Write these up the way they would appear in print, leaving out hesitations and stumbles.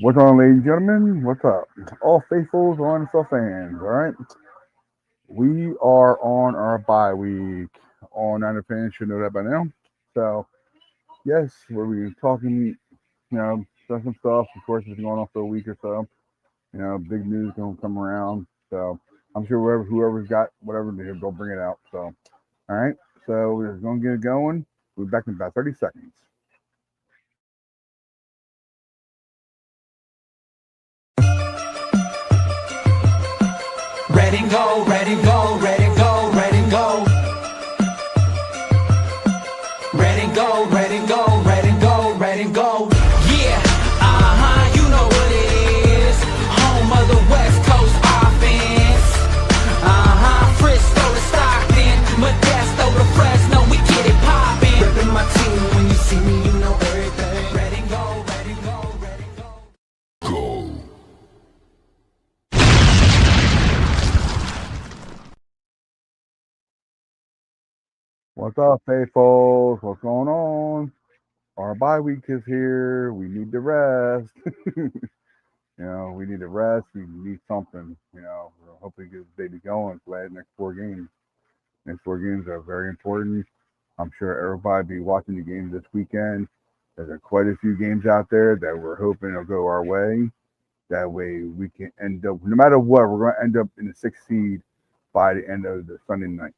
What's on, ladies and gentlemen? What's up? All faithfuls, all NFL fans, all right? We are on our bye week. All Niner fans should know that by now. So, yes, we're be talking, some stuff. Of course, it's been going on for a week or so. Big news going to come around. So, I'm sure whoever's got whatever, they'll bring it out. So, all right. So, we're just going to get it going. We'll be back in about 30 seconds. Ready, go, ready, go, ready, go, ready, go. Ready, go, ready, go, ready, go, ready, go. Yeah, you know what it is. Home of the West Coast offense. Frisco to Stockton, Modesto to Fresno, we get it poppin'. Reppin' my team, when you see me, you know everything. Ready, go, ready, go, ready, go. Go. What's up, faithfuls? What's going on? Our bye week is here. We need to rest. We need to rest. We need something. We'll hopefully get this baby going for the next 4 games. Next 4 games are very important. I'm sure everybody will be watching the games this weekend. There's quite a few games out there that we're hoping will go our way. That way we can end up, no matter what, we're going to end up in the 6th seed by the end of the Sunday night.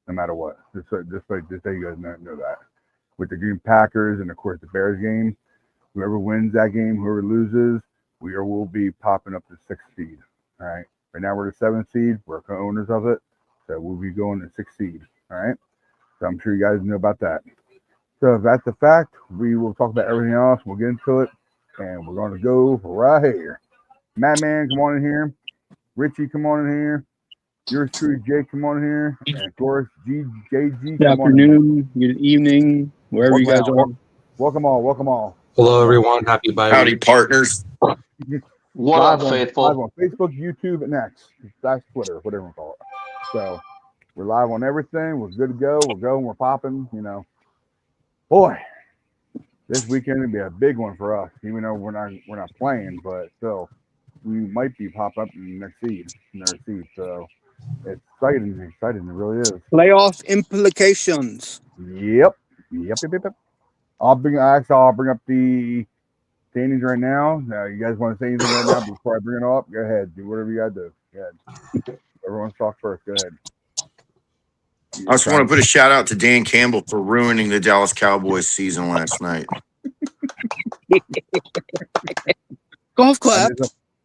No matter what. Just so you guys know that. With the Green Packers and, of course, the Bears game, whoever wins that game, whoever loses, will be popping up the 6th seed. All right. Right now we're the 7th seed. We're co-owners of it. So we'll be going to 6th seed. All right. So I'm sure you guys know about that. So if that's the fact, we will talk about everything else. We'll get into it. And we're going to go right here. Madman, come on in here. Richie, come on in here. Yours truly, Jake, come on here. And of course, JG, good afternoon, good evening, wherever you guys are. Welcome all. Hello, everyone. Happy bye Howdy, week. partners. What up, faithful? Live on Facebook, YouTube, and X. That's Twitter, whatever we call it. So we're live on everything. We're good to go. We're going. We're popping. Boy, this weekend will be a big one for us. Even though we're not playing, but still, we might be popping up in the next seed. So it's exciting. It really is. Playoff implications. Yep. I'll bring up the standings right now. You guys want to say anything right now before I bring it up? Go ahead. Do whatever you got to do. Go ahead. Everyone talk first. Go ahead. I just want to put a shout out to Dan Campbell for ruining the Dallas Cowboys season last night. Golf clap.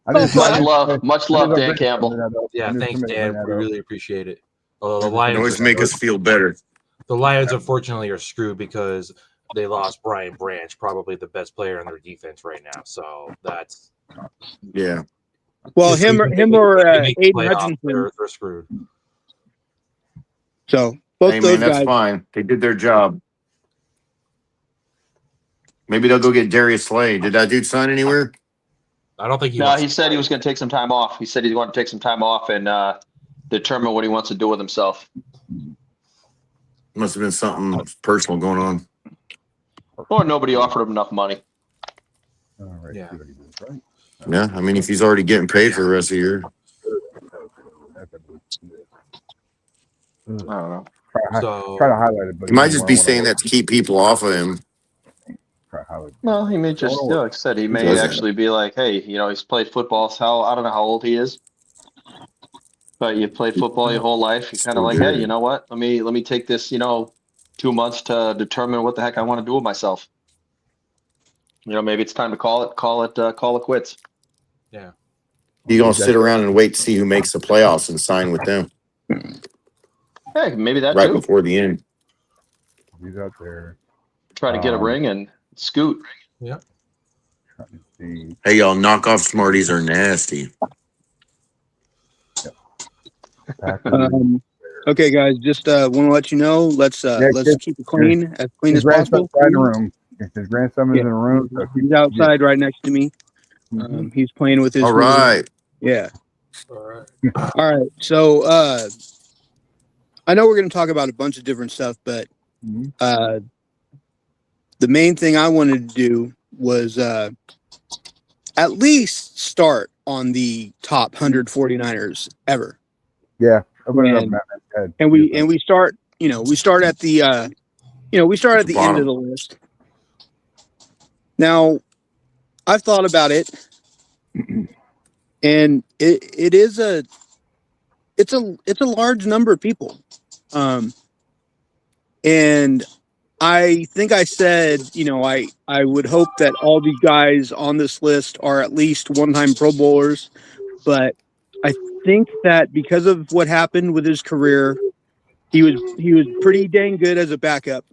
Much love, Dan Campbell. Yeah, thanks, Dan. We really appreciate it. Although the It Lions always make us feel better. The Lions, unfortunately, are screwed because they lost Brian Branch, probably the best player in their defense right now. So that's Well, him or Aiden Hutchinson, they're screwed. So both those that's guys. fine. They did their job. Maybe they'll go get Darius Slay. Did that dude sign anywhere? I don't think he. No, he said he was going to take some time off. He said he's going to take some time off and determine what he wants to do with himself. Must have been something personal going on. Or nobody offered him enough money. All right. Yeah. Yeah, I mean, if he's already getting paid for the rest of the year. I don't know. Try to highlight it, but He might just be saying that to keep people off of him. Well, he may just, like I said, he may actually be like, hey, he's played football. I don't know how old he is, but you played football your whole life. You're kind of like, hey, you know what? Let me take this, 2 months to determine what the heck I want to do with myself. Maybe it's time to call it quits. Yeah. You gonna sit around and wait to see who makes the playoffs and sign with them Hey, maybe that right too. before the end. He's out there. Try to get a ring and scoot. Yeah. Hey, y'all, knockoff Smarties are nasty. Okay, guys, just want to let you know. Let's keep it clean as possible. Right in the room. His grandson is in the room. So he's outside right next to me. He's playing with his. All right. Yeah. All right. So I know we're going to talk about a bunch of different stuff, but the main thing I wanted to do was at least start on the top 149ers ever. Yeah, And we start at the end of the list. Now, I've thought about it, and it's a large number of people, and I think I said, I would hope that all these guys on this list are at least one-time Pro Bowlers, but I think that because of what happened with his career, he was pretty dang good as a backup,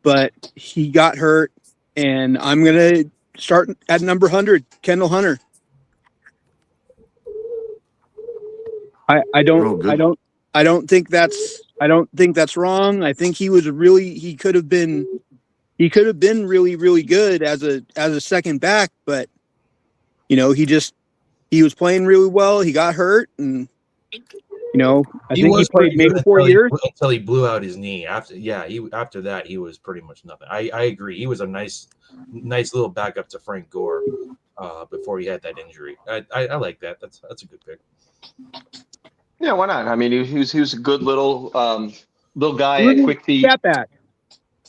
but he got hurt, and I'm gonna start at number 100, Kendall Hunter. I don't think that's wrong. I think he could have been really, really good as a second back, but he was playing really well. He got hurt, and I think he played maybe 4 years until he blew out his knee. After that he was pretty much nothing. I agree. He was a nice little backup to Frank Gore before he had that injury. I like that. That's a good pick. Yeah, why not? I mean, he was a good little guy, really quick feet.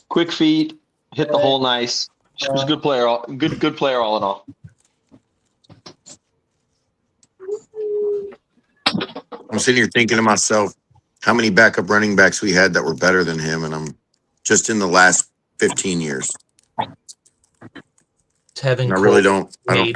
Quick feet, hit the hole nice. He was a good player. Good player all in all. I'm sitting here thinking to myself, how many backup running backs we had that were better than him, and I'm just in the last 15 years. Tevin, I really don't. Maybe.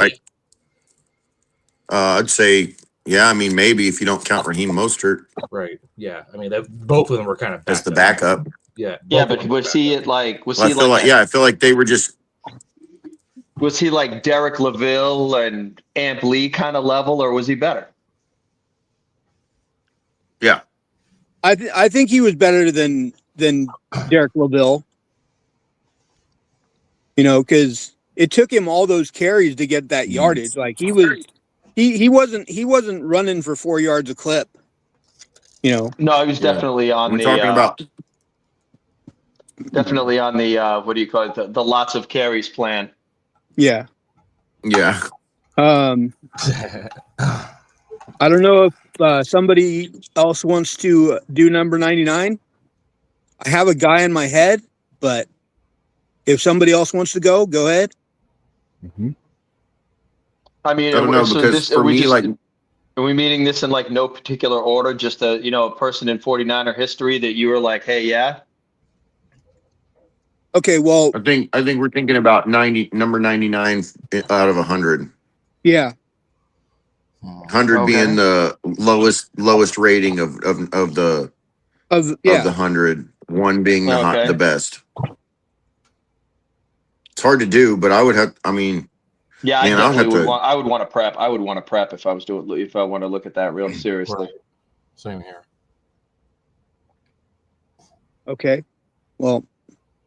I'd say, yeah. I mean, maybe if you don't count Raheem Mostert. Right. Yeah. I mean, both of them were kind of as the backup. Yeah. Yeah, but was he at like? Was well, he like? I feel like they were just. Was he like Derek LaVille and Amp Lee kind of level, or was he better? Yeah, I think he was better than Derek LaVille. Because it took him all those carries to get that yardage. Like he wasn't running for 4 yards a clip. No, he was definitely on the. Talking about. Definitely on the what do you call it? The lots of carries plan. Yeah. Yeah. I don't know if somebody else wants to do number 99. I have a guy in my head, but if somebody else wants to go ahead. Mm-hmm. I mean, I don't know, because for me, are we meeting this in like no particular order? Just a person in 49er history that you were like, hey, yeah. Okay, well, I think we're thinking about number 99 out of 100. Yeah. 100 being the lowest rating of the 100. 1 being the best. It's hard to do, but I would have. I mean, yeah, I definitely would want. I would want to prep. I would want to prep if I was doing. If I want to look at that real seriously. Right. Same here. Okay. Well.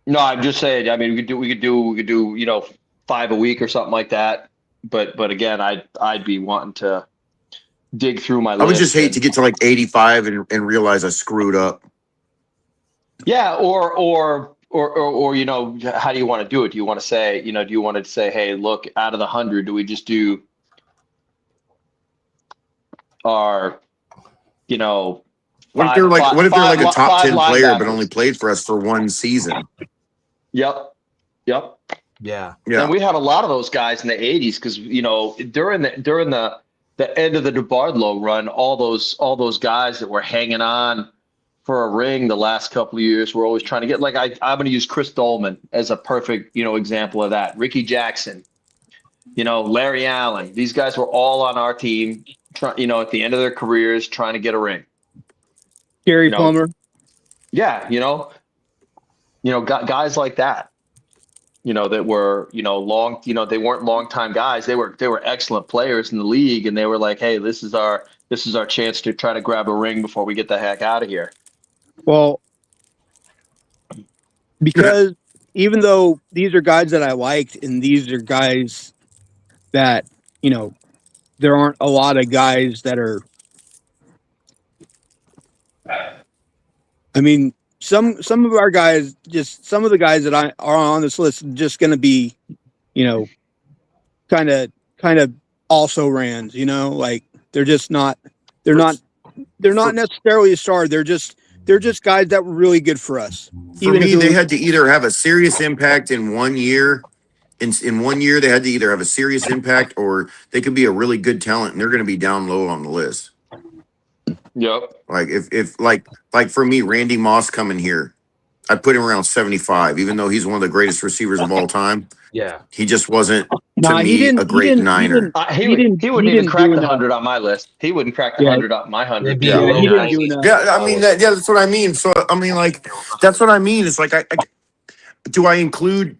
No, I'm just saying. I mean, we could do 5 a week or something like that. But again, I'd be wanting to dig through my list. I would just hate to get to like 85 and realize I screwed up. Yeah, or how do you want to do it? Do you want to say, do you want to say, hey, look, out of the 100, do we just do our, what if they're like a top 10 player but only played for us for 1 season? Yep. Yeah. And we had a lot of those guys in the 80s because during the end of the DeBardlo run, all those guys that were hanging on for a ring the last couple of years were always trying to get, like, I'm going to use Chris Dolman as a perfect example of that. Ricky Jackson, Larry Allen. These guys were all on our team, at the end of their careers trying to get a ring. Gary Plummer. Yeah, guys like that. That were, long, they weren't long-time guys. They were excellent players in the league, and they were like, hey, this is our chance to try to grab a ring before we get the heck out of here. Well, because even though these are guys that I liked, and these are guys that, there aren't a lot of guys that are, I mean, some of our guys, just some of the guys that are on this list, are just going to be kind of also rans. Like they're just not. They're not necessarily a star. They're just guys that were really good for us. For me, they had to either have a serious impact in 1 year. In 1 year, they had to either have a serious impact or they could be a really good talent and they're going to be down low on the list. Yep. Like if for me, Randy Moss coming here, I'd put him around 75, even though he's one of the greatest receivers of all time. Yeah. He just wasn't to me a great Niner. He wouldn't even crack the 100 on my list. He wouldn't crack the 100 on my 100. He didn't do enough. Yeah, I mean that's what I mean. So I mean, like that's what I mean. It's like do I include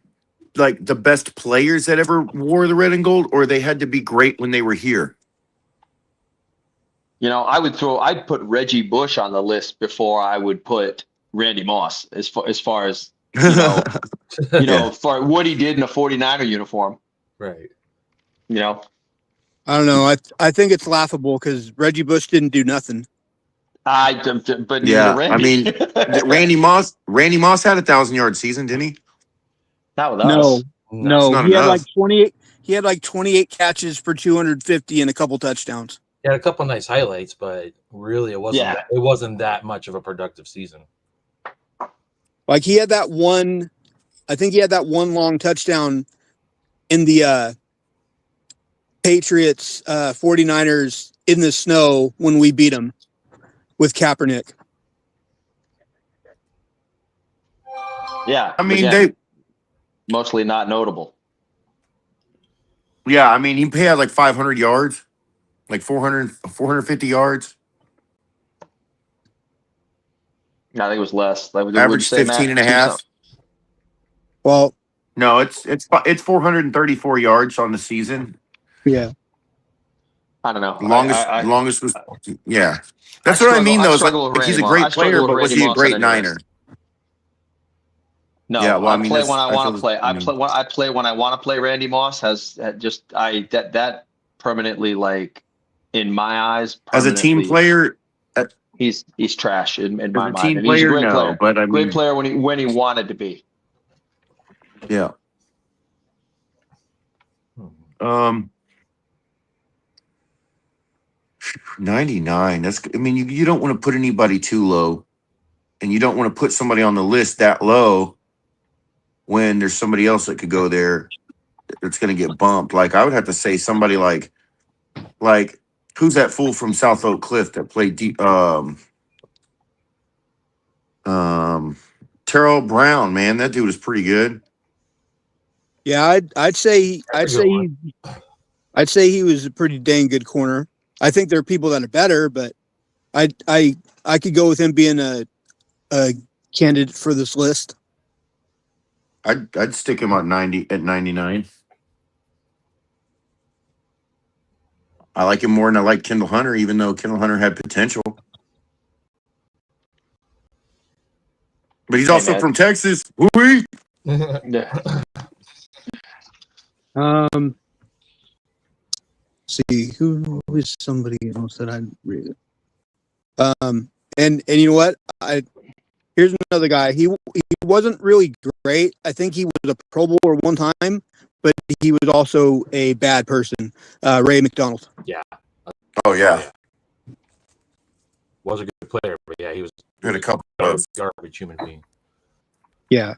like the best players that ever wore the red and gold, or they had to be great when they were here? I'd put Reggie Bush on the list before I would put Randy Moss as far as for what he did in a 49er uniform. Right. I don't know. I think it's laughable because Reggie Bush didn't do nothing. But yeah, Randy. I mean, Randy Moss had 1,000-yard season, didn't he? Not with us. No. He had like 28. He had like 28 catches for 250 and a couple touchdowns. He had a couple nice highlights, but really, it wasn't that much of a productive season. Like he had that one. I think he had that one long touchdown in the Patriots 49ers in the snow when we beat them with Kaepernick. Yeah, I mean they mostly not notable. Yeah, I mean he had like 500 yards, like 450 yards. I think it was less. Average 15 and a half. Well, no, it's 434 yards on the season. Yeah. I don't know. Longest was yeah. That's what I mean though. It's like he's a great player, but was he a great Niner? No, yeah, well, I play when I want to play. I play when I want to play. Randy Moss has that permanently, like in my eyes, as a team player, he's trash in my mind. Team and player, he's a great no, player. But I mean, great player when he wanted to be. Yeah. 99. That's. I mean, you don't want to put anybody too low, and you don't want to put somebody on the list that low when there's somebody else that could go there that's going to get bumped. Like I would have to say somebody like who's that fool from South Oak Cliff that played Terrell Brown, man, that dude is pretty good. Yeah, I'd say he was a pretty dang good corner. I think there are people that are better, but I could go with him being a candidate for this list. I'd stick him at 99. I like him more than I like Kendall Hunter, even though Kendall Hunter had potential. But he's also from Texas. Woo-wee. See who is somebody else that I read. And you know what? Here's another guy. He wasn't really great. I think he was a Pro Bowler one time, but he was also a bad person. Ray McDonald. Yeah. Oh yeah. Was a good player, but yeah, he was had a couple of garbage human being. Yeah.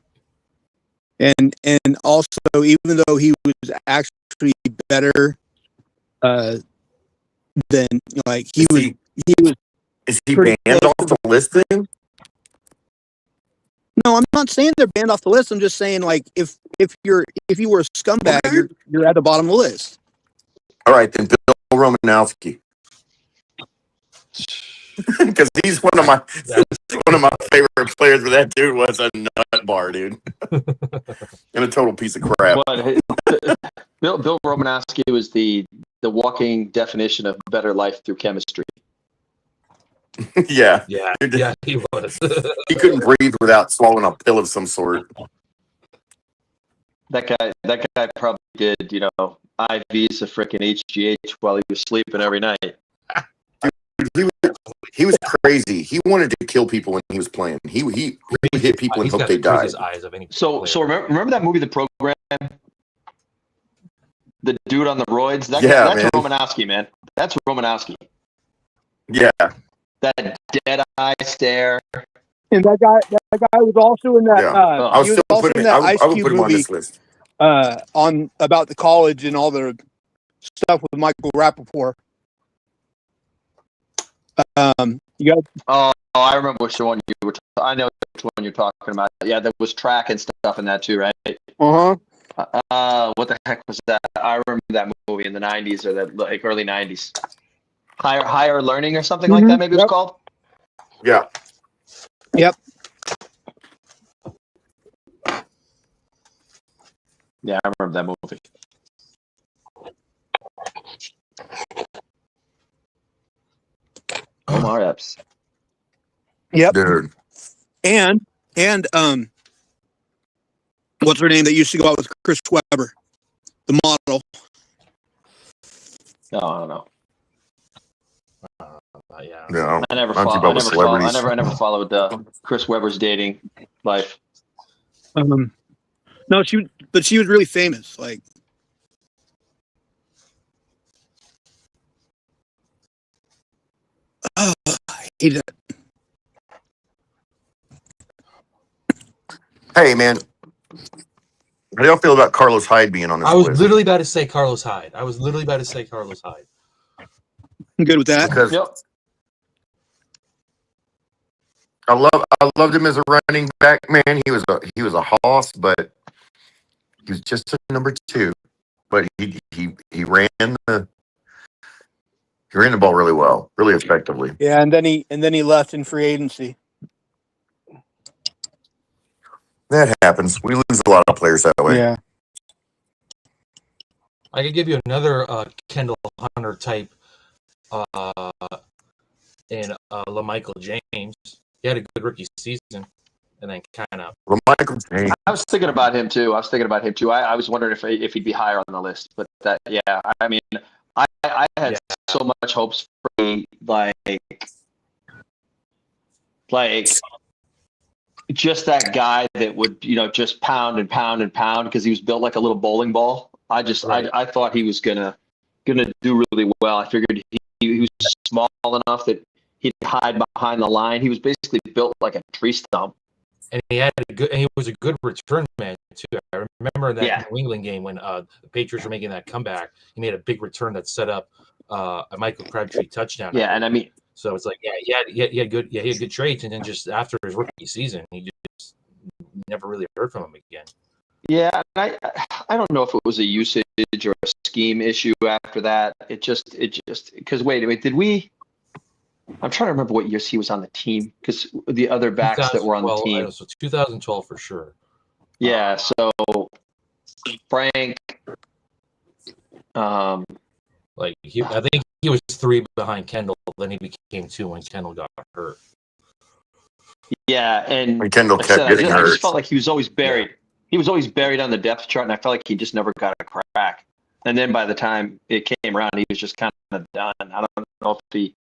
And also, even though he was actually better than like he was. Is he banned off the list then? No, I'm not saying they're banned off the list. I'm just saying, like, if you were a scumbag, you're at the bottom of the list. All right, then Bill Romanowski, because he's one of my favorite players. But that dude was a nut bar, dude, and a total piece of crap. But Bill Romanowski was the walking definition of better life through chemistry. Yeah, he was. He couldn't breathe without swallowing a pill of some sort. That guy probably did, IVs of freaking HGH while he was sleeping every night. Dude, he was crazy. He wanted to kill people when he was playing. He would hit people and hope they died. So remember that movie, The Program? The dude on the roids. That's man. Romanowski, man. That's Romanowski. Yeah. That dead eye stare. And that guy was also in that. Yeah. I He was was still also putting in him. that I Ice would Cube put him on movie this list. on about the college and all the stuff with Michael Rappaport. You got. Oh, I remember which one you were. I know which one you're talking about. Yeah, there was track and stuff in that too, right? Uh-huh. What the heck was that? I remember that movie in the '90s or that like early '90s. Higher Learning or something like that. Maybe it was called. Yeah. Yep. Yeah, I remember that movie. Omar Epps. Yep. Dude. And what's her name that used to go out with Chris Webber, the model? No, I don't know. Yeah. I never followed Chris Webber's dating life. No, she was really famous. Like, I hate it. Hey, man. How do y'all feel about Carlos Hyde being on this I was list? literally about to say Carlos Hyde. I'm good with that. Because I loved him as a running back, man. He was a hoss, but he was just a number 2. But he ran the ball really well, really effectively. Yeah, and then he left in free agency. That happens. We lose a lot of players that way. Yeah. I could give you another Kendall Hunter type in LaMichael James. He had a good rookie season, and then kind of. LaMichael James. I was thinking about him too. I was wondering if he'd be higher on the list, but that I mean, I had so much hopes for him, like just that guy that would just pound and pound and pound because he was built like a little bowling ball. I thought he was gonna do really well. I figured he was small enough that he'd hide behind the line. He was basically built like a tree stump. And he was a good return man too. I remember that New England game when the Patriots were making that comeback. He made a big return that set up a Michael Crabtree touchdown. Yeah, and I mean, so it's like he had good traits, and then just after his rookie season, he just never really heard from him again. Yeah, and I don't know if it was a usage or a scheme issue after that. It just because wait, did we? I'm trying to remember what years he was on the team because the other backs that were on the team. So 2012 for sure. Yeah, so Frank. I think he was 3 behind Kendall. Then he became 2 when Kendall got hurt. Yeah, and Kendall kept getting hurt. I just felt like he was always buried. Yeah. He was always buried on the depth chart, and I felt like he just never got a crack. And then by the time it came around, he was just kind of done. I don't know if he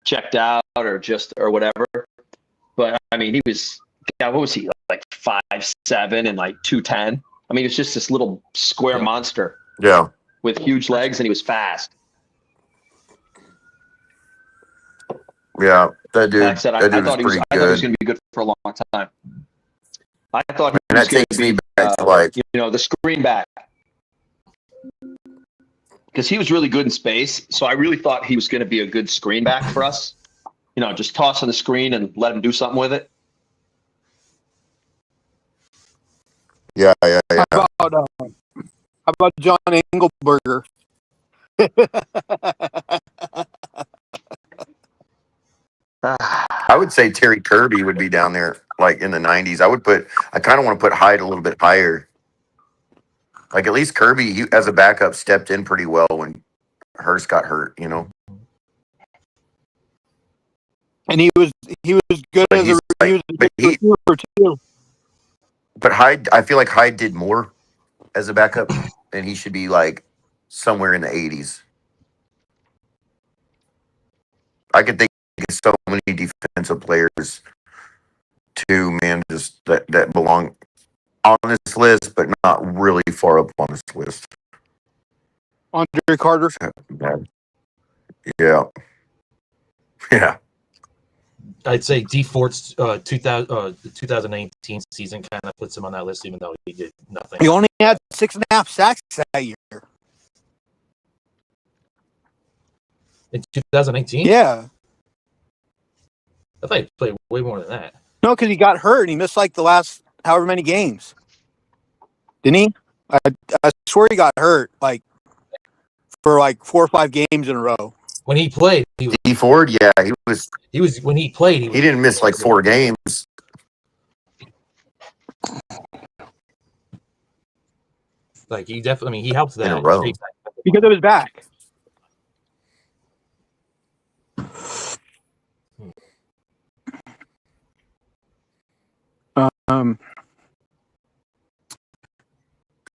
checked out or whatever. But I mean, he was what was he like 5'7" and like 210? I mean, he was just this little square monster. Yeah. With huge legs, and he was fast. Yeah, that dude. Like I said, I thought he was going to be good for a long time. I thought he was going to be back to like the screen back because he was really good in space. So I really thought he was going to be a good screen back for us. Just toss on the screen and let him do something with it. Yeah. How about John Engelberger? I would say Terry Kirby would be down there, like in the 90s. I kind of want to put Hyde a little bit higher. Like at least Kirby, he, as a backup, stepped in pretty well when Hurst got hurt. And he was good as a receiver too. But Hyde, I feel like Hyde did more as a backup, and he should be like somewhere in the 80s. I could think of so many defensive players too, man, just that belong on this list, but not really far up on this list. Andre Carter. Yeah. Yeah. I'd say D Fort's 2019 season kind of puts him on that list, even though he did nothing. He only had 6.5 sacks that year. In 2019? Yeah. I thought he played way more than that. No, because he got hurt and he missed like the last however many games. Didn't he? I swear he got hurt like for like 4 or 5 games in a row. When he played, D Ford, yeah, he was when he played, he didn't miss like 4 games. Like he definitely, I mean, he helped that in a row. Because of his back.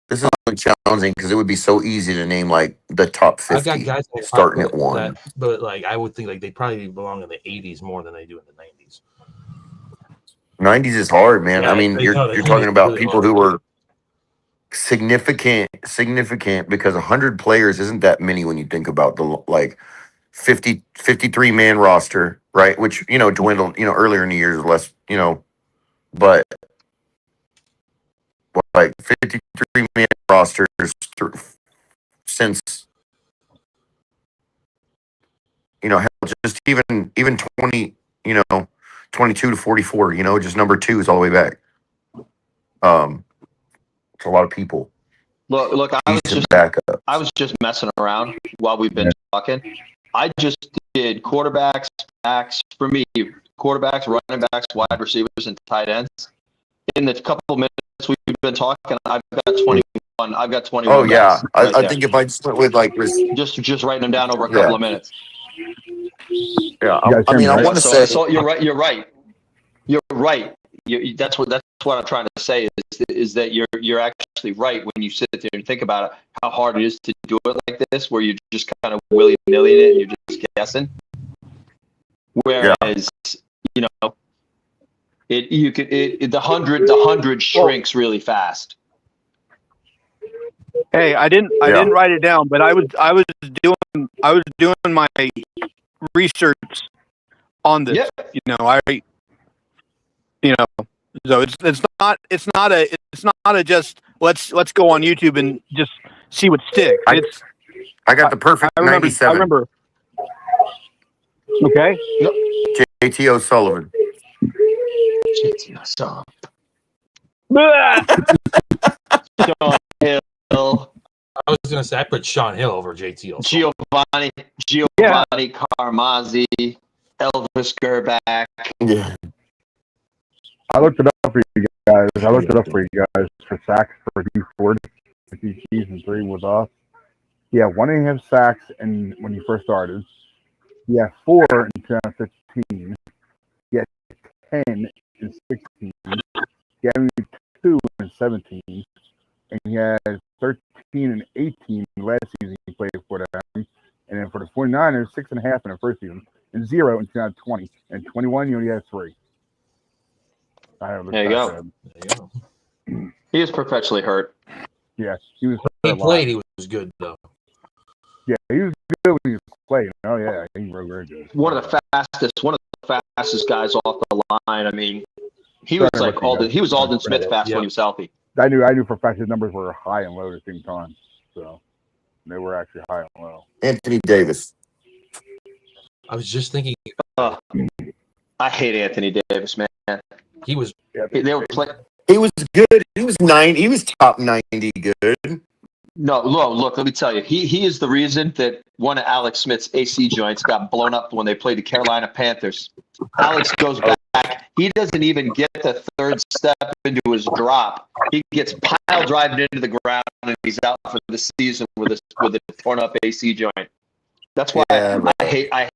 This is challenging because it would be so easy to name like the top 50 I got guys starting at 1. But like I would think like they probably belong in the 80s more than they do in the 90s. 90s is hard, man. Yeah, I mean, you're talking about really people who were significant because 100 players isn't that many when you think about the like 53 man roster, right? Which, dwindled, earlier in the years less, but like 53 man rosters since, hell, just even 20, 22 to 44, just number 2 is all the way back. It's a lot of people. Look, I was just messing around while we've been talking. I just did quarterbacks, backs, for me, quarterbacks, running backs, wide receivers, and tight ends. In the couple minutes we've been talking, I've got 21. I've got 21. Oh yeah, I think if I just went with like just writing them down over a couple of minutes. Yeah, I mean, I want to say. So you're right. You're right. That's what I'm trying to say is that you're actually right when you sit there and think about it, how hard it is to do it like this, where you're just kind of willy-nilly it and you're just guessing. Whereas, the 100 shrinks really fast. Hey, I didn't write it down, but I was doing my research on this. Yep. So it's not a just let's go on YouTube and just see what sticks. I got the perfect 97. I remember. Okay. JT O'Sullivan. JT O'Sullivan. Sean Hill. I was gonna say I put Sean Hill over JT O'Sullivan. Giovanni Carmazzi, Elvis Gerback. Yeah. I looked it up for you guys. For sacks for D Ford. Season 3 with us. He had 1.5 sacks when he first started. He had 4 in 2015. He had 10 in 16. He had 2 in 17. And he had 13 and 18 last season he played for them. And then for the 49ers, 6.5 in the first season. And 0 in 2020. And 21, he only had 3. There you go. He was perpetually hurt. Yeah, he was. He played. He was good though. Yeah, he was good when he was playing. Oh yeah, he was very good. One of the fastest guys off the line. I mean, he was like he was Alden Smith fast when he was healthy. I knew for a fact his numbers were high and low at the same time. So they were actually high and low. Anthony Davis. I was just thinking. I hate Anthony Davis, man. He was. They were playing. He was good. He was He was top 90 good. No, look. Let me tell you. He is the reason that one of Alex Smith's AC joints got blown up when they played the Carolina Panthers. Alex goes back. He doesn't even get the third step into his drop. He gets pile driving into the ground and he's out for the season with a torn up AC joint. That's why I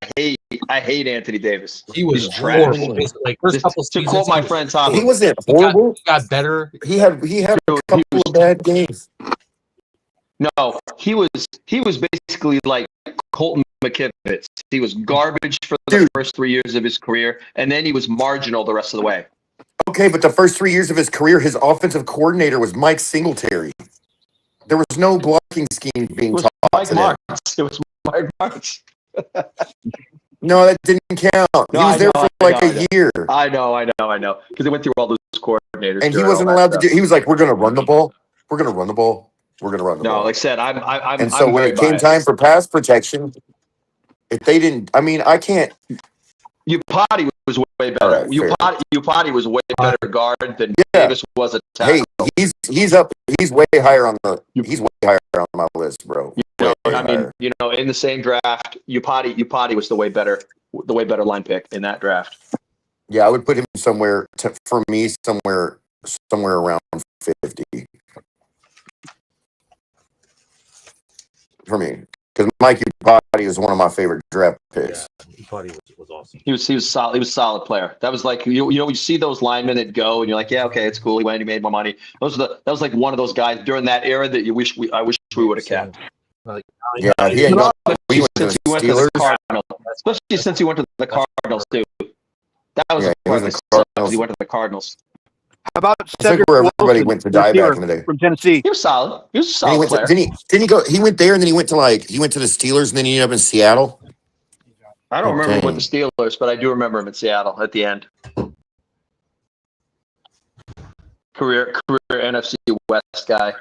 hate Anthony Davis. He was horrible. Like first couple to quote my friend Tom, he wasn't horrible. He got better. He had a couple of bad games. No, he was basically like Colton McKivitz. He was garbage for the first 3 years of his career, and then he was marginal the rest of the way. Okay, but the first 3 years of his career, his offensive coordinator was Mike Singletary. There was no blocking scheme being It was taught Mike to them. Martz. It was Mike Martz. No, that didn't count. No, He was there for like a year. I know. Because they went through all those coordinators. And he wasn't allowed to do. He was like, "We're going to run the ball. We're going to run the ball. We're going to run the ball." No, like I said, I'm. And so when it came time for pass protection, if they didn't, I mean, I can't. Upati was way better. Right, Upati was way better guard than Davis was a tackle. Hey, he's up. He's way higher on the. He's way higher on my list, bro. In the same draft, Upati was the way better line pick in that draft. Yeah, I would put him somewhere somewhere around 50 for me, because Mike Upati is one of my favorite draft picks. Yeah, Upati was awesome. He was solid. He was a solid player. That was like you see those linemen that go and you're like, yeah, okay, it's cool. He went, he made more money. That was like one of those guys during that era that I wish we would have kept. He had no. He went to the Steelers. Especially since he went to the Cardinals too. That was he went to the Cardinals. How about Cedric where everybody went to die back in the day from Tennessee? He was solid. He was a solid player. Didn't he go? He went there and then he went to the Steelers and then he ended up in Seattle. I don't remember him with the Steelers, but I do remember him in Seattle at the end. Career NFC West guy.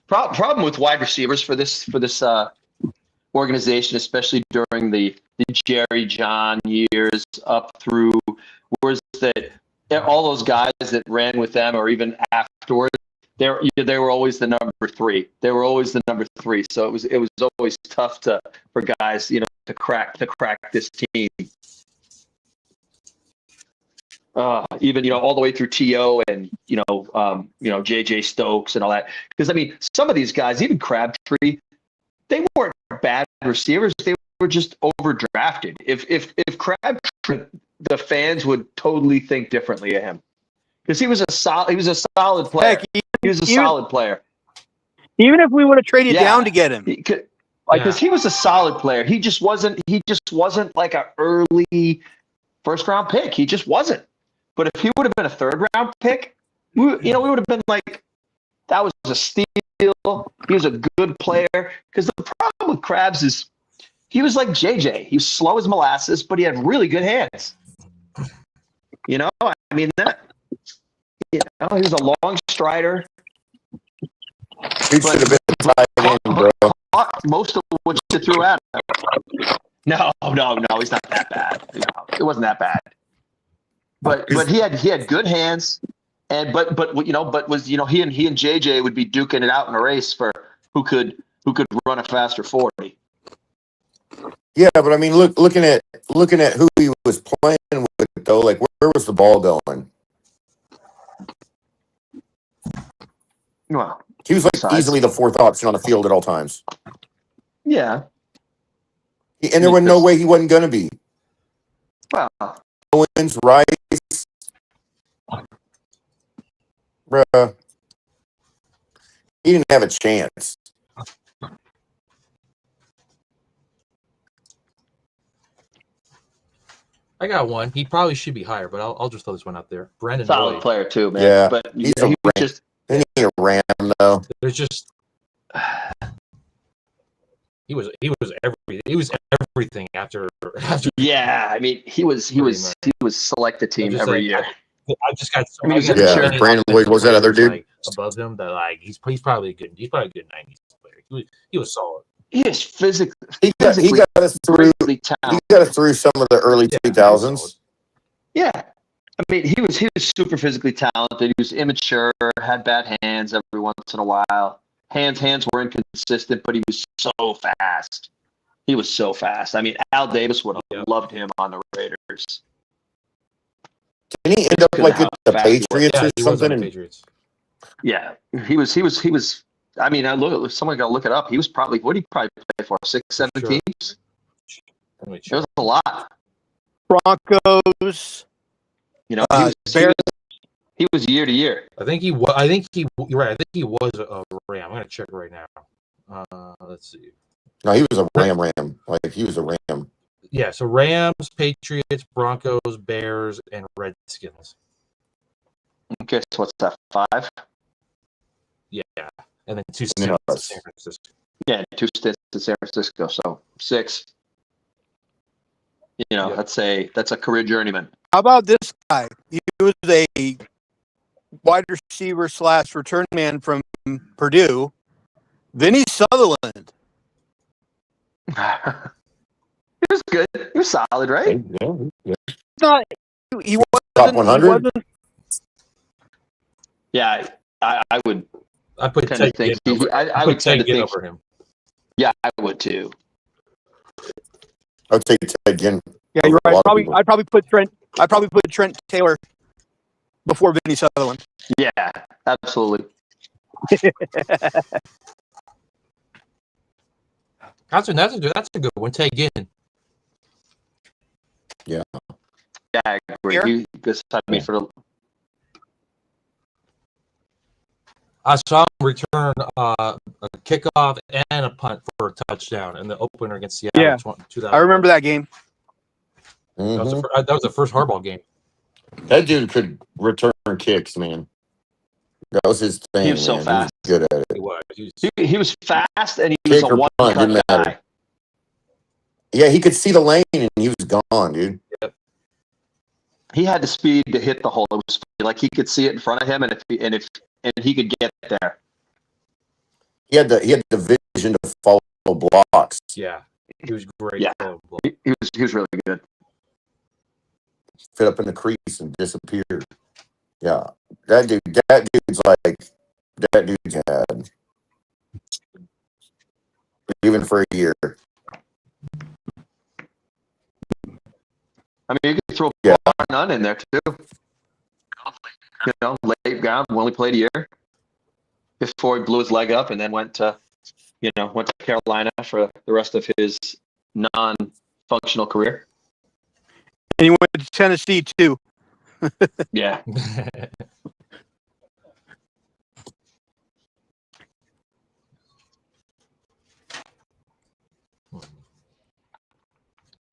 Problem with wide receivers for this organization, especially during the Jerry John years up through, was that all those guys that ran with them or even afterwards, they were always the number 3. They were always the number 3. So it was always tough for guys, to crack this team. Even all the way through T.O. and J.J. Stokes and all that. Because I mean, some of these guys, even Crabtree, they weren't bad receivers. They were just overdrafted. If Crabtree, the fans would totally think differently of him because he was a solid player. Heck, he was a solid player. Even if we would have traded down to get him, because he was a solid player. He just wasn't like an early first round pick. He just wasn't. But if he would have been a third round pick, we would have been like, that was a steal. He was a good player. Because the problem with Krabs is he was like JJ. He was slow as molasses, but he had really good hands. He was a long strider. He should have been tied in, bro. Most of what you threw at him. No, he's not that bad. It wasn't that bad. But he had good hands, and he and JJ would be duking it out in a race for who could run a faster 40. Yeah, but I mean, looking at who he was playing with, though, like where was the ball going? Well, he was like easily the 4th option on the field at all times. Yeah, and there was no way he wasn't going to be. Well, Owens, Rice, bruh, he didn't have a chance. I got one. He probably should be higher, but I'll just throw this one out there. Brandon solid Lloyd. player too, man. Yeah, but he was just a ram though. There's just he was everything. He was everything after. Yeah, I mean he was select the team every year. I just got. Brandon Lloyd was that other dude above him that he's probably a good 90s player. He was solid. He is physically. He got us through. He got us through some of the early 2000s. Yeah, I mean he was super physically talented. He was immature, had bad hands every once in a while. Hands were inconsistent, but he was so fast. He was so fast. I mean, Al Davis would have loved him on the Raiders. Didn't he end up like with the Patriots or something? Yeah, he was. I mean, someone got to look it up. He was probably what did he probably play for 6-7 teams. It was a lot. Broncos. He was year to year. You're right. I think he was a Ram. I'm gonna check right now. Let's see. No, he was a Ram. Like he was a Ram. Yeah, so Rams, Patriots, Broncos, Bears, and Redskins. Okay, so what's that? 5? Yeah, and then 2 stints to San Francisco. Yeah, 2 stints to San Francisco, so 6. You know, Yep. let's say that's a career journeyman. How about this guy? He was a wide receiver / return man from Purdue, Vinny Sutherland. He was good. He was solid, right? Yeah. Not he wasn't Top 100? Yeah, I would. I put Tend to Ted think Ginn he- over. I I would put tend Ted to Ginn think- over him. Yeah, I would too. I would take Ted Ginn. Yeah, you're over a right. lot of people. I'd probably put Trent Taylor before Vinny Sutherland. Yeah, absolutely. That's a good one. Ted Ginn. Yeah, I agree. Here? He decided me for the. I saw him return a kickoff and a punt for a touchdown in the opener against Seattle. Yeah. 2000. I remember that game. Mhm. That was the first Harbaugh game. That dude could return kicks, man. That was his thing. He was so man. fast. He was good at it. He was. He was fast and he was Kick a or one punt, cut didn't matter. guy. Yeah, he could see the lane and he was gone, dude. He had the speed to hit the hole. It was like he could see it in front of him, and if he could get there. He had the vision to follow blocks. Yeah, he was great. Yeah. He was really good. Fit up in the crease and disappeared. Yeah, that dude's like that dude's had even for a year. I mean, you could throw Yeah. none in there too. You know, late round, only played a year before he blew his leg up, and then went to Carolina for the rest of his non-functional career. And he went to Tennessee too. Yeah.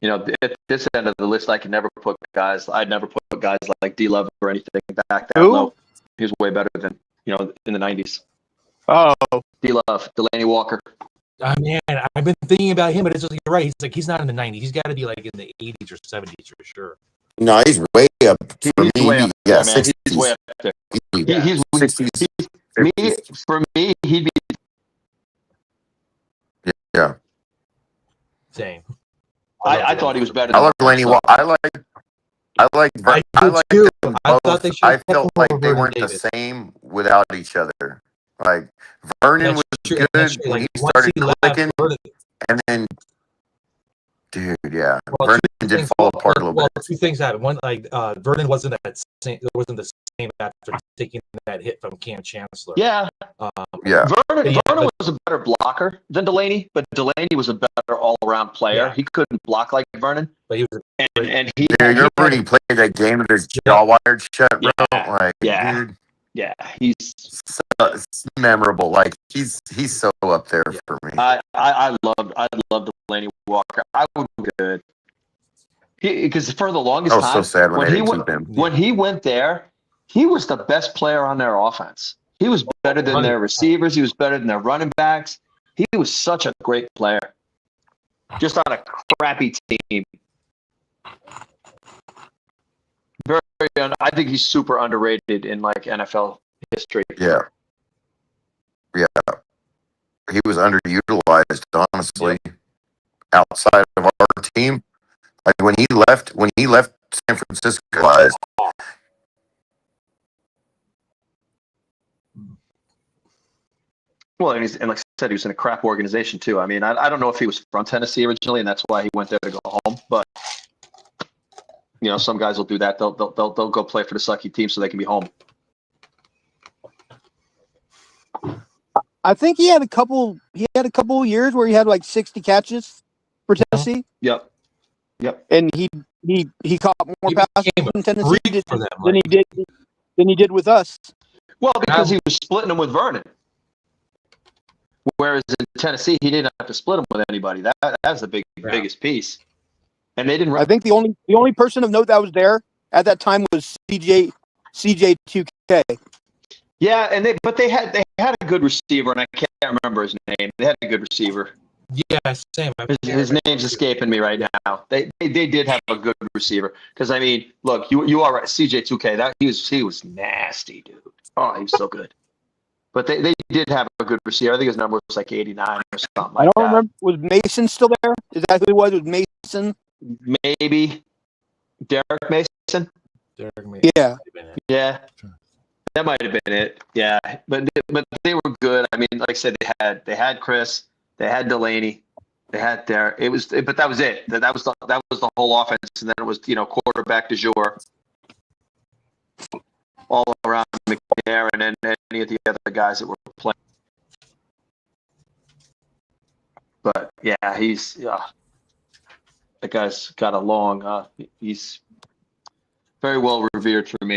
You know, at this end of the list, I'd never put guys like D-Love or anything back that Who? low. He was way better than, in the 90s. Oh, D-Love, Delaney Walker. Man, I've been thinking about him, but it's just, you're right. He's not in the 90s. He's got to be like in the 80s or 70s for sure. No, he's way up for He's me. way up Yeah, there, man. 60s. He's way up there. Yeah. He's 60s. for me, he'd be Yeah. Same. I thought he was better I than love Delaney. so. I like too. them I both. thought they should I have kept felt him like over they Vernon weren't Davis. the same without each other. Like Vernon was That's good true. when Like, he once started he left, clicking, Vernon- and then, dude, yeah, Well, Vernon two did things- fall apart a little well, bit. two things happened. One, Vernon wasn't the same after taking that hit from Cam Chancellor. Yeah. Yeah, Vernon was a better blocker than Delaney, but Delaney was a better all-around player. Yeah. He couldn't block like Vernon, But he was and he. dude, you remember when he played that game with his jaw wired shut, bro? Yeah, Like, yeah. dude, Yeah, he's. it's memorable. Like he's so up there for me. I loved Delaney Walker. I would be good. Because for the longest I was time, so sad when they he didn't went, keep him. when he went there, he was the best player on their offense. He was better than their receivers. He was better than their running backs. He was such a great player. Just on a crappy team. I think he's super underrated in like NFL history. Yeah. He was underutilized, honestly. Outside of our team, like when he left San Francisco, Well, and like I said, he was in a crap organization too. I mean, I don't know if he was from Tennessee originally, and that's why he went there to go home. But some guys will do that. They'll go play for the sucky team so they can be home. I think he had a couple of years where he had like 60 catches for Tennessee, Yep. and he caught more He passes became a in Tennessee freak for them, than he did with us. Well, because he was splitting them with Vernon. Whereas in Tennessee, he didn't have to split them with anybody. That's the biggest piece. And they didn't. I think the only person of note that was there at that time was CJ2K. Yeah, and they had a good receiver, and I can't remember his name. They had a good receiver. Yeah, same. His name's escaping me right now. They did have a good receiver because I mean, look, you are right. CJ2K, that he was nasty, dude. Oh, he was so good. But they did have a good receiver. I think his number was like 89 or something like that. I don't remember. Was Mason still there? Is that who it was? Was Mason? Maybe Derek Mason. Derek Mason. Yeah. That might have been it. Yeah, but they were good. I mean, like I said, they had Chris, they had Delaney, they had Derek. But that was it. That was the whole offense, and then it was quarterback du jour, all around McNair and any of the other guys that were playing. But yeah, that guy's got a long. He's very well revered for me.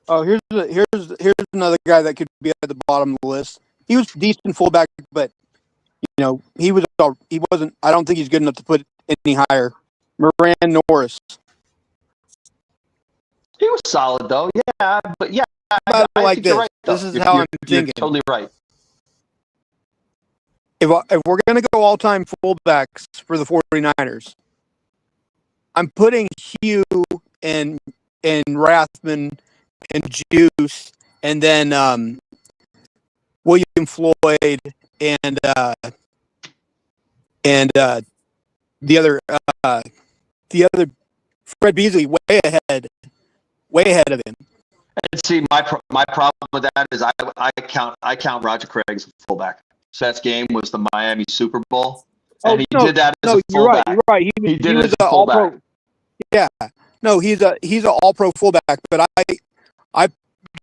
Oh, here's another guy that could be at the bottom of the list. He was decent fullback, but he wasn't. I don't think he's good enough to put any higher. Moran Norris. He was solid though. Yeah, but yeah, I like think this. you're right. This is how I'm thinking. You're totally right. If we're going to go all-time fullbacks for the 49ers, I'm putting Hugh and Rathman and Juice, and then William Floyd and the other Fred Beasley way ahead of him. And see, my problem with that is I count Roger Craig as a fullback. So that game was the Miami Super Bowl, and he did that as a fullback. You're right. He was an all-pro. Yeah, no, he's an all-pro fullback, but I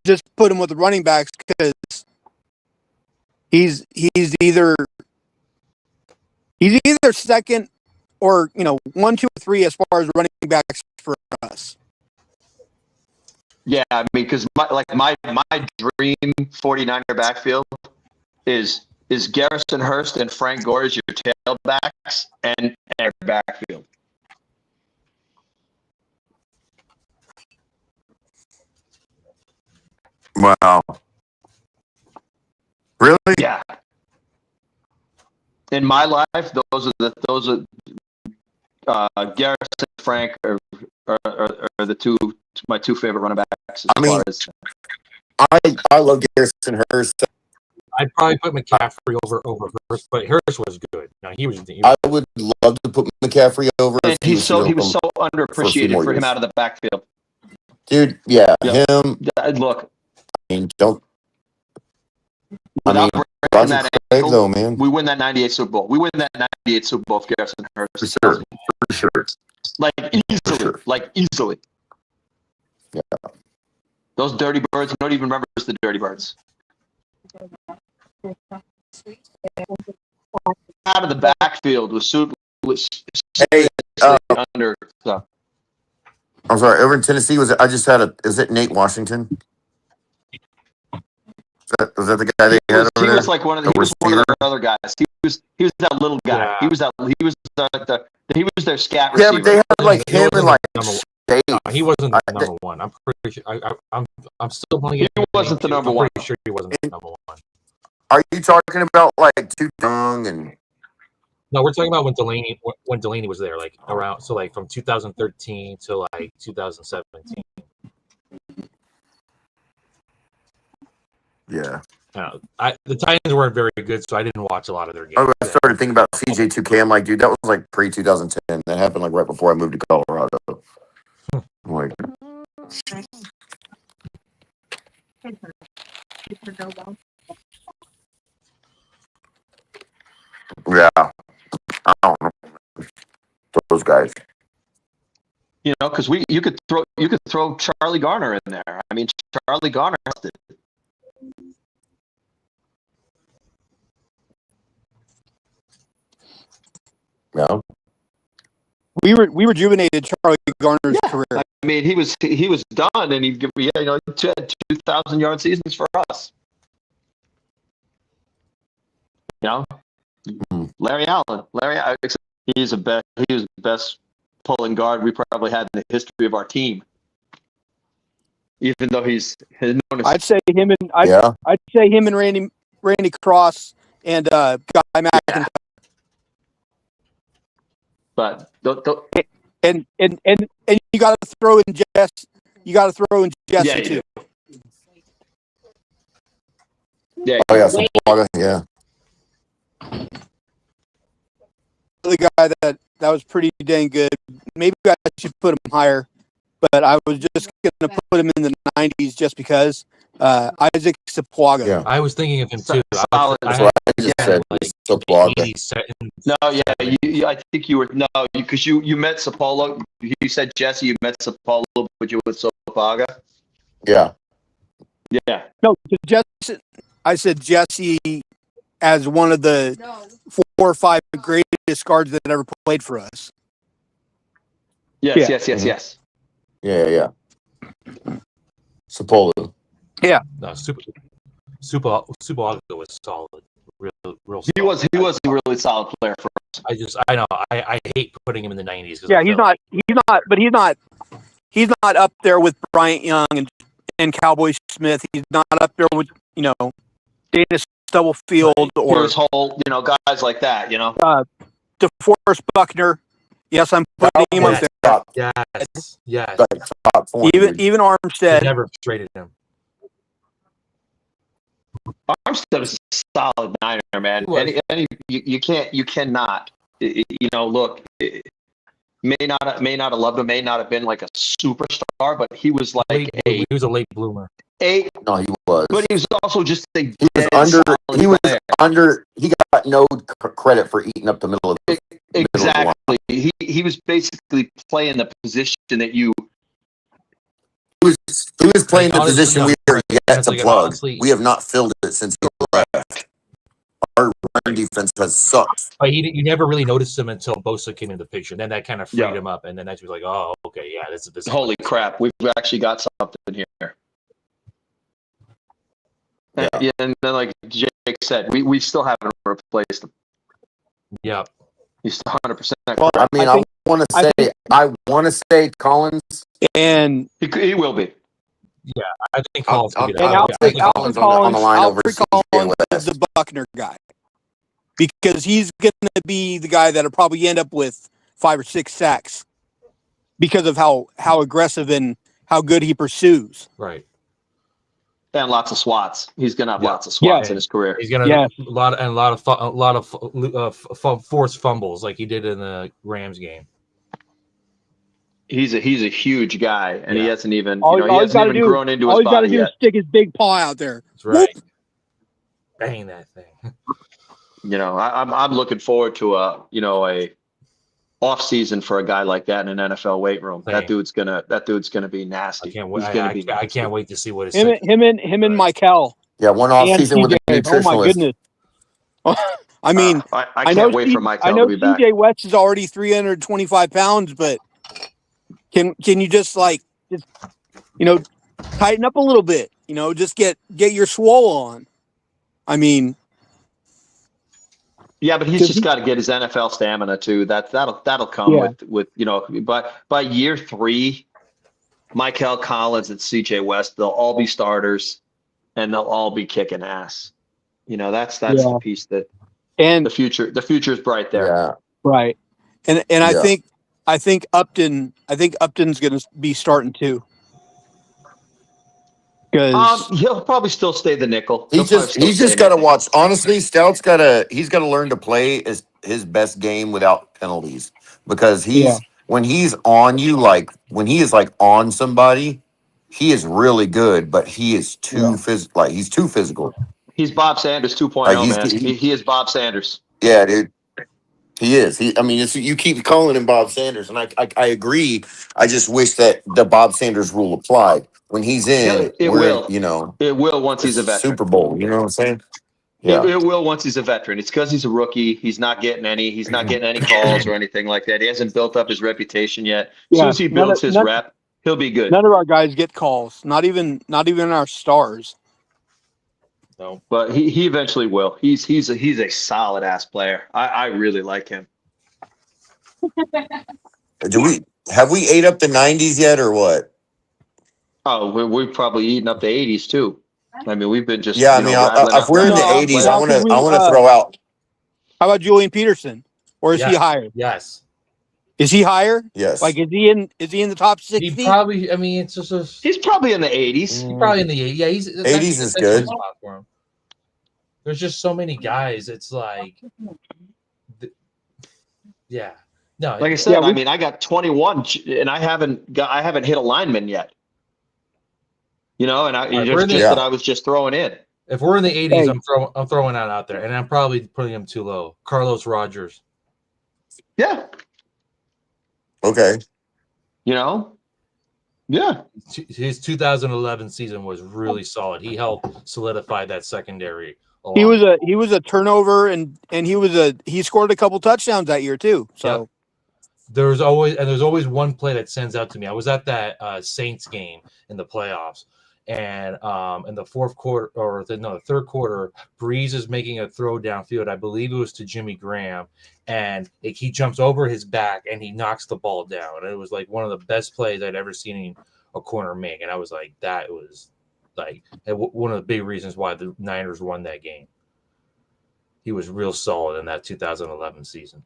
just put him with the running backs because he's either second or 1, 2, or 3 as far as running backs for us. Yeah, I mean, because my dream 49er backfield is Garrison Hurst and Frank Gore as your tailbacks and their backfield. Wow. Really? Yeah. In my life, those are Garrison and Frank are the my two favorite running backs. I love Garrison Hurst. I'd probably put McCaffrey over Hurst, but Hurst was good. No, he was. I would love to put McCaffrey over. And he was so underappreciated for him out of the backfield. Dude, yeah. Him. Look. I mean, Roger Craig, though, man. We win that 98 Super Bowl. We win that 98 Super Bowl if Garrison Hurst. For sure. Easily. Yeah. Those Dirty Birds, nobody even remembers the Dirty Birds. Out of the backfield was under. So. I'm sorry. Over in Tennessee, is it Nate Washington? Was that the guy they had over there? He was like one of the other guys. He was that little guy. Yeah. He was their scat receiver. Yeah, but they had like him and like he wasn't the number one. I'm pretty sure. I'm still playing. He wasn't the number one. I'm pretty sure he wasn't the number one. Are you talking about like Too Young and? No, we're talking about when Delaney was there, like around from 2013 to like 2017. Yeah. The Titans weren't very good, so I didn't watch a lot of their games. I started thinking about CJ2K. I'm like, dude, that was like pre-2010. That happened like right before I moved to Colorado. I'm like, yeah, I don't know those guys. Because you could throw Charlie Garner in there. I mean, Charlie Garner. Yeah. We rejuvenated Charlie Garner's career. mean, he was done, and he had 2,000-yard seasons for us. Larry Allen. He was the best pulling guard we probably had in the history of our team. Even though he's known as, I'd say him and Randy Cross and Guy McIntyre. But and you got to throw in Jesse. You got to throw in Jesse too. Yeah. Oh yeah, Sapaga, yeah. The guy that was pretty dang good. Maybe I should put him higher, but I was just going to put him in the 90s just because Isaac Sapaga. Yeah. I was thinking of him too. That's what I just said. Sapaga. No, yeah, I think you were because you met Sapolo. You said Jesse. You met Sapolo, but you with Sapaga. Yeah. Yeah. No, Jesse. I said Jesse as one of the 4 or 5 greatest guards that ever played for us. Yes. Yeah. Sapolo. Yeah. No, Super was solid. Real solid. He was a really solid player for us. I know. I hate putting him in the 90s. Yeah, he's not up there with Bryant Young and Cowboy Smith. He's not up there with, Dana Stubblefield or his whole, guys like that, DeForest Buckner. Yes, I'm putting him up there. Yes. Top 40. Even Armstead. They never traded him. Armstead is a solid niner, man. You cannot. Look, may not have loved him, may not have been like a superstar, but he was like he was a late bloomer. No, he was. But he was also just a he got no credit for eating up the middle of the exactly. He was basically playing the position that you. He was playing the position we were yet to plug. Honestly, we have not filled it since he left. Our run defense has sucked. But you never really noticed him until Bosa came into the picture. And then that kind of freed him up, and then that's like, oh, okay, yeah, this is. Holy crap, we've actually got something here. Yeah, and then like Jake said, we still haven't replaced him. Yeah, he's 100%. Well, I mean, I want to say Collins, and he will be. Yeah, I think Collins. I'll take Collins on the line over Collins is the Buckner guy because he's going to be the guy that'll probably end up with 5 or 6 sacks because of how aggressive and how good he pursues. Right. And lots of swats. He's gonna have lots of swats in his career. He's gonna have a lot of forced fumbles like he did in the Rams game. He's a huge guy, and he hasn't even he hasn't even grown into his body yet. All he's got to do is stick his big paw out there. That's right. Bang that thing. I'm looking forward to a off season for a guy like that in an NFL weight room. Same. That dude's gonna be nasty. I can't wait. I can't wait to see what him and Michael. Yeah, one off season with a nutritionalist. Oh my goodness. I mean, I can't wait for Michael to be back. TJ West is already 325 pounds, but can you just tighten up a little bit? Just get your swole on. I mean. Yeah, but he's just got to get his NFL stamina too. That'll come with But by year 3, Michael Collins and CJ West, they'll all be starters, and they'll all be kicking ass. That's the piece that and the future is bright there. Yeah. Right. And I think Upton's going to be starting too. He'll probably still stay the nickel. He's just got to watch. Honestly, Stout's got to learn to play his best game without penalties because when he's on you, like when he is like on somebody, he is really good, but he is too physical. Like he's too physical. He's Bob Sanders 2.0, man. He is Bob Sanders. Yeah, dude. He is. You keep calling him Bob Sanders, and I agree. I just wish that the Bob Sanders rule applied. When he's in, it will. It will once he's a veteran. Super Bowl. You know what I'm saying? Yeah. It will once he's a veteran. It's because he's a rookie. He's not getting any calls or anything like that. He hasn't built up his reputation yet. As soon as he builds his rep, He'll be good. None of our guys get calls. Not even our stars. No. But he eventually will. He's a solid ass player. I really like him. Have we ate up the 90s yet or what? Oh, we've probably eaten up the 80s too. I mean, we've been just rattling if off we're in the guys. 80s, I want to we, throw out. How about Julian Peterson? Or is he higher? Yes. Is he higher? Yes. Like, is he in the top 60? He probably. I mean, it's just. He's probably in the 80s. He's probably in the 80s. Yeah, he's 80s is good. Spot for him. There's just so many guys. It's like, yeah. No, like I said, I mean, I got 21, and I haven't hit a lineman yet. And that I was just throwing in. If we're in the 80s, I'm throwing that out there, and I'm probably putting him too low. Carlos Rogers. Yeah. Okay. Yeah. His 2011 season was really solid. He helped solidify that secondary. He was a turnover, and he scored a couple touchdowns that year too. So. Yep. There's always one play that stands out to me. I was at that Saints game in the playoffs, and in the fourth quarter the third quarter, Breeze is making a throw downfield. I believe it was to Jimmy Graham, and he jumps over his back and he knocks the ball down. And it was like one of the best plays I'd ever seen a corner make, and I was like, that was like one of the big reasons why the Niners won that game. He was real solid in that 2011 season.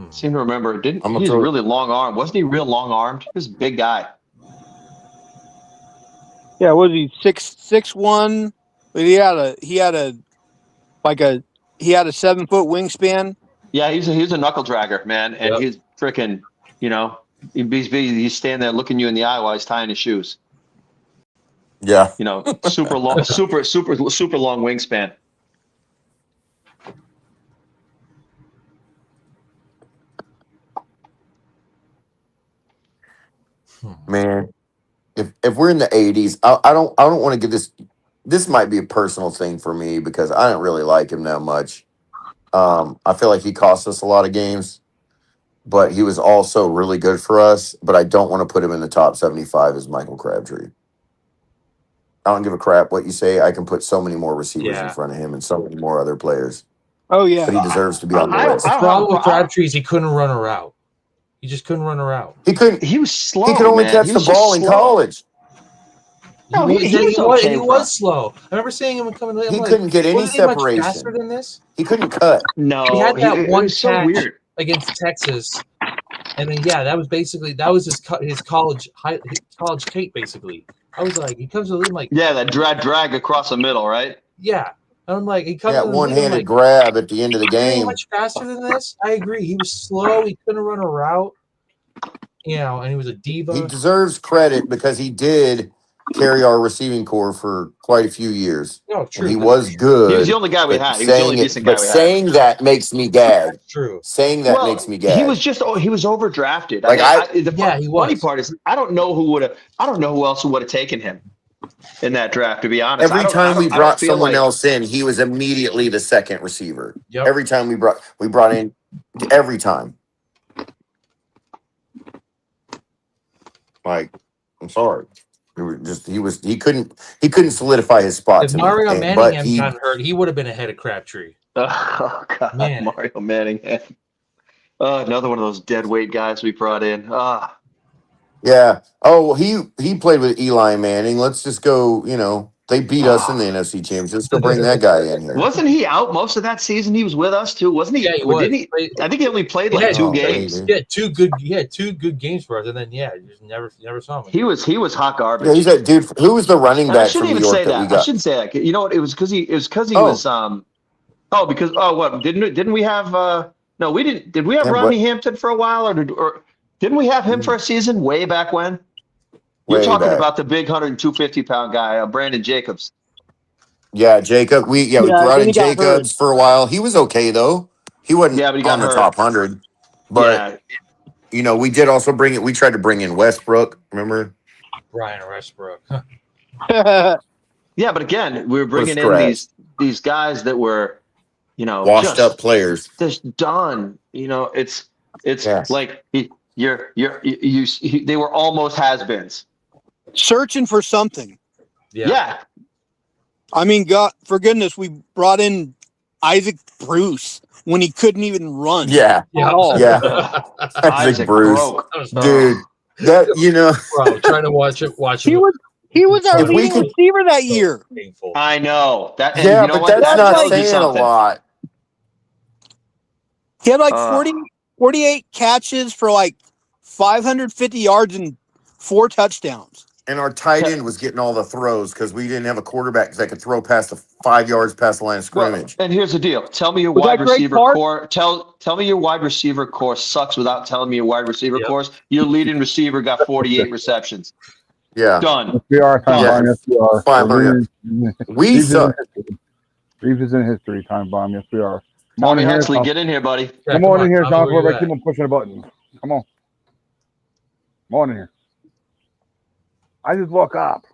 Seem to remember, he's really long armed. Wasn't he real long armed? He was a big guy. Yeah, was he 6'1"? But he had a 7-foot wingspan. Yeah, he's a knuckle dragger, man, and he's freaking, he's standing there looking you in the eye while he's tying his shoes. Yeah, super long, super long wingspan. Man, if we're in the 80s, I don't want to get this. This might be a personal thing for me because I don't really like him that much. I feel like he cost us a lot of games, but he was also really good for us. But I don't want to put him in the top 75 as Michael Crabtree. I don't give a crap what you say. I can put so many more receivers in front of him and so many more other players. Oh yeah, but he deserves to be on the list. The problem with Crabtree is he couldn't run a route. He just couldn't run a route. He couldn't. He was slow. He could only catch the ball in college. No, he was slow. I remember seeing him coming. He couldn't get any separation. Much faster than this? He couldn't cut. No, he had that one catch so weird against Texas, and then that was his college tape basically. I was like, he comes with him like that drag across the middle, right? Yeah, I'm like he comes that one-handed grab at the end of the game. Much faster than this. I agree. He was slow. He couldn't run a route. And he was a diva. He deserves credit because he did carry our receiving core for quite a few years. No, true. And he was good. He was the only guy we had. He was the only decent guy we had. But saying that makes me gag. True. Saying that makes me gag. He was overdrafted. Like the funny part is I don't know who else would have taken him in that draft, to be honest. Every time we brought someone else in, he was immediately the second receiver. Yep. Every time we brought in every time. Like, I'm sorry. He couldn't solidify his spot. If Mario Manningham hadn't gotten hurt, he would have been ahead of Crabtree. Oh God, man. Mario Manningham. Another one of those dead weight guys we brought in. Yeah. Oh, well, he played with Eli Manning. Let's just go, they beat us in the NFC Championship. Let's go bring that guy in here. Wasn't he out most of that season? He was with us too, wasn't he? Yeah, he was. Didn't he? I think he only played two games. He had two good games for us, and then you just never saw him. He was hot garbage. Yeah, he's that dude. Who was the running back from New York that we got? I shouldn't say that. You know what? It was because he was what didn't we have no, we didn't. Did we have Rodney Hampton for a while, or didn't we have him for a season way back when? You're talking about the big 250-pound guy, Brandon Jacobs. Yeah, Jacob. We brought in Jacobs for a while. He was okay though. He wasn't but he got on the hurt. top 100. But we did also bring it. We tried to bring in Westbrook. Remember? Ryan Westbrook. Yeah, but again, we were bringing in these guys that were washed up players. Just done. It's Yeah. like they were almost has-beens. Searching for something. Yeah. I mean, God, for goodness, we brought in Isaac Bruce when he couldn't even run. Yeah. At all. Yeah. Isaac Bruce. broke. Dude. That Bro, trying to watch it. He was our If we leading could- receiver that year. Painful. I know that. And Yeah, you know but what? that's That not tells you saying a something. lot. He had like 48 catches for like 550 yards and 4 touchdowns. And our tight end was getting all the throws because we didn't have a quarterback that could throw past the 5 yards past the line of scrimmage. Well, and here's the deal. Tell me your Was wide that Greg receiver Carr? core. Tell me your wide receiver core sucks without telling me your wide receiver cores. Your leading receiver got 48 receptions. Yeah. Done. Yes, we are. Time bomb. Yes, we are. 500. We suck. Reeves is in history. Time bomb. Yes, we are. Tommy Huxley, get in here, buddy. Yeah, Come on in here, Tommy, John. where you Quarterback. at? Keep on pushing the button. Come on. Come on in here. I just woke up.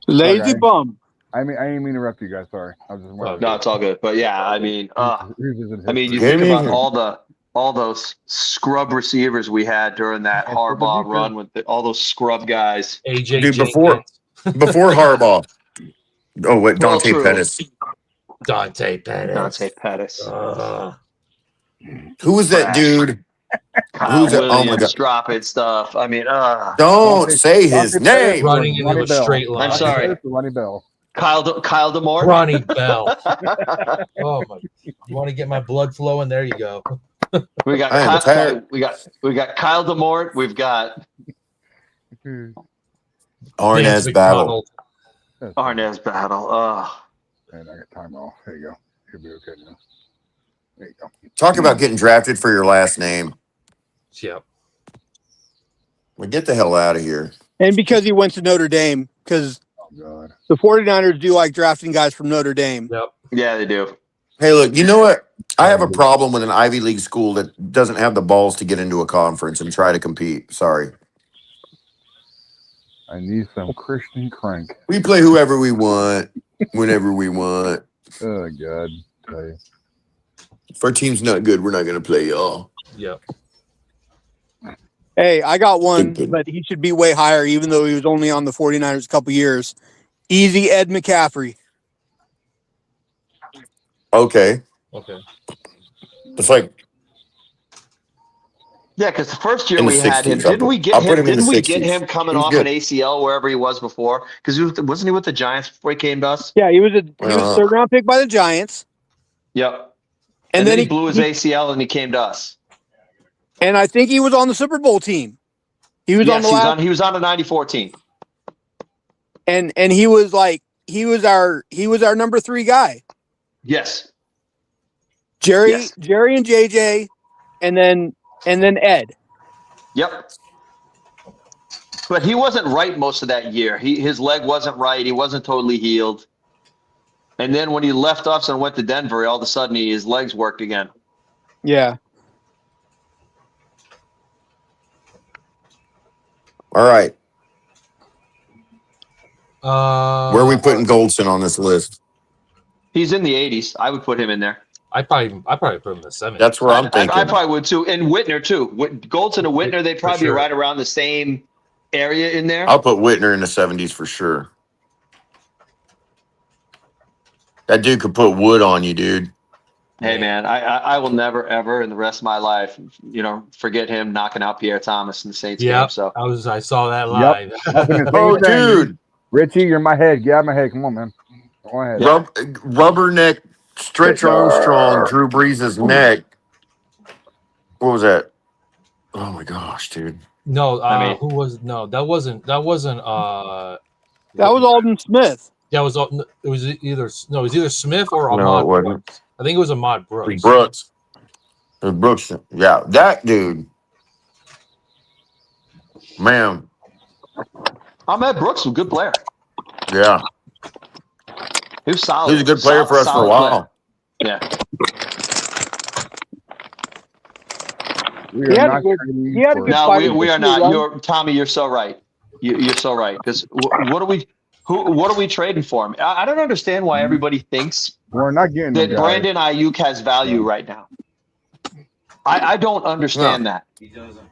Lazy Sorry, bum. I ain't mean to interrupt you guys. Sorry. I was just wondering. No, it's all good. But yeah, I mean, Reeves is in history. you think about all those scrub receivers we had during that Harbaugh run with all those scrub guys. AJ Dude, Jenkins. before Harbaugh. Oh, wait, Dante true. Pettis. Dante Pettis. Dante Pettis. Who was that dude? Kyle Who's that? Oh my Williams God. dropping stuff. I mean, Don't say his name. Running into a straight line. I'm sorry. Ronnie Bell. Kyle DeMore. Ronnie Bell. Oh my! You want to get my blood flowing? There you go. We got I am tired. we got Kyle DeMore. We've got Arnaz Vance Battle. McDonald. Arnaz Battle. Oh. And I got time off. There you go. You'll be okay now. There you go. Talk about getting drafted for your last name. Yep. Well, get the hell out of here. And because he went to Notre Dame, because Oh, God. the 49ers do like drafting guys from Notre Dame. Yep. Yeah, they do. Hey, look, you know what? I have a problem with an Ivy League school that doesn't have the balls to get into a conference and try to compete. Sorry. I need some Christian crank. We play whoever we want, whenever we want. Oh, God. Tell you. If our team's not good, we're not going to play y'all. Yep. Hey, I got one, Good. but he should be way higher, even though he was only on the 49ers a couple years. Easy Ed McCaffrey. Okay. Okay. It's like Yeah, because the first year In the we had him, 60s, I'll didn't we get I'll put him? him in Didn't the we get 60s. him coming He's off good. an ACL wherever he was before? Because wasn't he with the Giants before he came to us? Yeah, he was a third round pick by the Giants. Yep. And then then he blew his ACL and he came to us. And I think he was on the Super Bowl team. He was on the last, he was on the 94 team. and he was like he was our number 3 guy. Yes. Jerry Yes. and JJ, and then Ed. Yep. But he wasn't right most of that year. His leg wasn't right. He wasn't totally healed. And then when he left us and went to Denver, all of a sudden his legs worked again. Yeah. all right. Where are we Uh, putting Goldson on this list? He's in the 80s. I would put him in there. I probably put him in the 70s. That's where I'm thinking. I probably would too. And Whitner too. Goldson and Whitner, they'd probably be sure. right around the same area in there. I'll put Whitner in the 70s for sure. That dude could put wood on you, dude. Hey man, I will never ever in the rest of my life, forget him knocking out Pierre Thomas in the Saints Yeah. game. So I saw that live. Oh, dude. Richie, you're in my head. Get out of my head. Come on, man. Go ahead. Rubberneck Stretch Armstrong, Drew Brees' neck. What was that? Oh my gosh, dude. No, I mean- who was that wasn't That was Alden Smith. Yeah, it was either Smith or No, Ahmad it wasn't. Brooks. I think it was Ahmad It was Brooks. Brooks. It was Brooks. Yeah, that dude. Man, Ahmed Brooks was a good player. yeah. He was solid. He was a good player for us for a Solid while. player. Yeah. We He are had a not good- training he had a for- good No, fighting we are issue, not. right? Tommy, you're so right. You're so right. Because what do we? What are we trading for him? I don't understand why everybody thinks We're not getting them that guys. Brandon Ayuk has value right now. I don't understand that. He doesn't.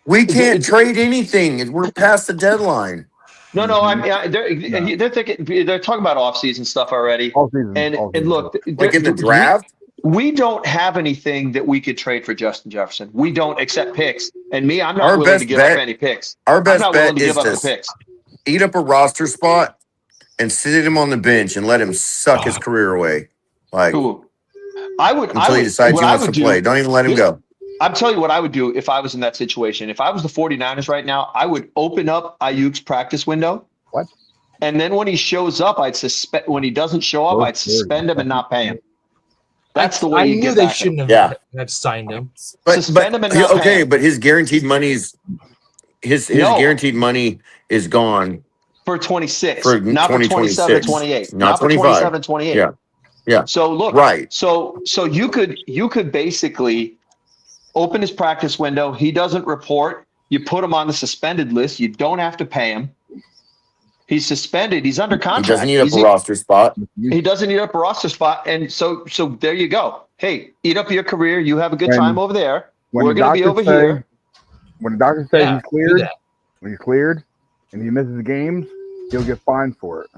We can't trade anything. We're past the deadline. No. I mean, they're thinking, they're talking about offseason stuff already. All season. And look, Like in the draft? we don't have anything that we could trade for Justin Jefferson. We don't accept picks. And me, I'm not Our willing best to give bet- up any picks. Our I'm best not willing bet to is give up the to picks. eat up a roster spot and sit him on the bench and let him suck his career away. Like Who? until he decides he wants to play. Don't even let him go. I'm telling you what I would do if I was in that situation. If I was the 49ers right now, I would open up Ayuk's practice window. What? And then when he shows up, I'd suspend. When he doesn't show up, I'd suspend him and not pay him. That's the way you get they back shouldn't him. have signed him. Suspend him and not pay okay, him. but his guaranteed money's his guaranteed money is gone For 26, for not for 27, 2026. 28, Not for 25. 27, 28. Yeah. Yeah. So look, Right. So you could basically open his practice window. He doesn't report. You put him on the suspended list. You don't have to pay him. He's suspended. He's under He contract. doesn't need a roster spot. He doesn't eat up a roster spot. And so there you go. Hey, eat up your career. You have a good time over there. We're going to be over here. When the doctors say he's cleared, when he's cleared and he misses games, he'll get fined for it.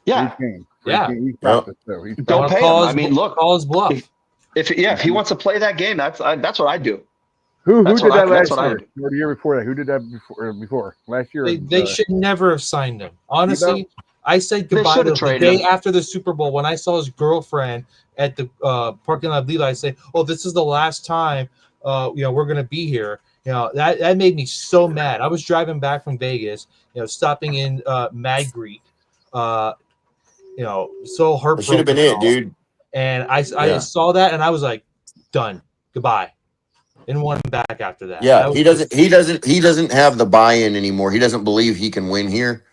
Yeah. He's practiced, so he's Don't pay him. I mean, look. Call his bluff. If he wants to play that game, that's what I do. Who did that last what I year? do. Or the year before that? Who did that before? Last year? They should never have signed him. Honestly, I said goodbye to him the day after the Super Bowl when I saw his girlfriend at the parking lot of Levi. I say, "Oh, this is the last time we're going to be here." You know, that made me so mad. I was driving back from Vegas, stopping in Mad Greek, so heartbroken. That should have been it, dude. And I saw that and I was like, done. Goodbye. Didn't want him back after that. Yeah, he doesn't have the buy-in anymore. He doesn't believe he can win here.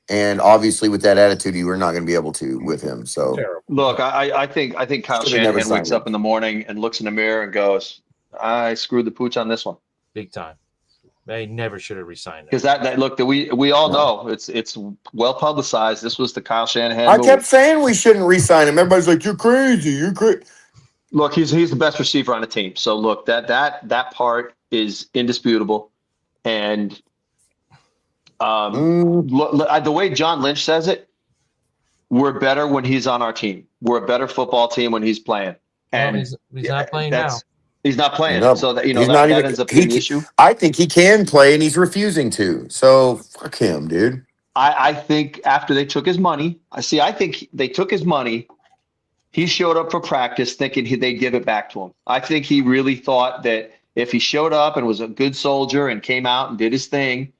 And obviously with that attitude, you were not going to be able to with him. So look, I think Kyle Shanahan wakes up in the morning and looks in the mirror and goes, I screwed the pooch on this one. Big time. They never should have resigned him. Because that look, we all know it's well publicized. This was the Kyle Shanahan I move. kept saying we shouldn't re-sign him. Everybody's like, "You're crazy. You're crazy." Look, he's the best receiver on the team. So look, that part is indisputable. And the way John Lynch says it, we're better when he's on our team. We're a better football team when he's playing. And he's not playing now. He's not playing. No, So that that ends up being the issue. I think he can play and he's refusing to. So fuck him, dude. I think after they took his money, I think they took his money. He showed up for practice thinking they'd give it back to him. I think he really thought that if he showed up and was a good soldier and came out and did his thing,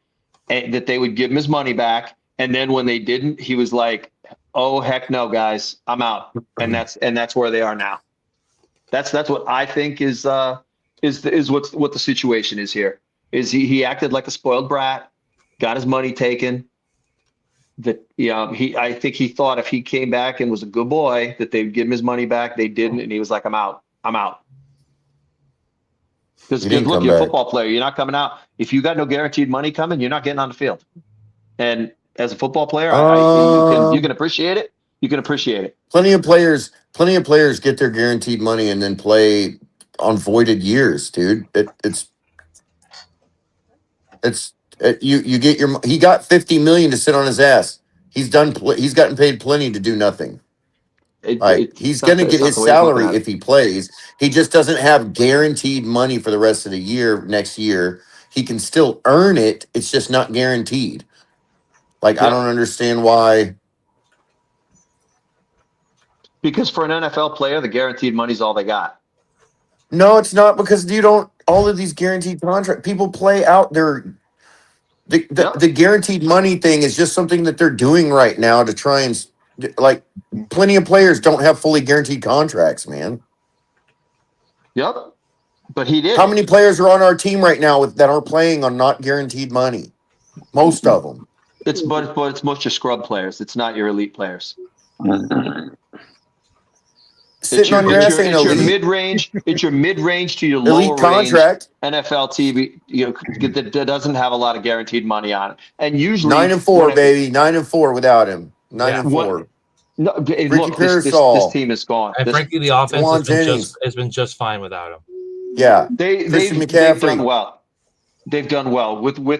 and that they would give him his money back. And then when they didn't, he was like, "Oh heck no, guys, I'm out." And that's where they are now. That's what I think is what the situation is here. Is he acted like a spoiled brat, got his money taken. I think he thought if he came back and was a good boy that they'd give him his money back. They didn't, and he was like, I'm out. Because look, you're a football player. You're not coming out. If you got no guaranteed money coming, you're not getting on the field. And as a football player, you can appreciate it. You can appreciate it. Plenty of players get their guaranteed money and then play on voided years, dude. You get your. He got $50 million to sit on his ass. He's gotten paid plenty to do nothing. He's going to get his salary if he plays. He just doesn't have guaranteed money for the rest of the year. Next year, he can still earn it. It's just not guaranteed. I don't understand why. Because for an NFL player, the guaranteed money's all they got. No, it's not, because all of these guaranteed contracts, people play out their. The guaranteed money thing is just something that they're doing right now to try and plenty of players don't have fully guaranteed contracts, man. Yep. But he did. How many players are on our team right now that are playing on not guaranteed money? Most of them. It's most your scrub players. It's not your elite players. sitting on your ass ain't it's your elite. mid-range. It's your mid-range to your Elite lower range contract. NFL TV. That doesn't have a lot of guaranteed money on it. And usually 9-4, baby. 9-4 without him. 9-4. No, Ricky look, this Pearsall. team is gone. And frankly, the offense Juwan Jennings. has been just fine without him. Yeah. They've done well. They've done well with the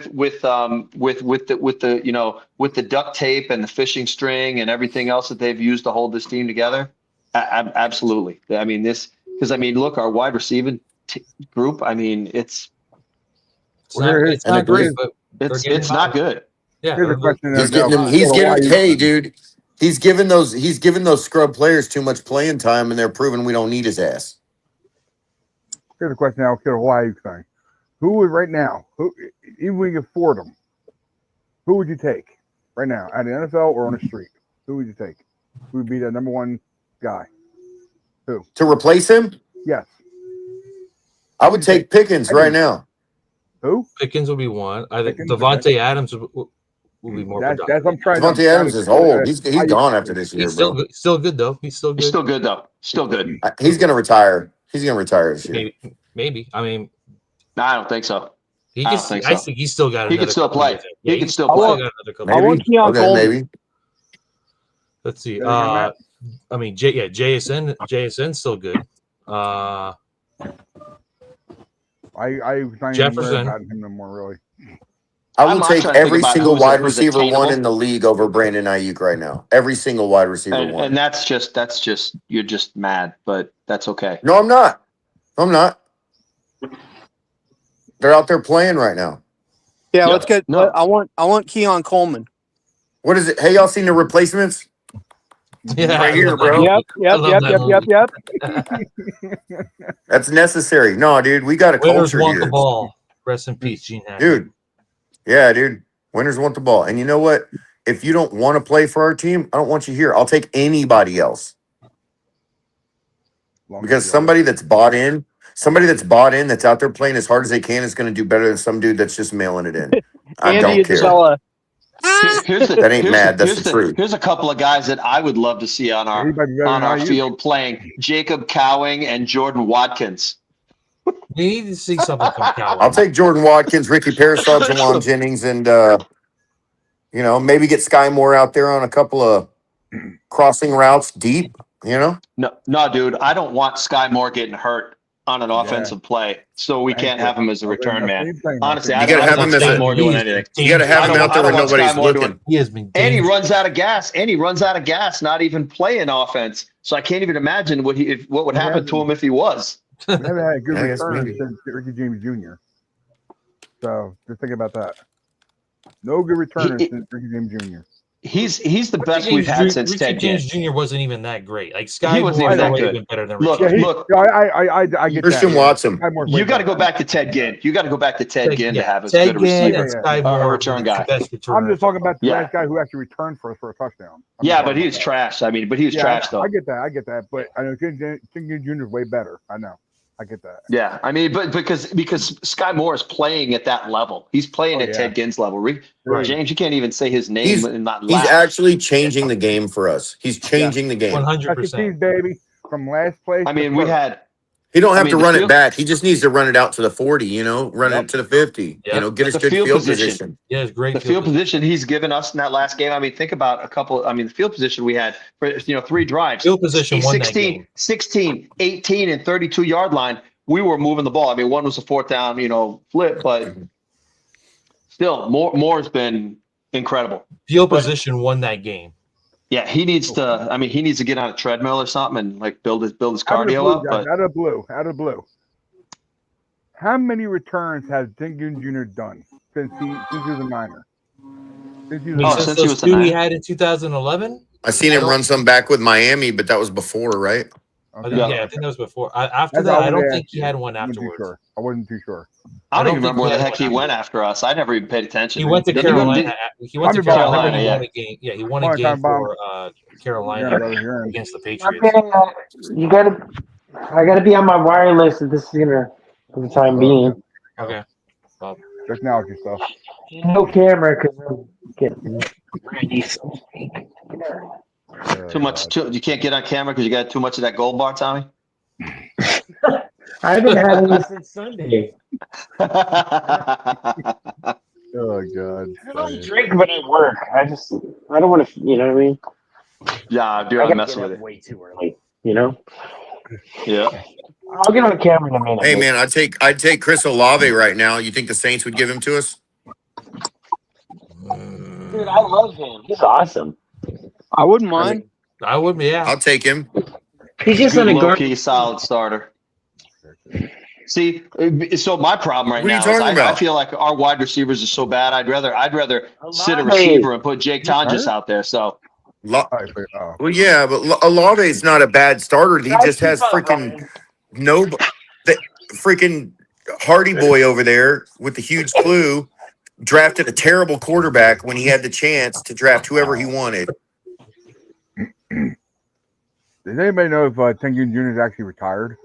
duct tape and the fishing string and everything else that they've used to hold this team together. Absolutely. I mean, look, our wide receiving group. I mean, it's not great, but it's not good. Yeah, Here's a question. Hey, dude, he's given those scrub players too much playing time, and they're proving we don't need his ass. Here's a question. I'll get a Hawaii thing. Who would right now? Who, even when you afford them, who would you take right now at the NFL or on the street? Who would you take? Who would be the number one guy? Who to replace him? Yes, I would take Pickens right now. Who? Pickens will be one. I think Devontae Adams will be more productive. That's I'm trying. Devontae Adams is old. He's gone after this year, He's still bro. still good though. He's still good. He's still good though. Still good. He's gonna retire. He's gonna retire this year. Maybe. I mean, no, I don't think so. I think he's still got. He can still play. Yeah, he can still play. I want Keon Coleman. Maybe. Let's see. I mean, JSN's still good. Jefferson. Not him no more, really. I will take every single wide receiver one in the league over Brandon Ayuk right now. Every single wide receiver one. And that's just you're just mad, but that's okay. No, I'm not. They're out there playing right now. Yeah, let's get. No. I want Keon Coleman. What is it? Hey, y'all seen the replacements? Yeah, right here, bro. Yep. That's necessary. No, dude, we got a Winners culture want here. the ball. Rest in peace, Gene Hackman. Dude. Yeah, dude. Winners want the ball. And you know what? If you don't want to play for our team, I don't want you here. I'll take anybody else. Because somebody that's bought in, that's out there playing as hard as they can is going to do better than some dude that's just mailing it in. I don't care. That ain't mad. That's the truth. Here's a couple of guys that I would love to see on our field playing: Jacob Cowing and Jordan Watkins. You need to see something from Cowing. I'll take Jordan Watkins, Ricky Pearsall, Juwan Jennings, and maybe get Sky Moore out there on a couple of crossing routes deep. No, dude. I don't want Sky Moore getting hurt on an offensive play, so we can't have him as a return man. Honestly, I don't want Sky Moore doing anything. You got to have him out there when nobody's looking. He has been, and he runs out of gas. Not even playing offense. So I can't even imagine what would happen to him if he was. Never had a good return since Ricky James Jr. So just think about that. No good return since Ricky James Jr. He's the best we've had since Ted Ginn. James Jr. wasn't even that great. Like Sky he wasn't even that good. Better than look. I get Christian Watson. You got to go back to Ted Ginn. You got to go back to Ted Ginn to have as good a receiver, a return guy. I'm just talking about the last guy who actually returned for us for a touchdown. But he was trash. I mean, but he was trash though. I get that. But I know Ted Jr. is way better. I know. I get that. Yeah, I mean, but because Sky Moore is playing at that level, he's playing at Ted Ginn's level. James, you can't even say his name and not laugh. He's actually changing the game for us. He's changing the game. 100%, baby. From last place. I mean, we had. He don't have to run it back. He just needs to run it out to the 40. Run it to the 50. Get us good field position. Yeah, it's great. The field position he's given us in that last game. I mean, think about the field position we had for 3 drives. Field position 16, 18, and 32-yard line. We were moving the ball. I mean, one was a 4th down, flip, but still, Moore's been incredible. Field position won that game. Yeah, he needs to. I mean, he needs to get on a treadmill or something and build his cardio up. But out of the blue. How many returns has Jenkins Jr. done since he was a minor? Since he was a he had in 2011. I seen him run some back with Miami, but that was before, right? Okay. Yeah, I think that was before. After that, I don't think he had one afterwards. I wasn't too sure. I don't even remember where the heck he went after us. I never even paid attention. He went to Carolina. He went to Carolina. He won a game. Yeah, he won a game for Carolina against the Patriots. I gotta be on my wireless if this is gonna for the time being. Okay. Technology stuff. No camera because I'm getting ready. So Too much. You can't get on camera because you got too much of that gold bar, Tommy. I haven't had any since Sunday. Oh God. I don't drink when I work. I don't want to. You know what I mean? Yeah, dude, I I'm gotta messing get with up it. way too early. You know? Yeah. I'll get on camera in a minute. Hey man, I'd take Chris Olave right now. You think the Saints would give him to us? Dude, I love him. He's awesome. I wouldn't mind. I would, yeah. I'll take him. He's just Good on a low guard. key solid starter. See, so my problem right What are you now is talking I about? feel like our wide receivers are so bad. I'd rather sit a Olave. receiver and put Jake Tonjes out there. So Well, yeah, but Olave is not a bad starter. He just has freaking the freaking Hardy boy over there with the huge clue drafted a terrible quarterback when he had the chance to draft whoever he wanted. Does anybody know if Tengun Jr. is actually retired?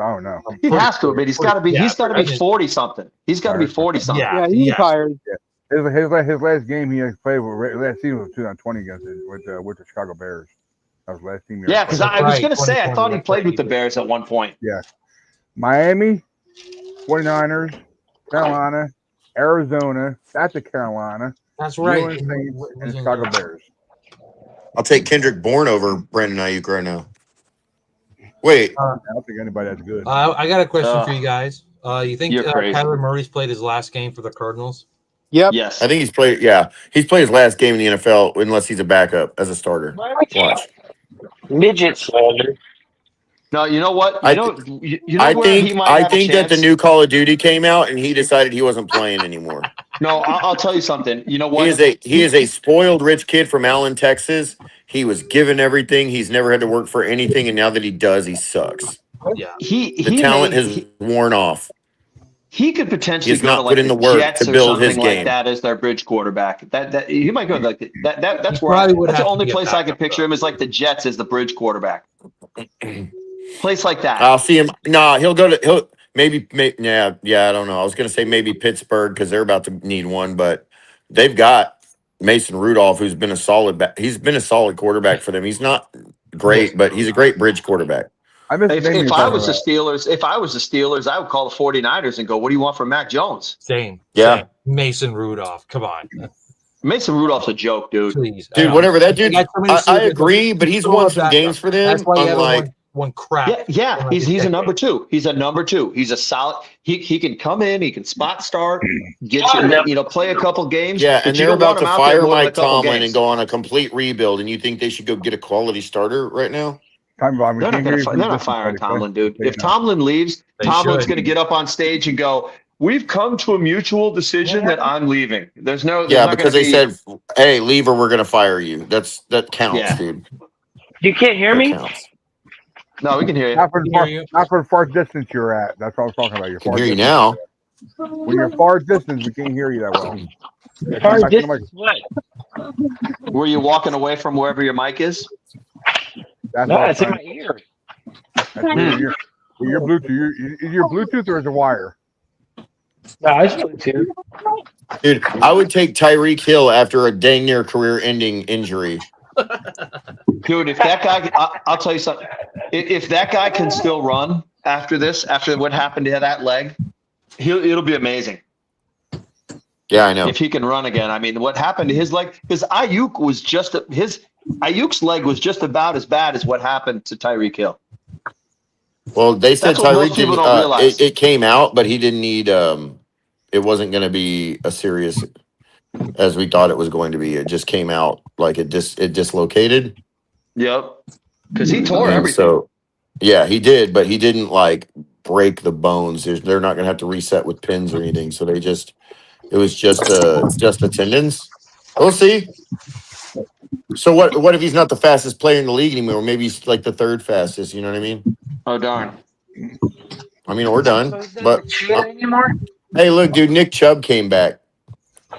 I don't know. he has to, but he's got to be. Yeah, he's got to be 40 something. He's got to be 40 something. Yeah, Yeah, he's yeah. tired. His last game he played with last season was 2020 against with the Chicago Bears. That was the last team. Yeah, because I was Right, going to say I 2020, thought he that's played right, with the he did. Bears at one point. Miami, 49ers, Carolina, Arizona, that's a Carolina, That's New right. Orleans Saints, and Chicago Bears. I'll take Kendrick Bourne over Brandon Ayuk right now. Wait, I don't think anybody that's good. I got a question for you guys. You think You're crazy. Kyler Murray's played his last game for the Cardinals? Yep. Yes. I think he's played. Yeah, he's played his last game in the NFL unless he's a backup as a starter. Watch. Midget slander. No, you know what? I Where he might have a think that the chance? new Call of Duty came out and he decided he wasn't playing anymore. No, I'll tell you something. You know what? He is a spoiled rich kid from Allen, Texas. He was given everything. He's never had to work for anything, and now that he does, he sucks. Yeah. The talent has worn off. He could potentially He's go to not like put in the the work Jets to or build his something like game. that as their bridge quarterback. That he might go like that. That's He where probably would that's the have to only get place back I could up, picture though. him is like the Jets as the bridge quarterback. Place like that. I'll see him. Nah, he'll maybe yeah. I don't know. I was gonna say maybe Pittsburgh because they're about to need one, but they've got Mason Rudolph, who's been a solid. He's been a solid quarterback for them. He's not great, but he's a great bridge quarterback. I miss If I was the Steelers, I would call the 49ers and go, "What do you want from Mac Jones?" Same. Yeah. Same. Mason Rudolph. Come on. Mason Rudolph's a joke, dude. Please. Dude, whatever that dude. I agree, but he's won some games for them. That's why he Unlike had one crap. Yeah, he's a number two. He's a number two. He's a solid. He can come in. He can spot start. Get you, play a couple games. yeah, but and you they're don't want about to him out there fire more than a Mike couple Tomlin games. and go on a complete rebuild. And you think they should go get a quality starter right now? They're not firing Tomlin, dude. If Tomlin leaves, Tomlin's going to get up on stage and go, "We've come to a mutual decision that I'm leaving." There's because they said, "Hey, leave or we're going to fire you." That counts, dude. You can't hear me? Counts. No, we can hear you. Not for the far distance you're at. That's what I was talking about. Can hear you now. When you're far distance, we can't hear you that well. Far distance what? Were you walking away from wherever your mic is? No, it's in my ear. Your Bluetooth. Is your Bluetooth or is it wire? No, it's Bluetooth. Dude, I would take Tyreek Hill after a dang near career-ending injury. Dude, if that guy, I'll tell you something. If that guy can still run after this, after what happened to that leg, it'll be amazing. Yeah, I know. If he can run again. I mean, what happened to his leg? Because Ayuk's leg was just about as bad as what happened to Tyreek Hill. Well, they said That's what most Tyreek people didn't. don't realize. It came out, but he didn't need. It wasn't going to be a serious as we thought it was going to be. It just came out like it dislocated. Yep. Because he tore And everything. So, yeah, he did, but he didn't like break the bones. They're not going to have to reset with pins or anything. So it was just a tendons. We'll see. So what if he's not the fastest player in the league anymore? Maybe he's like the third fastest. You know what I mean? Oh darn. I mean, we're done. But anymore? hey, look, dude, Nick Chubb came back.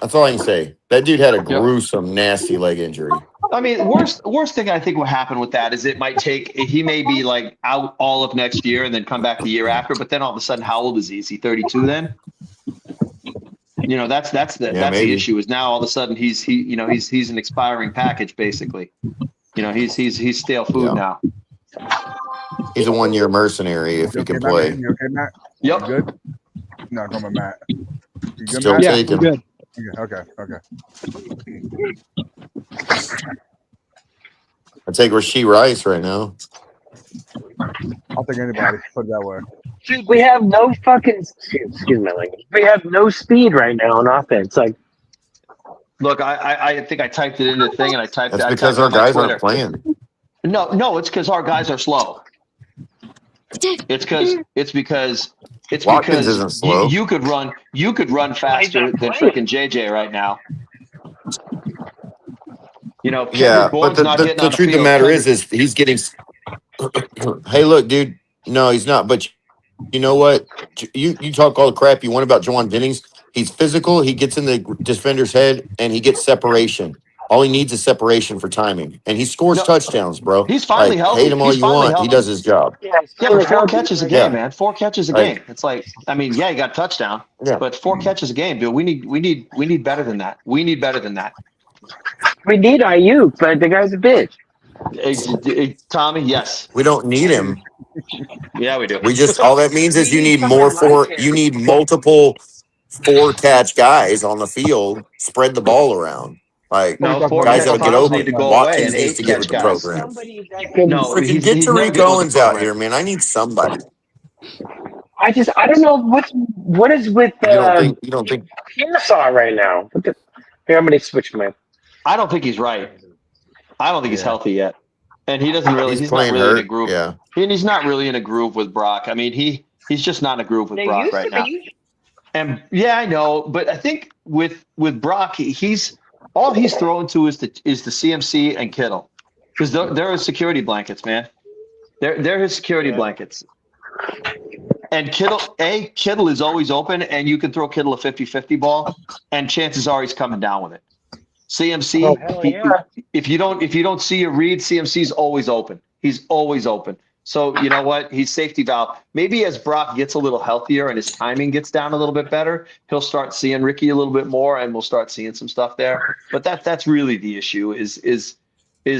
That's all I can say. That dude had a gruesome, nasty leg injury. I mean, worst thing I think will happen with that is he may be like out all of next year and then come back the year after. But then all of a sudden, how old is he? Is he 32 then? That's the maybe. issue. Is now all of a sudden he's an expiring package basically. You know, he's stale food now. He's a 1 year mercenary if he can play. You okay, Matt? Yep. You good? No, come on, Matt. You good, Still Matt? Yeah, taking. we're good. Okay. I take Rasheed Rice right now. I'll take anybody. Put it that way. Dude, we have no fucking excuse my language. We have no speed right now on offense. Like, Look, I think I typed it in the thing, and I typed That's it because on our my guys Twitter. aren't playing. No, it's because our guys are slow. It's because Watkins isn't slow. you could run faster than freaking JJ right now. You know, Yeah, Kendrick but Bourne's not getting the on the truth of the field. matter is he's getting. Hey, look, dude. No, he's not. But you know what? You talk all the crap you want about Juwan Jennings. He's physical. He gets in the defender's head and he gets separation. All he needs is separation for timing, and he scores No, touchdowns, bro. he's finally Like, hate healthy. him all He's you finally want. He healthy. does his job. yeah, Yeah, but 4 healthy. catches a game, Yeah. man. 4 catches a Like- game. It's like, I mean, yeah, you got a touchdown, Yeah. but 4 catches a game, dude. We need better than that. We need better than that. We need Ayuk, but the guy's a bitch. Tommy, yes, We don't need him. yeah, we do. We just all that means is We you need need someone more like him. you need multiple 4-catch guys on the field. Spread the ball around. Like No, 4 guys catch that'll get Pounds need to open. go away, Watkins and needs 8 to get catch with the guys. program. Somebody that can. No, Freaking he's get never Tariq getting with the Owens out program. here, man. I need somebody. I don't know what is with You don't think Pearsall right now. What the? Here, I'm gonna switch my. I don't think he's right. I don't think he's Yeah. healthy yet, and he doesn't really. he's He's not playing really in a hurt? groove. Yeah. And he's not really in a groove with Brock. I mean, he's just not in a groove with Brock right now. And yeah, I know, but I think with Brock, he's all he's throwing to is the CMC and Kittle, because they're his security blankets, man. They're his security blankets. And Kittle is always open, and you can throw Kittle a 50-50 ball, and chances are he's coming down with it. CMC, Oh, hell yeah. if you don't see a read, CMC's always open. He's always open. So you know what? He's safety valve. Maybe as Brock gets a little healthier and his timing gets down a little bit better, he'll start seeing Ricky a little bit more, and we'll start seeing some stuff there. But that's really the issue. Is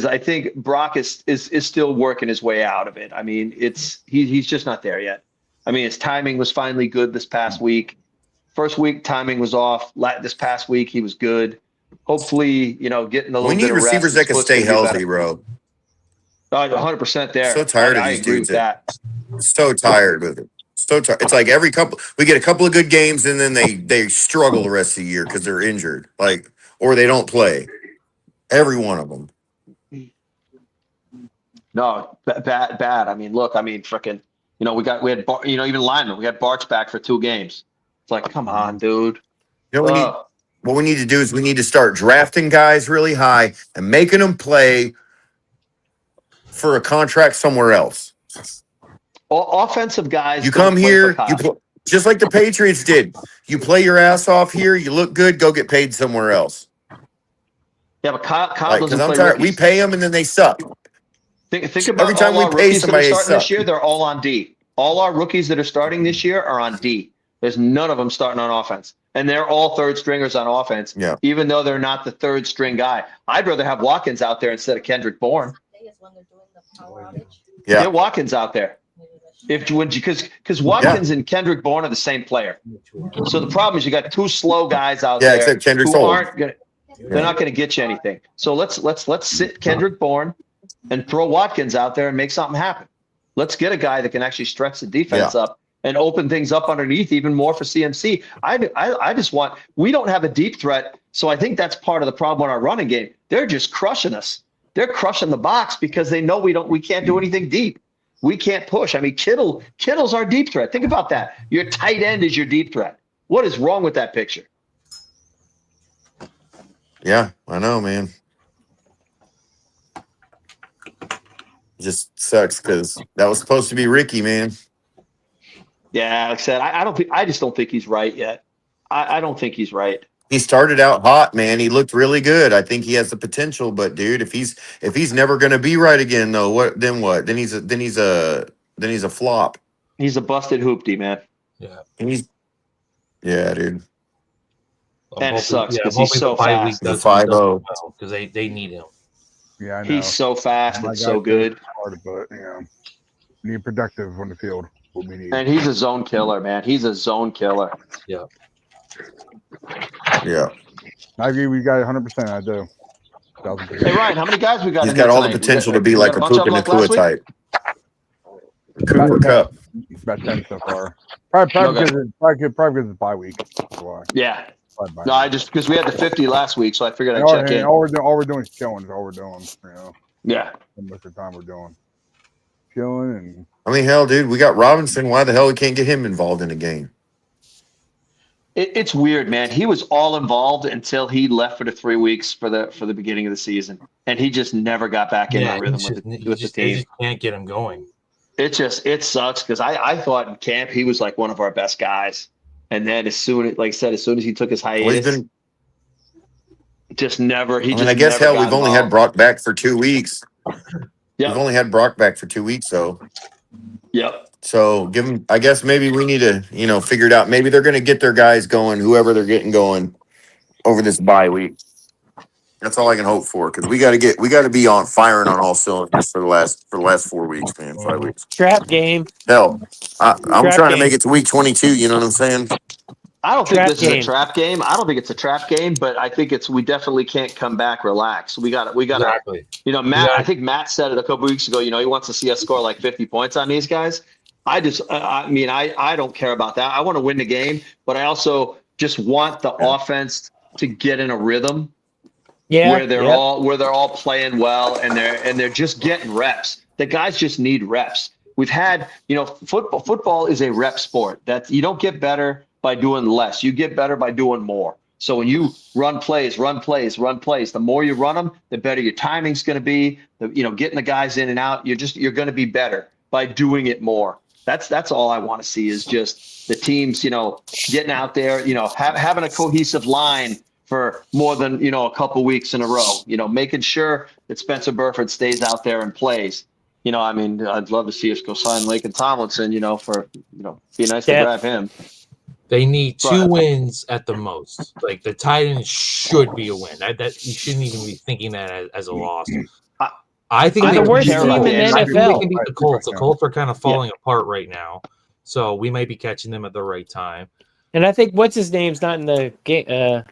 I think Brock is still working his way out of it. I mean, he's just not there yet. I mean, his timing was finally good this past week. First week timing was off. This past week he was good. Hopefully, getting a little We bit need of rest. receivers that can stay healthy, bro. 100% there. So tired of I these agree dudes with that. So tired with it. So tired. It's like we get a couple of good games and then they struggle the rest of the year because they're injured, or they don't play. Every one of them. No, bad. I mean, look, freaking, we had, even linemen. We had Barch back for 2 games. It's like, come on, dude. What we need to do is we need to start drafting guys really high and making them play for a contract somewhere else. Offensive guys. You come here, just like the Patriots did. You play your ass off here. You look good. Go get paid somewhere else. Yeah, but Kyle doesn't play. I'm tired. We pay them and then they suck. Think about every time all we our pay rookies that are somebody, starting this year. They're all on D. All our rookies that are starting this year are on D. There's none of them starting on offense, and they're all third stringers on offense. Yeah. Even though they're not the third string guy, I'd rather have Watkins out there instead of Kendrick Bourne. Yeah. Get Watkins out there. Because Watkins and Kendrick Bourne are the same player. So the problem is you got 2 slow guys out there except Kendrick's who old. aren't gonna. They're not going to get you anything. So let's sit Kendrick Bourne and throw Watkins out there and make something happen. Let's get a guy that can actually stretch the defense up and open things up underneath even more for CMC. I just want. We don't have a deep threat, so I think that's part of the problem in our running game. They're just crushing us. They're crushing the box because they know we can't do anything deep. We can't push. I mean, Kittle's our deep threat. Think about that. Your tight end is your deep threat. What is wrong with that picture? Yeah, I know, man. It just sucks because that was supposed to be Ricky, man. Yeah, like I said, I just don't think he's right yet. I don't think he's right. He started out hot, man. He looked really good. I think he has the potential, but dude, if he's never going to be right again, though, what? Then he's a flop. He's a busted hoopty, man. Yeah, dude. And it sucks because he's so fast. The 5-0 because they need him. Yeah, I know. He's so fast My and guy so too, good. it's hard, but need productive on the field. What we need. And he's a zone killer, man. He's a zone killer. Yeah. Yeah. I agree. We got 100%. I do. 1000%. Hey, Ryan, how many guys we got He's in here got all the tonight? potential to be we like got a bunch of Puka them like last Nakua week? type. Cooper About 10. Cup. About 10 so far. Probably because it's bye week. That's why. Yeah. Probably bye No, I week. just because we had the 50 last week, so I figured I'd And check in. all we're doing is chilling. Is all we're doing. Yeah. And most of the time we're doing chilling and I mean, hell, dude, we got Robinson. Why the hell we can't get him involved in a game? It's weird, man. He was all involved until he left for the 3 weeks for the beginning of the season, and he just never got back in the rhythm with the They team. just can't get him going. It sucks because I thought in camp he was like one of our best guys, and then as soon as he took his hiatus, just never. I guess hell, we've only had Brock back for 2 weeks. Yep. We've only had Brock back for 2 weeks, though. Yep. So give him. I guess maybe we need to, figure it out. Maybe they're going to get their guys going, whoever they're getting going, over this bye week. That's all I can hope for, because we got to be on firing on all cylinders for the last 4 weeks, man. 5 weeks. Trap game. Hell, I'm Trap trying to game. make it to week 22. You know what I'm saying? I don't think Trap this game. is a trap game. I don't think it's a trap game, but I think we definitely can't come back relaxed. We got Exactly. Matt. I think Matt said it a couple weeks ago. He wants to see us score like 50 points on these guys. I don't care about that. I want to win the game, but I also just want the offense to get in a rhythm where they're all playing well and they're just getting reps. The guys just need reps. We've had, football is a rep sport. That you don't get better by doing less. You get better by doing more. So when you run plays, the more you run them, the better your timing's going to be. Getting the guys in and out, you're going to be better by doing it more. That's all I want to see is just the teams, getting out there, having a cohesive line for more than, a couple weeks in a row, making sure that Spencer Burford stays out there and plays. I'd love to see us go sign Laken Tomlinson, be nice to grab him. They need 2 wins at the most. Like the Titans should be a win. That you shouldn't even be thinking that as a loss. I think the worst team in the NFL. They can beat the Colts. The Colts are kind of falling apart right now, so we might be catching them at the right time. And I think what's his name's not in the game.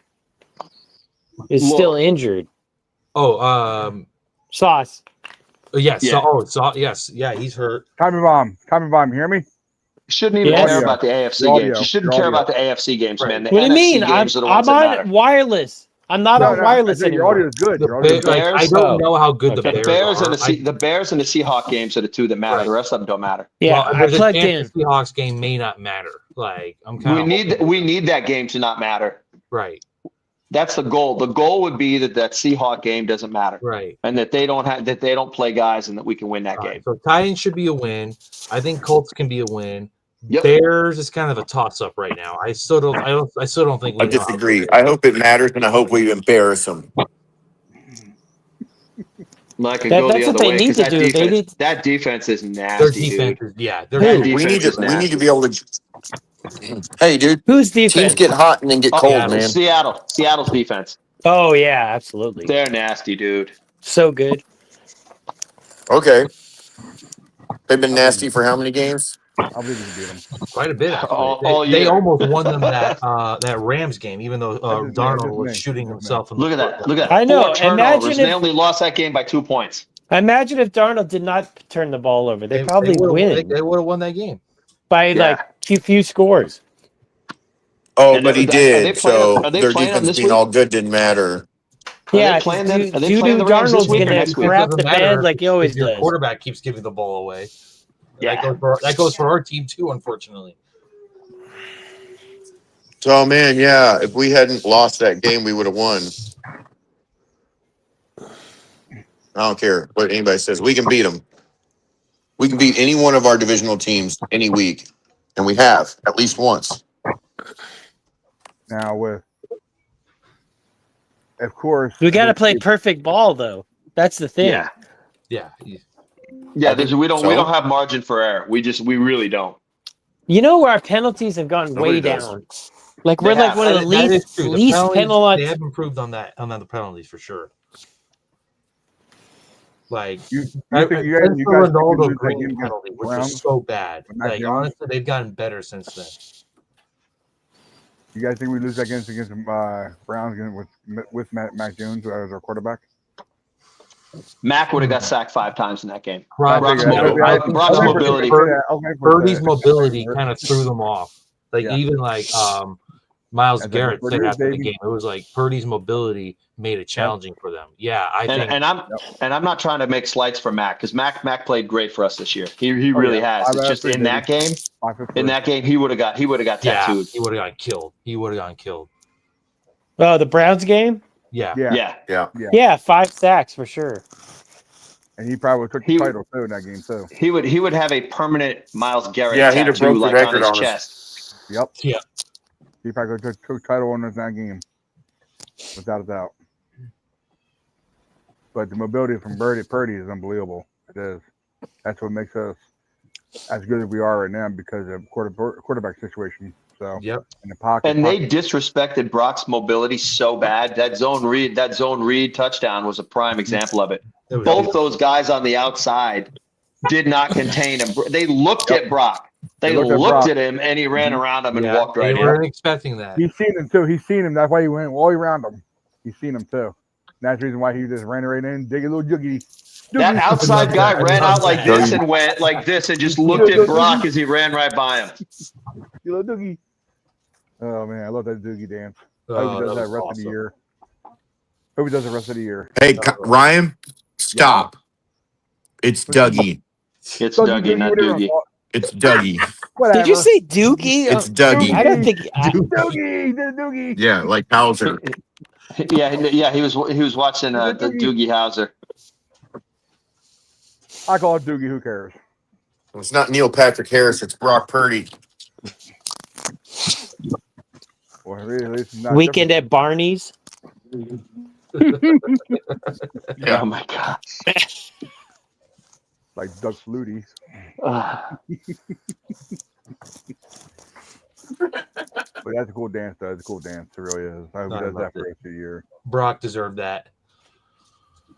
Is still injured. Oh, Sauce. Yes. Yeah. Yes. Yeah, he's hurt. Copy bomb. You hear me? You shouldn't even care about the AFC games. You shouldn't care about the AFC games, man. The What do you NFC mean? games I'm are the ones that matter. on wireless. I'm not on wireless Your anymore. audio is good. Your audio is good. Bears, I don't know how good the The Bears Bears are. and the Bears and the Seahawks games are the two that matter. Right. The rest of them don't matter. Yeah, I there's a plugged chance in. the Seahawks game may not matter. Like I'm kind of We need that game to not matter. right. That's the goal. The goal would be that Seahawks game doesn't matter, Right. and that they don't play guys, and that we can win that game. So Titans should be a win. I think Colts can be a win. Yep. Bears is kind of a toss up right now. I still don't think. I disagree. I hope it matters, and I hope we embarrass them. I could go the That's what other they way need because to do. that defense is Their nasty, defense dude. is yeah. We need to be able to. Hey, dude. Who's defense? Teams get hot and then get cold, man. Seattle's defense. Oh yeah, absolutely. They're nasty, dude. So good. Okay. They've been nasty for how many games? I believe we can beat them. Quite a bit. Actually. All they year. almost won them that Rams game, even though That's Darnold was me. shooting That's me. himself in the Look at that. foot. Look at that. I know. 4 turnovers. Imagine They if- only lost that game by 2 points. Imagine if Darnold did not turn the ball over. They probably win They would have won that game. by like a few scores. Oh, And but he are they did. So are they their playing them defense this being week? all good didn't matter. Yeah, they playing them- are they Juju playing the Rams this Darnold's week or gonna next week? crap Doesn't the matter bed like he always your does. quarterback keeps giving the ball away. Yeah. That goes for our team too, unfortunately. So, man, yeah, if we hadn't lost that game, we would have won. I don't care what anybody says. We can beat them. We can beat any one of our divisional teams any week, and we have at least once. Now of course, We got to play perfect ball though. That's the thing. Yeah. Yeah. Yeah. We don't So? have margin for error. We really don't. You know where our penalties have gone Nobody way does. down. Like we're like one of the That is least true. The least penalties, penalized. They have improved on the penalties for sure. Like You since think you guys the think we Ronaldo lose that green game against penalty, which Browns? was so bad. With Mac Like Jones? honestly, they've gotten better since then. You guys think we lose that game against Browns with Mac Jones as our quarterback? Mac would have got sacked 5 times in that game. Probably. Brock's mobility. Purdy's mobility kind of threw them off. Like even like Myles Garrett said after the game, it was like Purdy's mobility made it challenging for them. Yeah, I think. And I'm not trying to make slights for Mac because Mac played great for us this year. He really has. It's just in that game. In that game, he would have got tattooed. He would have gotten killed. He would have gotten killed. Oh, the Browns game? Yeah. 5 sacks for sure. And he probably took the title too in that game too. He would have a permanent Myles Garrett he'd have tattoo broke the like record on his chest. Yep. Yeah. He probably took title on us in that game, without a doubt. But the mobility from Purdy is unbelievable. It is. That's what makes us as good as we are right now because of quarterback situation. So yep. In the pocket. And they disrespected Brock's mobility so bad. That zone read touchdown was a prime example of it. Both those guys on the outside did not contain him. They looked at Brock. They looked at him, and he ran around him and walked right in. They weren't expecting that. He's seen him too. He's seen him. That's why he went all around him. He's seen him too. And that's the reason why he just ran right in, dig a little joogie. That outside guy ran out like this and went like this and just looked at Brock as he ran right by him. You little doogie. Oh man, I love that doogie dance. Oh, I hope he does that rest of the year. Hope he does the rest of the year. Hey, Ryan, stop. It's Dougie. It's Dougie, not Doogie. It's Dougie. Did you say Doogie? It's Dougie. I don't think Doogie. Yeah, like Hauser. Yeah. He was watching the Doogie Howser. I call it Doogie. Who cares? It's not Neil Patrick Harris. It's Brock Purdy. Well, really, Weekend at Barney's. Oh my god. Like Doug Flutie. But that's a cool dance, though. It's a cool dance. It really is. I hope he does that for the rest of the year. Brock deserved that.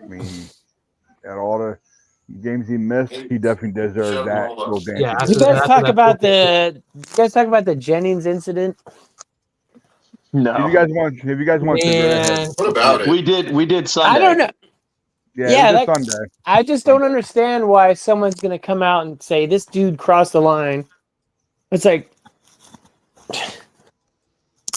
I mean, at all the games he missed, he definitely deserved that little dance. Yeah, you guys talk about the Jennings incident? No. If you guys want to, what about it? We did Sunday. I don't know. Yeah, Sunday. I just don't understand why someone's going to come out and say this dude crossed the line. It's like,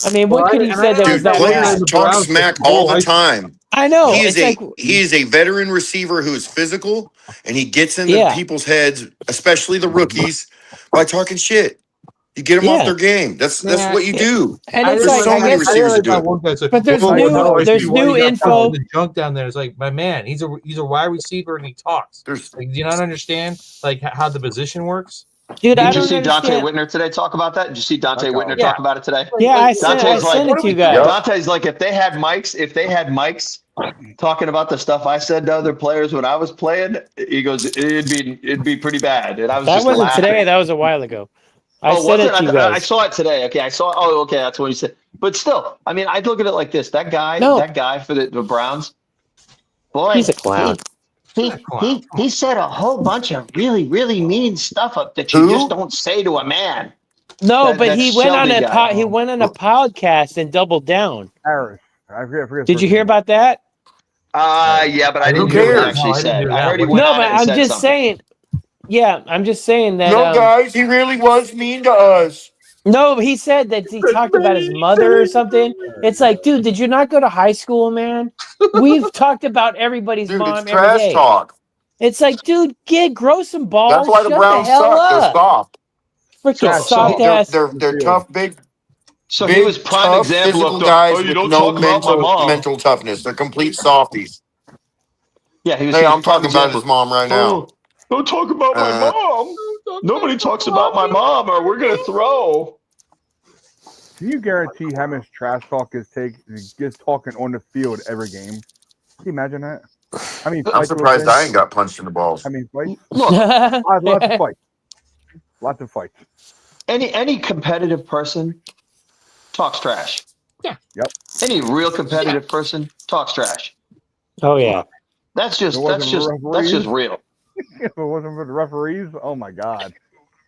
I mean, what could he say that was that players bad? talk smack all the time. I know. He is a veteran receiver who is physical, and he gets into people's heads, especially the rookies, by talking shit. You get them off their game. That's what you do. And there's so many receivers that do it. But there's new info. The junk down there is like, my man, he's a wide receiver and he talks. Do you not understand like how the position works? Dude, Did you see Dante Whitner today talk about that? Did you see Dante Whitner talk about it today? Yeah, I sent it to you guys. Dante's like, if they had mics talking about the stuff I said to other players when I was playing, he goes, it'd be pretty bad. And I was that wasn't today. That was a while ago. I said it to you guys. I saw it today. Okay, I saw. Oh, okay, that's what he said. But still, I mean, I'd look at it like this: that guy for the Browns, boy, he's a clown. He said a whole bunch of really, really mean stuff up that you just don't say to a man. No, but he went on a podcast and doubled down. Harris, I forget. Did you hear about that? Yeah, but I didn't hear what he actually said. I heard he went on but and I'm said just something. saying. Yeah, I'm just saying that. No, guys, he really was mean to us. No, he said that he talked about his mother or something. It's like, dude, did you not go to high school, man? We've talked about everybody's mom it's every trash day. talk. It's like, dude, grow some balls. That's why the Browns suck. They're soft. Freaking soft ass. They're tough, big. So he was prime example of guys with no mental toughness. They're complete softies. Yeah, he was. Hey, I'm talking about his mom right now. Don't talk about my mom. Nobody talks about my mom, or we're gonna throw. Can you guarantee how much trash talk gets talking on the field every game? Can you imagine that? I mean, I'm surprised I ain't got punched in the balls. I mean, fights. Look, lots of fights. Lots of fights. Any competitive person talks trash. Yeah. Yep. Any real competitive person talks trash. Oh yeah. That's just If it wasn't for the that's just referees, real. if it wasn't for the referees, oh my God,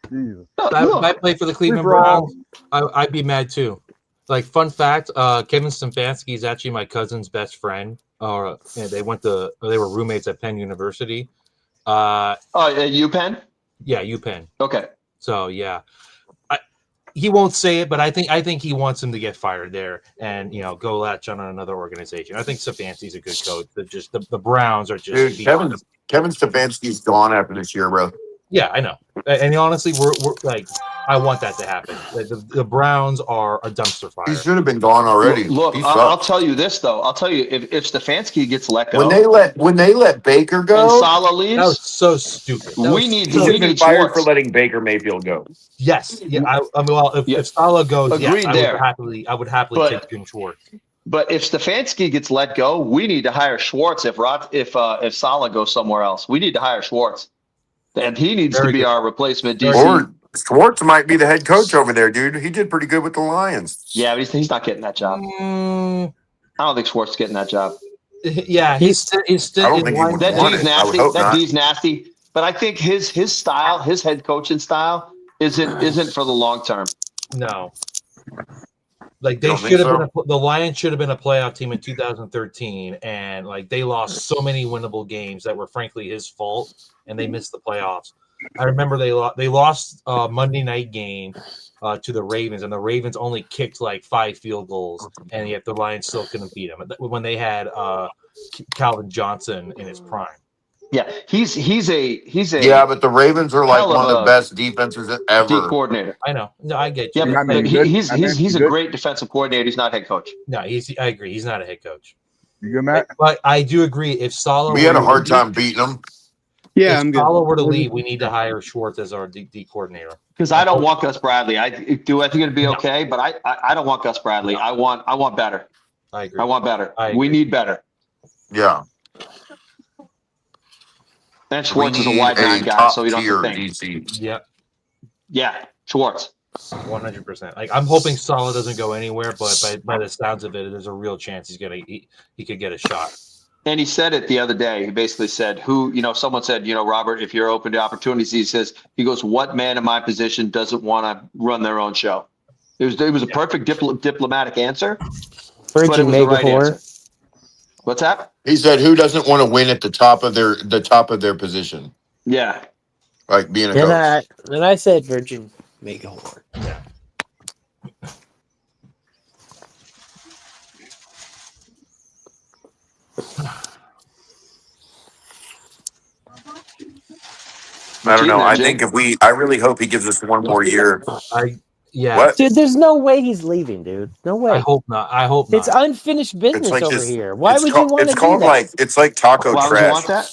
Jesus. No, If I look, played for the Cleveland for all. Browns, I'd be mad too. Like, fun fact, Kevin Stefanski is actually my cousin's best friend. They were roommates at Penn University. UPenn? Yeah, UPenn. Okay. So yeah, he won't say it, but I think he wants him to get fired there and go latch on another organization. I think Stefanski's a good coach. But just the Browns are just Dude, Kevin Stefanski's gone after this year, bro. Yeah, I know. And honestly, we're like, I want that to happen. Like, the Browns are a dumpster fire. He should have been gone already. Look, He I'll sucks. tell you this though. I'll tell you if Stefanski gets let go, When they let Baker and go, Saleh That was leaves, so stupid. we need he should have been fired Schwartz. for letting Baker Mayfield go. Yes. Yeah. I mean, well, Yeah. if Salah goes, Agreed yes, there. I would happily But- take Jim Schwartz. But if Stefanski gets let go, we need to hire Schwartz. If Saleh goes somewhere else, we need to hire Schwartz, and he needs Very to be good. our replacement DC. Or Schwartz might be the head coach over there, dude. He did pretty good with the Lions. Yeah, but he's not getting that job. Mm, I don't think Schwartz is getting that job. yeah, he's still. I don't think he would That want D's it. I would nasty. hope That not. D's nasty. But I think his style, his head coaching style, isn't for the long term. No. Like, You they don't think should have so? been the Lions should have been a playoff team in 2013, and like they lost so many winnable games that were frankly his fault, and they missed the playoffs. I remember they lost a Monday night game to the Ravens, and the Ravens only kicked like 5 field goals, and yet the Lions still couldn't beat them when they had Calvin Johnson in his prime. Yeah, he's a Yeah, but the Ravens are like hell of one of the a best defenses D ever. coordinator. I know. No, I get you. Yeah, He might but be good. he's I mean, a good. great defensive coordinator. He's not head coach. No, I agree. He's not a head coach. You good, Matt? But I do agree. If Salah We had a hard time beating them. Yeah, if I'm good. Salah were to leave, we need to hire Schwartz as our D coordinator. Because I don't want Gus Bradley. I think it'd be okay, but I don't want Gus Bradley. I want better. I agree. I want better. I We agree. need better. Yeah. And Schwartz We is a need wide nine guy, top so you don't tier have to think. DC. Yep. Yeah, Schwartz. 100%. Like, I'm hoping Salah doesn't go anywhere, but by the sounds of it, there's a real chance he could get a shot. And he said it the other day. He basically said, someone said, Robert, if you're open to opportunities, he goes, what man in my position doesn't want to run their own show? It was a perfect diplomatic answer. But it Virgin was the mega right whore. answer. What's that? He said, "Who doesn't want to win at the top of their position, Yeah. like being a And coach?" I said virgin mega whore. I don't know. Gee, I Jim. think I really hope he gives us one more year. Yeah. What? Dude, there's no way he's leaving, dude. No way. I hope not. I hope not. It's unfinished business like over this- here. Why it's would called- you want to It's do called that? it's like taco Why would trash. you want that?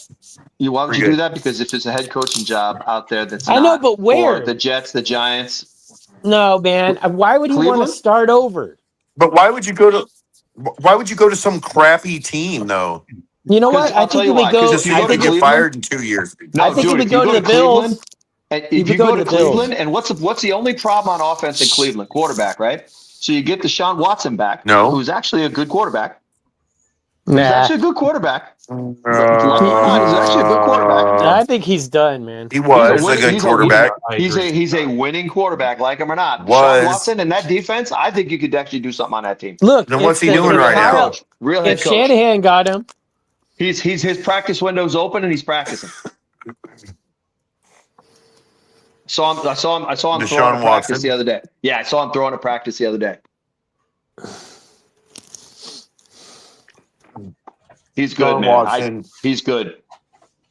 Why would you Pretty do that? Because if there's a head coaching job out there that's I know, not but where? for the Jets, the Giants. No, man. Why would he want to Cleveland? start over? But why would you go to some crappy team though? You know what? I'll tell you why, 'cause go. if you I go to think get Cleveland- fired in 2 years. No, I think dude, he would if you go to the Cleveland, Bills. and He if would you go go to to the Bills. Cleveland, and what's the only problem on offense in Cleveland? Quarterback, right? So you get Deshaun Watson back, No. who's actually a good quarterback. He's Nah, actually a good quarterback. He's actually a good quarterback. I think he's done, man. He was He's a good he's quarterback. I He's agree. he's a winning quarterback, like him or not. Was. Deshaun Watson and that defense, I think you could actually do something on that team. Look, Then what's he if- doing if right now? Kyle- Real head If coach. Shanahan got him, He's his practice window's open and he's practicing. I saw him Deshaun throwing a practice Watson. the other day. Yeah, I saw him throwing a practice the other day. He's good, Deshaun man. Watson He's good.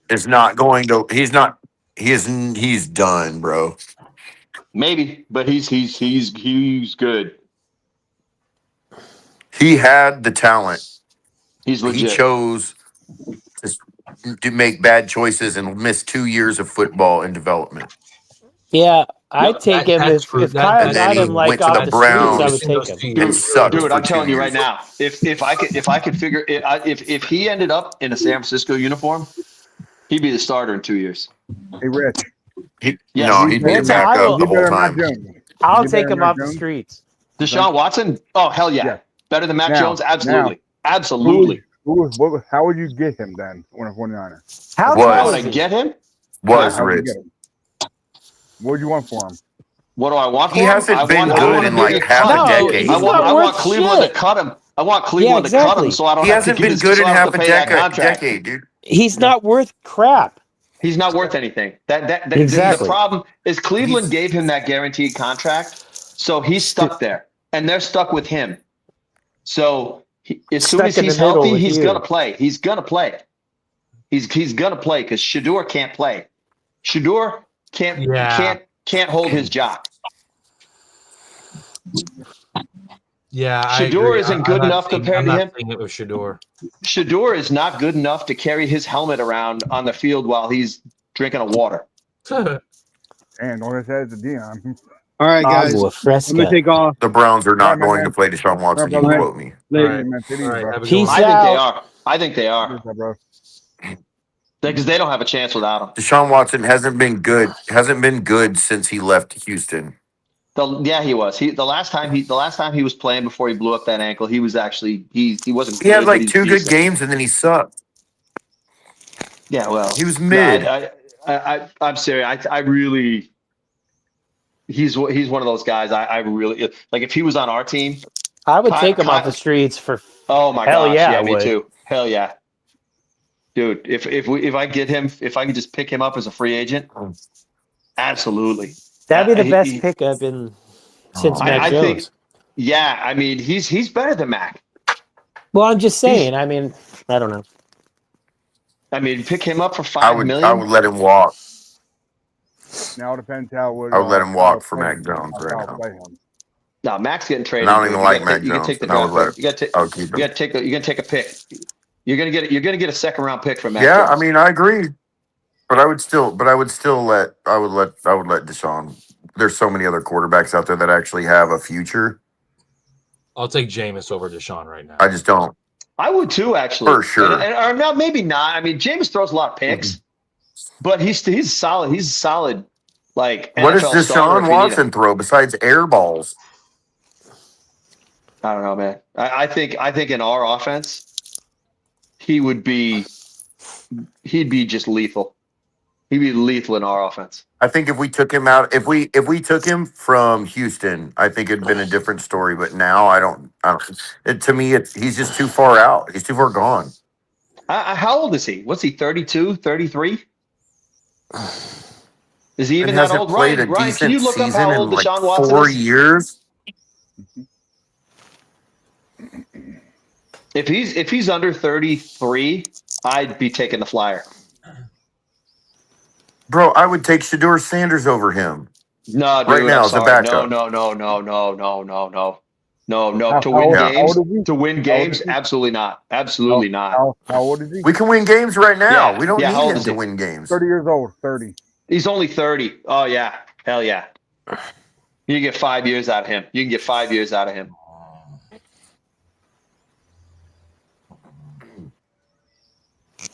is not going to. He's not. He's done, bro. Maybe, but he's good. He had the talent. He's He legit. chose to make bad choices and miss 2 years of football and development. yeah, I'd take him. that's If true. Kyle And then got he him like went to off the the Browns. streets, I would take him. And sucked Dude, for I'm 2 telling you years. right now, if I could figure it, if he ended up in a San Francisco uniform, he'd be the starter in 2 years. Hey, Rich. He, Yes, no, he'd be Vance, back I will- up the You better whole not time. Jones. I'll You take better him not off the Jones. streets. Deshaun Watson? Oh hell yeah. Yeah. Better than Mac Now, Jones? Absolutely. Absolutely. How would you get him then on a 49er? How Was. How tall would I is he? get him? Was How would you Rich. get him? What would you want for him? What do I want He for him? hasn't I been want good him in to get half cut. a No, decade. he's not I worth want Cleveland shit. to cut him. I want Cleveland to cut exactly. him so I don't He have to hasn't give been his, good so in I don't have half to a pay that contract. decade, dude. He's not worth crap. He's not worth anything. The Exactly. problem is Cleveland He's- gave him that guaranteed contract, so he's stuck there, and they're stuck with him. So as soon Stuck as in the he's middle healthy, with he's you. gonna play. He's gonna play. He's gonna play because Shador can't play. Shador can't hold his jock. Yeah, Shador isn't good enough compared to him. I'm not seeing it with Shador. Shador is not good enough to carry his helmet around on the field while he's drinking a water. And on his head is a Dion. All right, guys. Agua I'm fresca. gonna take off. The Browns are not man, going man. to play Deshaun Watson. You All can right. quote me. All Later. right. Man, take it All easy, right, bro. have a good Peace one. I think they out. are. I think they are. Peace out, bro. Because they don't have a chance without him. Deshaun Watson hasn't been good. Hasn't been good since he left Houston. He was. The last time he was playing before he blew up that ankle, he was actually he wasn't. He had good, but like he's 2 good decent. games and then he sucked. Yeah, well, He was mid. I'm serious. I really. He's one of those guys. I really like. If he was on our team, I would take him Kyle- off the streets for. oh my Hell gosh, yeah, I me would. too. Hell yeah, dude. If I get him, if I could just pick him up as a free agent, absolutely. That'd be the best he- pickup since I- Mac I Jones. think- Yeah, I mean he's better than Mac. Well, I'm just saying. I mean, I don't know. I mean, pick him up for I $5 would million. let him walk. Now it depends how would. I would let him walk for play Mac him. Jones How right Kyle now. play him. No, Mac's getting traded. And I don't dude. even You like gotta Mac take- You can Jones, take the and I would draft let pick. You got to take. I'll keep him. You're gonna take a pick. You're gonna get a second round pick from Mac. Yeah, Jones. I mean, I agree. But I would still let Deshaun. There's so many other quarterbacks out there that actually have a future. I'll take Jameis over Deshaun right now. I just don't. I would too, actually. For sure. Or no, maybe not. I mean, James throws a lot of picks, but he's solid. He's a solid. Like What does NFL starter if Deshaun you need him. Watson throw besides air balls? I don't know, man. I think in our offense, he'd be just lethal. He'd be lethal in our offense. I think if we took him out, if we took him from Houston, I think it'd been a different story. But now I don't. To me, he's just too far out. He's too far gone. How old is he? What's he, 32, 33? Is he even And that hasn't old? played Ryan, a can decent you look up season how in old like Deshaun Watson 4 is? years. If he's under 33, I'd be taking the flyer. Bro, I would take Shador Sanders over him. No, dude, Right now I'm as a sorry. backup. No. To How win old- how old is he? to win How old games, is he? absolutely not. Absolutely not. How old is he? We can win games right now. Yeah, We don't yeah, how need old him is to he? win games. 30 years old. 30. He's only 30. Oh yeah, hell yeah. You can get 5 years out of him. You can get 5 years out of him.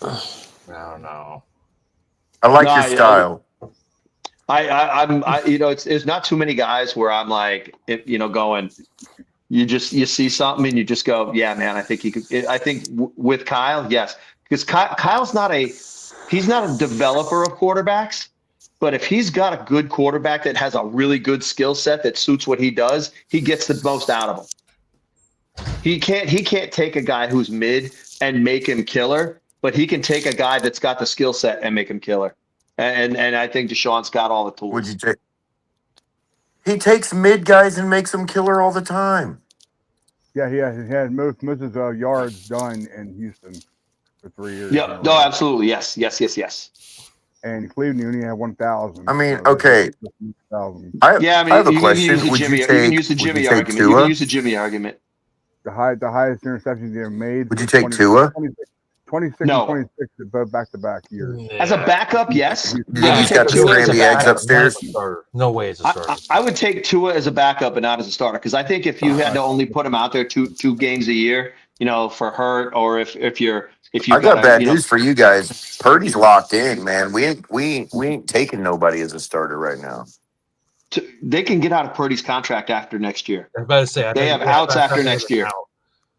I don't know. I like No, your I- style. I'm it's not too many guys where I'm like, going. You see something and you just go, yeah, man. I think he could. I think with Kyle, yes, because Kyle's he's not a developer of quarterbacks, but if he's got a good quarterback that has a really good skill set that suits what he does, he gets the most out of him. He can't take a guy who's mid and make him killer, but he can take a guy that's got the skill set and make him killer. And I think Deshaun's got all the tools. Would you take? He takes mid guys and makes them killer all the time. Yeah, he had most of his yards done in Houston for 3 years. Yeah, no, absolutely. Yes. And Cleveland only had 1,000. I mean, okay. 1,000. I Yeah, I mean, have a you question. can Would use you the Jimmy. You can use the take? Would Jimmy you take argument. You Tua? can use the Jimmy argument. The highest interceptions they ever made. Would you was take Tua? 26 No. and 26 back-to-back years. As a backup, yes. You I think would he's take got the Tua as a scrammy eggs backup. upstairs? No way it's a starter. I would take Tua as a backup and not as a starter because I think if you had to only put him out there two games a year, for hurt, or if I got bad news for you guys. Purdy's locked in, man. We ain't taking nobody as a starter right now. they can get out of Purdy's contract after next year. I was about to say, I They think- have outs I after think next it's an year. out.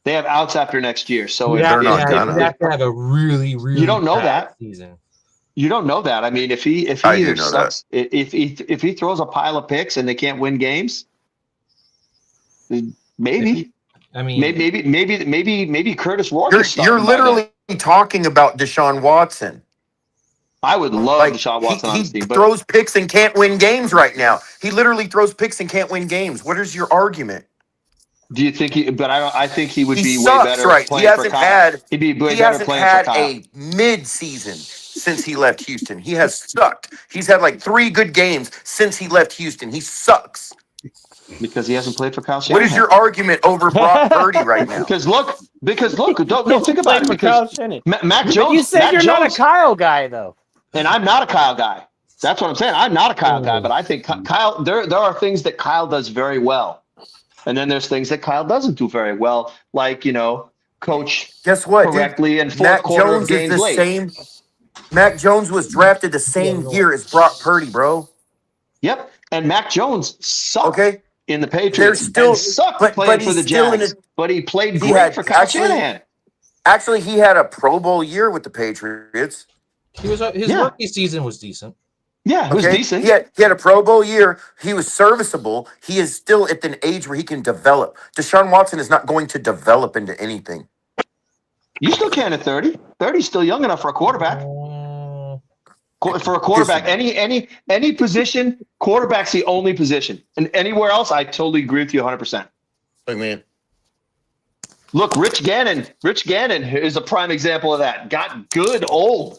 They have outs after next year, so You have, They're to not have, gonna. you have to have a really, really You don't know bad that. season. You don't know that. I mean, if he I do either know sucks, if he throws a pile of picks and they can't win games, maybe I mean, maybe Curtis Rourke is You're starting by then. literally talking about Deshaun Watson. I would love Like Deshaun Watson on he this team, but throws picks and can't win games right now. He literally throws picks and can't win games. What is your argument? do you think he? But I think he would He be way sucks, better right? playing for Kyle. He'd be way better playing for Kyle. A mid-season since he left Houston. He has sucked. He's had like 3 good games since he left Houston. He sucks. Because he hasn't played for Kyle What Shanahan. is your argument over Brock Purdy right now? Because look, don't think about it. Because Mac Jones. But you said Mac you're not a Jones- Kyle guy, though. And I'm not a Kyle guy. That's what I'm saying. I'm not a Kyle guy, but I think Kyle. There are things that Kyle does very well, and then there's things that Kyle doesn't do very well, like coach Guess what, correctly dude? and fourth quarter of games late. Same. Mac Jones was drafted the same year as Brock Purdy, bro. Yep, and Mac Jones sucked Okay. in the Patriots. Still- and sucked but playing for he's the still in Jags, but he played he great had for Kyle actually- Shanahan. Actually, he had a Pro Bowl year with the Patriots. his Yeah. rookie season was decent. Yeah, it was Okay? decent. He had a Pro Bowl year. He was serviceable. He is still at an age where he can develop. Deshaun Watson is not going to develop into anything. You still can at 30. 30 is still young enough for a quarterback. For a quarterback, any position, quarterback's the only position. And anywhere else, I totally agree with you 100%. Like, man. Look, Rich Gannon is a prime example of that. Got good old.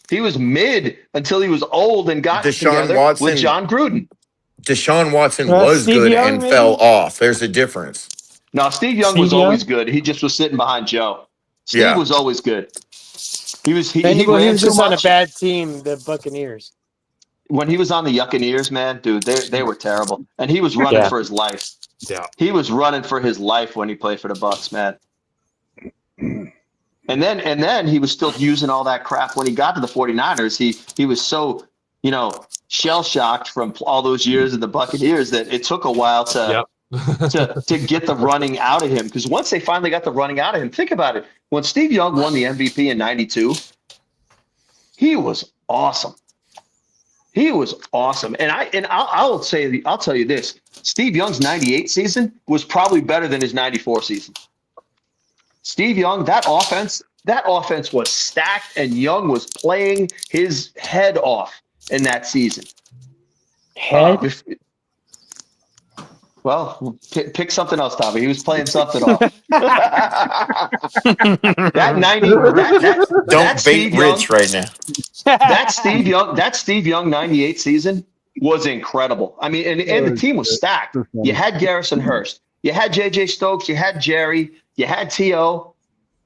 He was mid until he was old and got Deshaun together Watson- with John Gruden. Deshaun Watson Steve was good Young, and maybe? fell off. There's a difference. No, Steve Young Steve was Young? always good. He just was sitting behind Joe. Steve Yeah. was always good. He was He ran was too just on a much. bad team, the Buccaneers. When he was on the Yuccaneers, man, dude, they were terrible. And he was running Yeah. for his life. Yeah. He was running for his life when he played for the Bucs, man. And then he was still using all that crap when he got to the 49ers. He was so, shell shocked from all those years in the Buccaneers that it took a while to get the running out of him. Because once they finally got the running out of him, think about it. When Steve Young won the MVP in '92, he was awesome. He was awesome. And I'll tell you this. Steve Young's 98 season was probably better than his 94 season. Steve Young, that offense was stacked, and Young was playing his head off in that season. Head? Well, pick something else, Tommy. He was playing something off. That 90. Don't bait Rich right now. That Steve Young 98 season was incredible. I mean, and the team was stacked. You had Garrison Hurst, you had JJ Stokes, you had Jerry, you had T.O.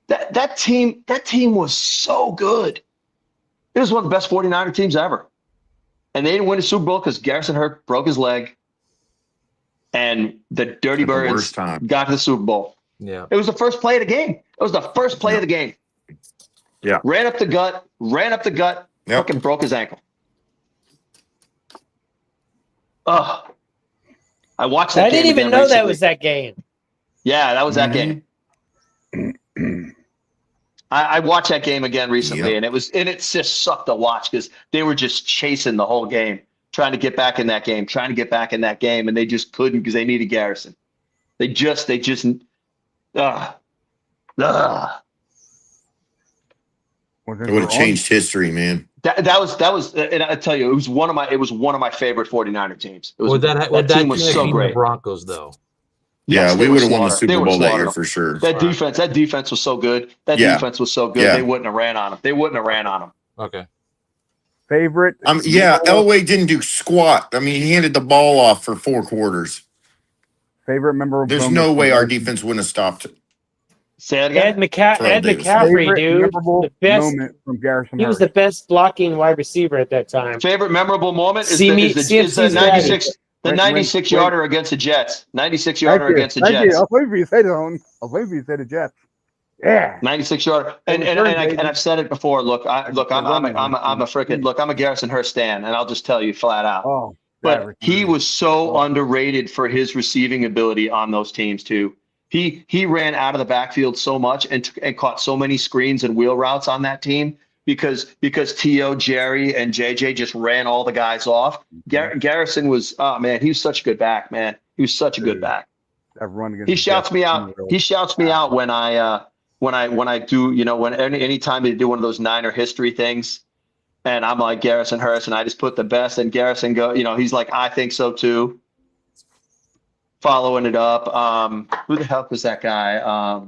That team was so good. It was one of the best 49er teams ever. And they didn't win the Super Bowl because Garrison Hurst broke his leg. And the Dirty Birds got to the Super Bowl. Yeah. It was the first play of the game. It was the first play of the game. Yeah. Ran up the gut, Yep. fucking broke his ankle. Oh, I watched that I didn't game even again know that recently. was that game. Yeah, that was that game. I watched that game again recently, Yep. and it just sucked to watch because they were just chasing the whole game, trying to get back in that game, and they just couldn't because they needed Garrison. They just It would have changed history, man. That was, and I tell you, it was one of my favorite 49er teams. It was, Would that team team was have so beaten great. the Broncos though? Yeah, they we were would have won the slaughtered. They Super would have Bowl that year slaughtered for sure. That defense was so good. That Yeah. defense was so good. Yeah. They wouldn't have ran on them. Okay. Favorite? Yeah, Elway didn't do squat. I mean, he handed the ball off for 4 quarters. Favorite memorable. There's no way our defense wouldn't have stopped it. Say that Ed, again. Ed Davis. McCaffrey, Favorite dude. memorable The best. moment from Garrison He was Hurst. the best blocking wide receiver at that time. Favorite memorable moment is See the, me- is the, see is the if she's ready. 96 the Wait, 96 wait. yarder against the Jets. 96 yarder Thank you. against the Thank Jets. you. I was waiting for you to say that one. I was waiting for you to say the Jets. Yeah. 96 yarder. And I've said it before. Look, I'm a Garrison Hurst stan, and I'll just tell you flat out. Oh. But he was so underrated for his receiving ability on those teams too. He ran out of the backfield so much and caught so many screens and wheel routes on that team because T.O., Jerry, and JJ just ran all the guys off. Garrison was, oh man, he was such a good back, man. He was such a good back. That run against He shouts me out. He shouts me out when I do, when anytime they do one of those Niner history things, and I'm like Garrison Hurst, and I just put the best, and Garrison he's like, I think so too. Following it up, who the hell was that guy? Oh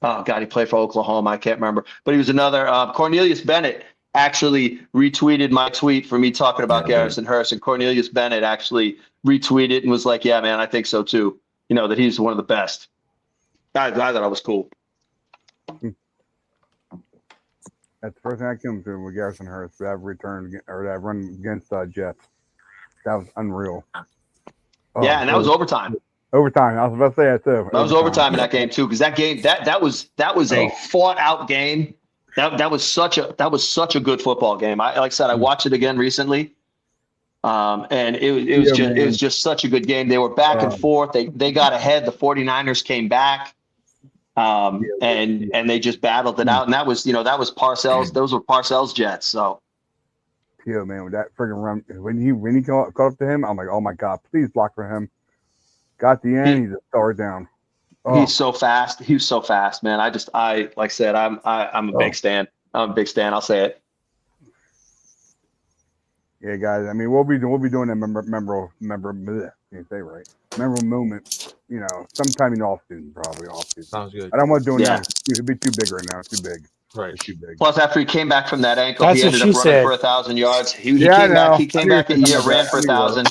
God, he played for Oklahoma. I can't remember, but he was another. Cornelius Bennett actually retweeted my tweet for me talking about Garrison Hurst, and Cornelius Bennett actually retweeted and was like, "Yeah, man, I think so too. That he's one of the best." I thought it was cool. That's the first thing I came to with Garrison Hurst. That return or that run against Jets. That was unreal. Yeah, and that was overtime. Overtime. I was about to say that too. That was overtime in that game too, because that game that was a fought out game. That was such a good football game. Like I said, I watched it again recently, and it was just such a good game. They were back and forth. They got ahead. The 49ers came back, and they just battled it out. And that was Parcells. Those were Parcells Jets. So. Yeah, man, with that friggin' run, when he caught up to him, I'm like, oh my God, please block for him. Got the end, he just started down. Oh. He's so fast. He was so fast, man. Like I said, I'm a big stan. I'm a big stan. I'll say it. Yeah, guys. I mean, we'll be doing a memorable moment. Sometime in off season, probably off season. Sounds good. I don't want to do it now. It'd be too big right now. It's too big. Right. Too big. Plus, after he came back from that ankle, That's he ended up running for 1,000 yards. He came back a year, ran for 1,000,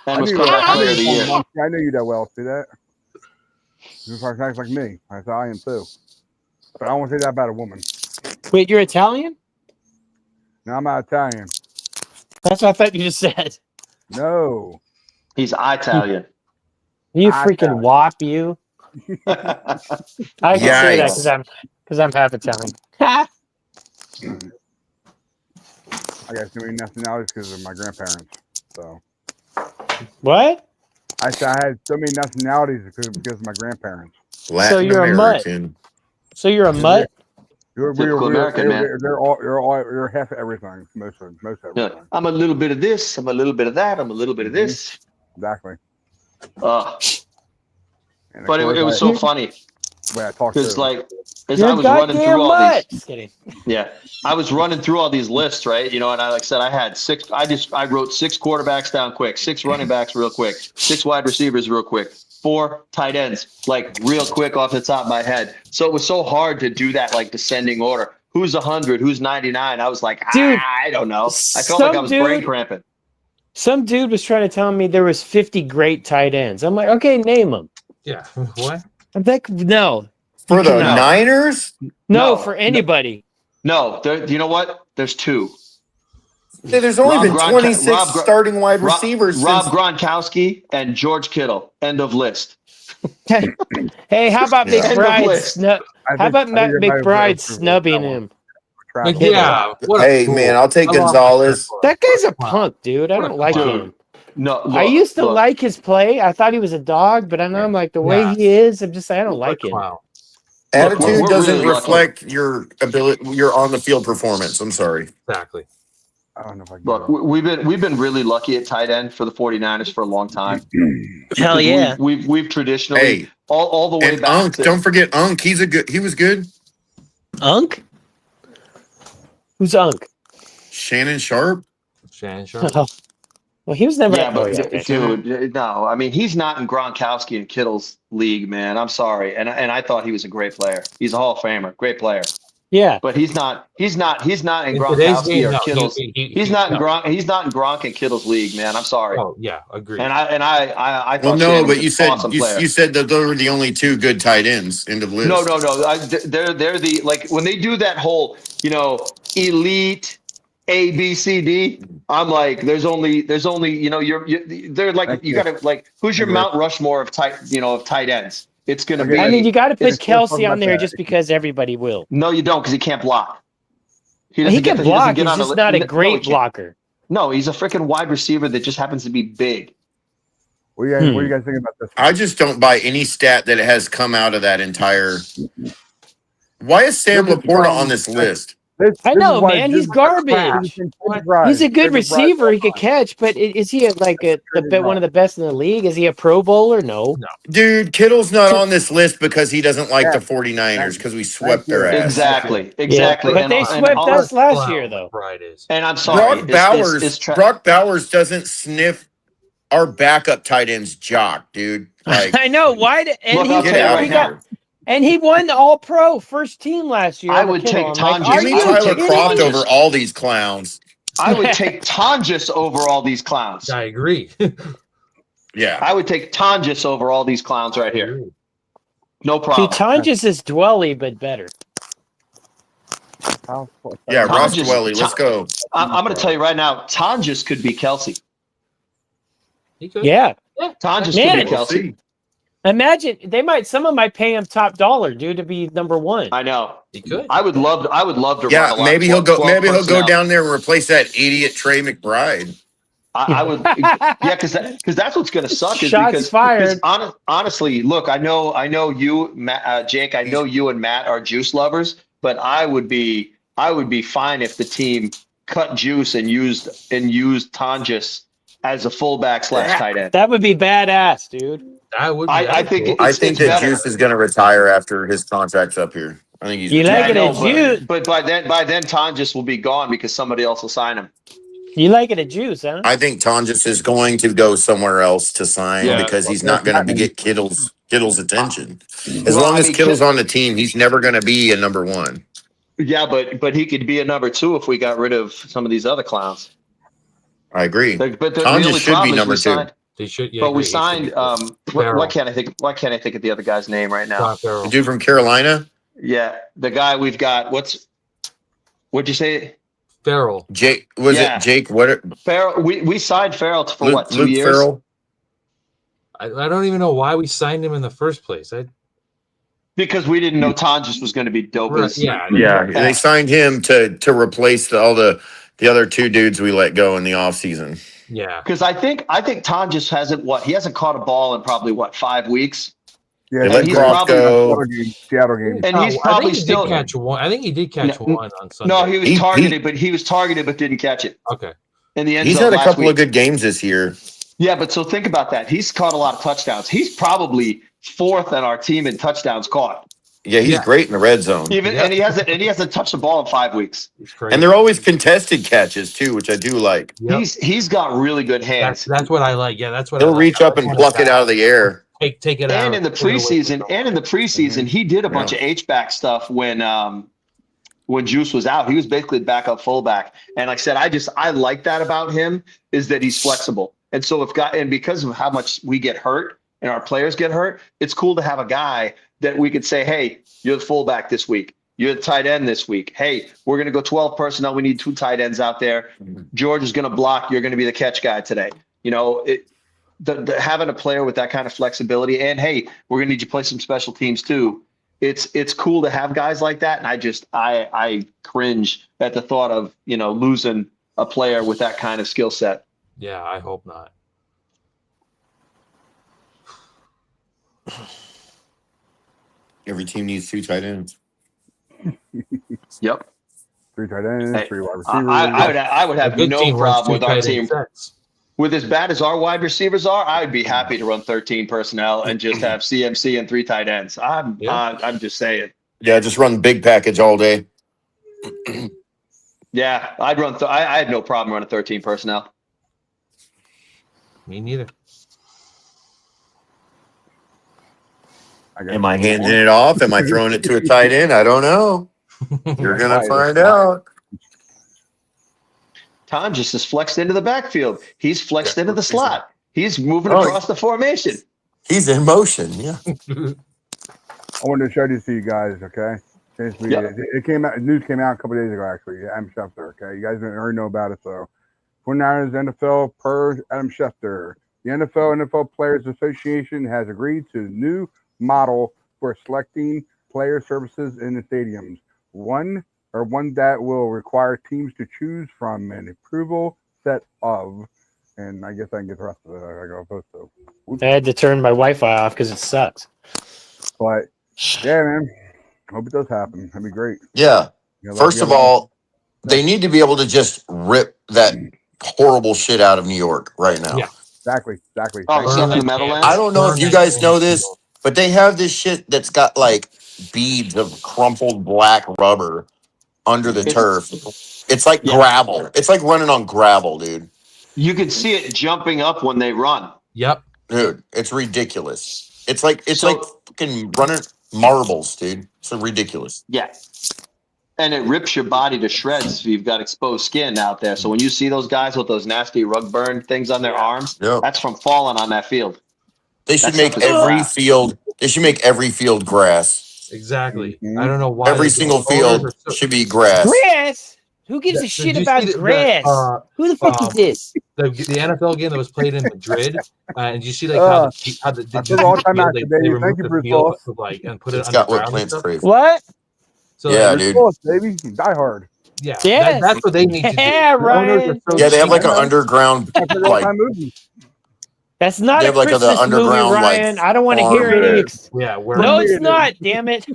and was comeback player of the year. I know you that well. See that? Just like me. I am too. But I don't want to say that about a woman. Wait, you're Italian? No, I'm not Italian. That's what I thought you just said. No. He's Italian. You freaking wop, you. I can say that because I'm half Italian. I got so many nationalities because of my grandparents. So. What? I said I had so many nationalities because of my grandparents. Latin so you're American. a mutt. So you're a mutt? They're half of everything. Most of everything. I'm a little bit of this. I'm a little bit of that. I'm a little bit of this. Exactly. But it was so funny. Because as I was running through all these, I was running through all these lists, right? And I said I had six. I wrote 6 quarterbacks down quick, 6 running backs real quick, 6 wide receivers real quick, 4 tight ends real quick off the top of my head. So it was so hard to do that descending order. Who's 100? Who's 99? I was like, dude, I don't know. I felt like I was brain cramping. Some dude was trying to tell me there was 50 great tight ends. I'm like, okay, name them. Yeah. What? I'm like, no. For the Niners? No, for anybody. No, you know what? There's 2. Yeah, there's only been 26 starting wide receivers. Rob Gronkowski and George Kittle. End of list. Hey, how about McBride? How about McBride snubbing him? Yeah. Hey, man, I'll take Gonzalez. That guy's a punk, dude. I don't like him. No, I used to like his play. I thought he was a dog, but I'm like the way he is. I'm just I don't like him. Attitude doesn't reflect your ability, your on the field performance. I'm sorry. Exactly. I don't know if I can. Look, we've been really lucky at tight end for the 49ers for a long time. Hell yeah. We've traditionally all the way and back. Unk, don't forget Unk. He was good. Unk? Who's Unk? Shannon Sharp. Well, he was never. Yeah, but dude, no. I mean, he's not in Gronkowski and Kittle's league, man. I'm sorry, and I thought he was a great player. He's a Hall of Famer, great player. Yeah, but he's not in Gronkowski or Kittle's. He's not in Gronk and Kittle's league, man. I'm sorry. Oh yeah, agreed. And I thought. Well, no, but you said you said that those were the only 2 good tight ends. End of list. No. They're the when they do that whole elite A B C D. I'm like, there's only they're like you gotta who's your Mount Rushmore of tight ends? It's gonna be. I mean, you got to put Kelsey on there just because everybody will. No, you don't, because he can't block. He can block. He's just not a great blocker. No, he's a freaking wide receiver that just happens to be big. What do you guys think about this? I just don't buy any stat that has come out of that entire. Why is Sam This is Laporta from- on this list? I this know, is why man. this He's is garbage. He's a good receiver. He could catch, but is he one of the best in the league? Is he a Pro Bowler? No. Dude, Kittle's not on this list because he doesn't like the Yeah. 49ers because we swept their you. ass. Exactly. Yeah, but they swept us last year, though. Pride is. And I'm sorry. Brock Bowers doesn't sniff our backup tight end's jock, dude. Like, I know. Why? Look, I'll tell you right now. And he won the All Pro first team last year. I would take Give me Tyler Croft over all these clowns. I would take Tonjes over all these clowns. I agree. Yeah. I would take Tonjes over all these clowns right here. No problem. Tonjes is Dwelly, but better. Yeah, Ross Dwelly. Let's go. I'm going to tell you right now, Tonjes could be Kelsey. He could. Yeah. Tonjes could be Kelsey. Imagine some of them might pay him top dollar, dude, to be number one. I know. He could. I would love to. Yeah, run a lot maybe he'll go. Maybe he'll go personnel. down there and replace that idiot Trey McBride. I would, yeah, because that's what's going to suck. Is Shots because, fired. Honestly, look, I know you, Matt, Jake. I know you and Matt are Juice lovers, but I would be fine if the team cut Juice and used Tonjes as a fullback / tight end. That would be badass, dude. That would. I think I think that better. Juice is going to retire after his contract's up here. I think he's. You like it at Juice, but by then Tonjes will be gone because somebody else will sign him. You like it at Juice, huh? I think Tonjes is going to go somewhere else to sign because he's not going to get Kittle's attention. As long as Kittle's on the team, he's never going to be a number one. Yeah, but he could be a number two if we got rid of some of these other clowns. I agree. But Tonjes should be number two. They should. Yeah, but we signed. Why can't I think? Why can't I think of the other guy's name right now? The dude from Carolina. Yeah, the guy we've got. What'd you say? Farrell. Jake it Jake? What? Farrell. We signed Farrell for Luke, 2 years. Farrell? I don't even know why we signed him in the first place. Because we didn't know Tonjes was going to be dope. Yeah. They signed him to replace all the other two dudes we let go in the offseason. Yeah. Because I think Tonjes hasn't caught a ball in probably 5 weeks. Yeah, let Croft go. Seattle game. And he's probably still catch one. I think he did catch one on Sunday. No, he was targeted, but didn't catch it. Okay. In the end he's zone had a couple week. of good games this year. Yeah, but so think about that. He's caught a lot of touchdowns. He's probably fourth on our team in touchdowns caught. Yeah, he's great in the red zone. And he hasn't touched the ball in 5 weeks. And they're always contested catches too, which I do like. Yep. He's got really good hands. That's what I like. Yeah, that's what he'll reach up and pluck it out of the air. Take it out. And in the preseason, he did a bunch of H-back stuff when Juice was out. He was basically the backup fullback. And like I said, I like that about him is that he's flexible. And so because of how much we get hurt and our players get hurt, it's cool to have a guy that we could say, hey, you're the fullback this week. You're the tight end this week. Hey, we're going to go 12 personnel. We need 2 tight ends out there. George is going to block. You're going to be the catch guy today. You know, having a player with that kind of flexibility and, hey, we're going to need you to play some special teams too. It's cool to have guys like that. And I cringe at the thought of, losing a player with that kind of skill set. Yeah, I hope not. Every team needs 2 tight ends. Yep. 3 tight ends, 3 wide receivers. I would have no problem with our team. With as bad as our wide receivers are, I would be happy to run 13 personnel and just have CMC and 3 tight ends. I'm just saying. Yeah, just run big package all day. Yeah, I'd run. I had no problem running 13 personnel. Me neither. Am I handing it off? Am I throwing it to a tight end? I don't know. You're going to find out. Tonjes is flexed into the backfield. He's flexed into the slot. He's moving across the formation. He's in motion, yeah. I wanted to show this to you guys, okay? It came out. News came out a couple days ago, actually. Adam Schefter, okay? You guys already know about it, so. 49ers NFL per Adam Schefter. The NFL Players Association has agreed to a new model for selecting player services in the stadiums. One that will require teams to choose from an approval set of and I guess I can get the rest of it. I got supposed to. Oops. I had to turn my Wi-Fi off because it sucks. But yeah, man. Hope it does happen. That'd be great. Yeah. You know, First of all, they need to be able to just rip that horrible shit out of New York right now. Yeah. Exactly. Oh, Thank stuff you. in the Meadowlands? I don't know if Burn you that guys damn know this, field. but they have this shit that's got like beads of crumpled black rubber under the turf. It's like Yeah. gravel. It's like running on gravel, dude. You can see it jumping up when they run. Yep. Dude, it's ridiculous. It's like So- fucking running marbles, dude. It's ridiculous. Yeah. And it rips your body to shreds if you've got exposed skin out there. So when you see those guys with those nasty rug burn things on their arms, Yep. that's from falling on that field. They should That make stuff is every crap. field. They should make every field grass. Exactly. Mhm. I don't know why Every the single owners field are so- should be grass. Grass? Who gives Yeah, a shit did you about see that- grass? Who the fuck is this? the NFL game that was played in Madrid, and you see like Uh, how the that's an all-time field, match, they baby. removed Thank you, the Bruce field Willis. with, like, and put it It's got what underground and plants stuff. crave. What? So Yeah, like, Bruce dude. Willis, baby. Die Hard. yeah, Yes. that's what they need to do. Yeah, The owners are Ryan. so Yeah, they have cheap. like I an know. underground, That's an like all-time movie. That's not they a have like the Christmas movie, underground, like, Ryan. I don't want to hear farm. any. Yeah, where No, it's Weird. not. Damn it.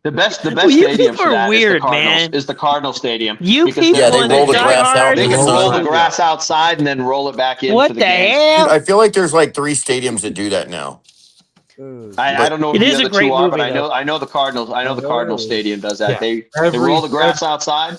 The best Well, you stadium people for are that weird, is the Cardinals. man. Is the Cardinal Stadium? You Because people Yeah, they in roll the Die grass out Hard. They in the can roll the sun. grass outside and then roll it back in What for the the game. hell? Dude, I feel like there's like 3 stadiums that do that now. I don't know It what is the a other great two are, movie, but I know the Cardinals. I know the Cardinal Stadium does that. Yeah. They roll the grass outside.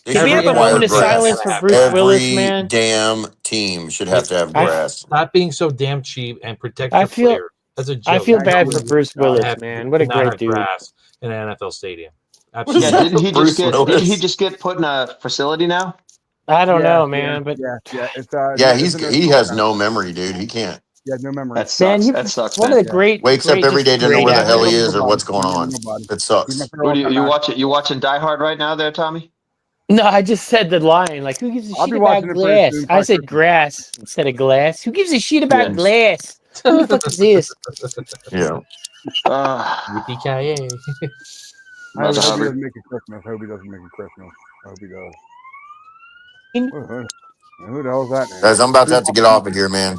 They Can we should have a require moment of grass. silence for Bruce Every Willis, man? damn team should have to have I- grass. Stop being so damn cheap and protect I your feel- players. That's a joke. I feel Yeah, bad I for know. Bruce Willis, Have- man. What a not great have dude. grass in an NFL stadium. What Absolutely. is Yeah, that? Bruce didn't Willis? he just get put in a facility now? I don't Yeah, know, yeah, man, but yeah. It's Yeah, it's he has no memory, dude. He can't. He has no memory. That sucks. man, That sucks, one man. of the great Wakes up great, every day, just doesn't know great where the hell he actors. is or what's going on. It sucks. What do you watching Die Hard right now, there, Tommy? No, I just said the line. Like, who gives a I'll shit be about watching it pretty glass? soon, I probably said Christmas. grass instead of glass. Who gives a shit about Yeah. glass? Who the fuck is this? Yeah. Yippee-ki-yay. I Mother hope he Hubbard. doesn't make it Christmas. I hope he doesn't make it Christmas. I hope he does. In- Who the hell is that, man? Guys, I'm about to have to get off of here, man.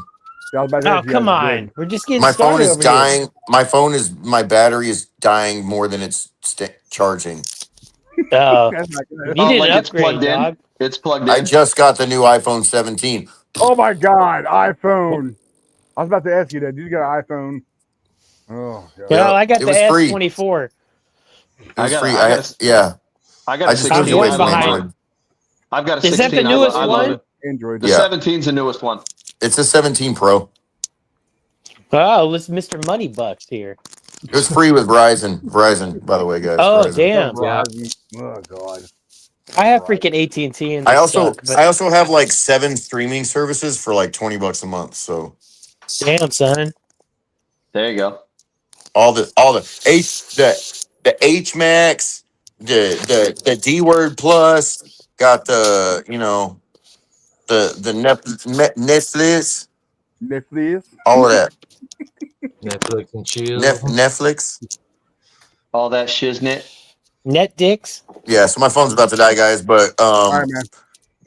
Yeah, I was about to Oh, ask you come guys on. again. We're just getting My phone started is over here. dying. My battery is dying more than it's charging. Oh, That's not good. you need like an it's upgrade, plugged in? dog. It's plugged I in. just got the new iPhone 17. Oh my God, iPhone! I was about to ask you that. Did you get an iPhone? Oh, God. Well, I got it the was free. S24. It was got- free. I got Yeah. I got I a just 16. moved away going from behind. Android. I've got a 16. Is that the newest I love one? it. Android. The Yeah. 17's the newest one. It's a 17 Pro. Oh, let's Mr. Moneybucks here. It was free with Verizon, by the way, guys. Oh, Verizon. damn. Yeah. Oh God. I have freaking AT&T and they I also suck, but I also have like 7 streaming services for like $20 a month. So damn, son. There you go. all the H Max, the D Word Plus, got the Netflix, Netflix. all of that. Netflix and chill. Netflix. All that shiznit. Net dicks. Yeah, so my phone's about to die, guys. But All right, man.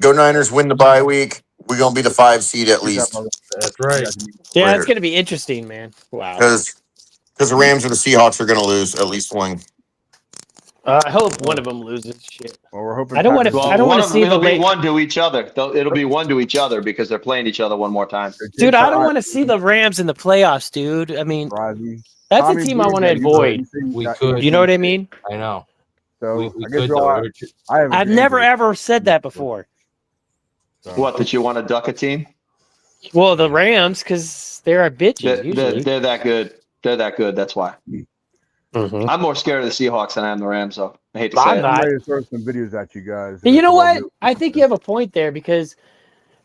go Niners, win the bye week. We're gonna be the 5 seed at least. That's right. Yeah, Later. it's going to be interesting, man. Wow. Because the Rams or the Seahawks are gonna lose at least one. I hope one of them loses. Shit. Well, we're hoping. I don't want to. Packers- I don't one want to of see them, the it'll be late. one to each other. It'll be one to each other because they're playing each other one more time. Dude, I don't want to see the Rams in the playoffs, dude. I mean, Rising. that's Tommy a team I B, want to yeah, you avoid. said We that- could. You know what I mean? I know. So We I could guess though. I have. I've never ever said that before. So, What, that you want to duck a team? Well, the Rams, because they're a bitches usually. They're that good. They're that good. That's why. Mhm. I'm more scared of the Seahawks than I am the Rams, though. I hate to I'm say it. not. I'm ready to throw some videos at you guys. And you know what? I think you have a point there because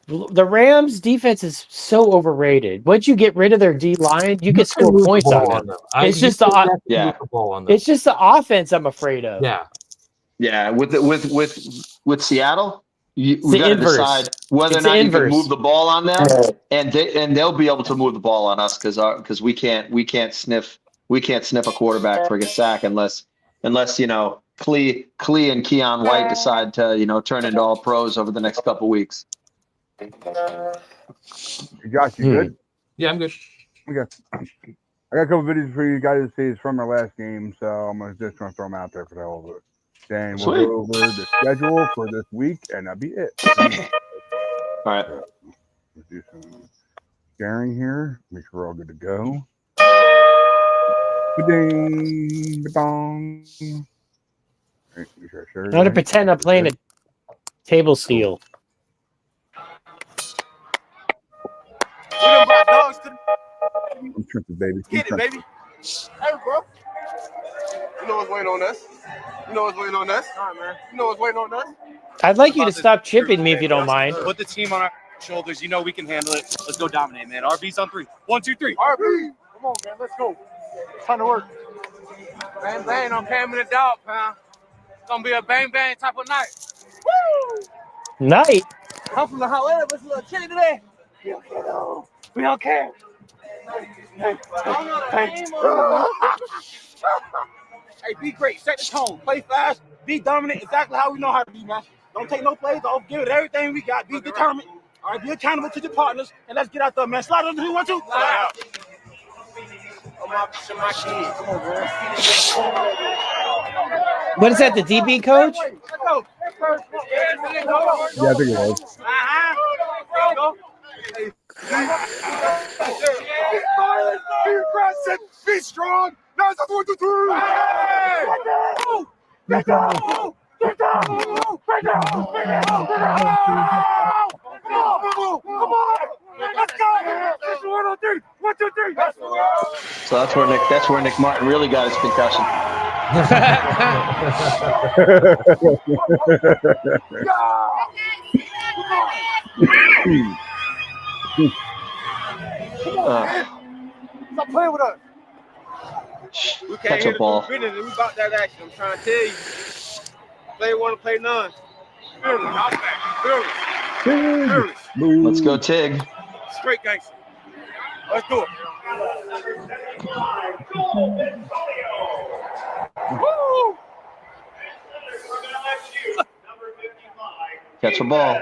the Rams defense is so overrated. Once you get rid of their D line, you can score points on them. It's just the Yeah. ball on them. it's just the offense I'm afraid of. Yeah. Yeah, with Seattle, we the got to inverse. decide whether or It's the not you can inverse. move the ball on them, and they'll be able to move the ball on us because we can't sniff a quarterback for a sack unless Klee and Keon White decide to turn into all pros over the next couple weeks. Josh, you good? Yeah, I'm good. Okay. I got a couple videos for you guys to see. It's from our last game, so I'm just gonna throw them out there for the whole of it. Then we'll Sweet. go over the schedule for this week, and that'll be it. All right. So, let's do some sharing here. Make sure we're all good to go. Ba-ding, ba-dong. Right, make sure I share I'm gonna right. pretend I'm playing a table seal. I'm tripping, baby. Get it, baby. Hey, bro. You know what's waiting on us. You know what's waiting on us. All right, man. You know what's waiting on us. I'd like you to stop chipping me if you don't mind. Put the team on our shoulders. You know we can handle it. Let's go dominate, man. RB's on 3. 1, 2, 3. RB. Come on, man. Let's go. Time to work. Bang, bang on Cam and the dog, man. It's going to be a bang, bang type of night. Woo! Night. I'm from the Hollanda, but it's a little chilly today. We don't care, though. We don't care. Hey. Hey, be great. Set the tone. Play fast. Be dominant. Exactly how we know how to be, man. Don't take no plays off. Give it everything we got. Be determined. All right, be accountable to your partners. And let's get out there, man. Slide on 3, 1, 2. Slide out. My kids. Come on, man. What is that, the DB coach? Let's go. Yeah, I think it was. Be aggressive. Be strong. Now it's 1, 2, 3. Get down. Get down. Come on. Let's go. 1, 2, 3. 1, 2, 3. So that's where Nick Martin really got his concussion. Stop playing with us. We can't Catch a hit ball. the business. We about that action. I'm trying to tell you. Play one, play none. Fearless. Let's go, Tig. Straight gangster. Let's do it. Woo! Catch a ball.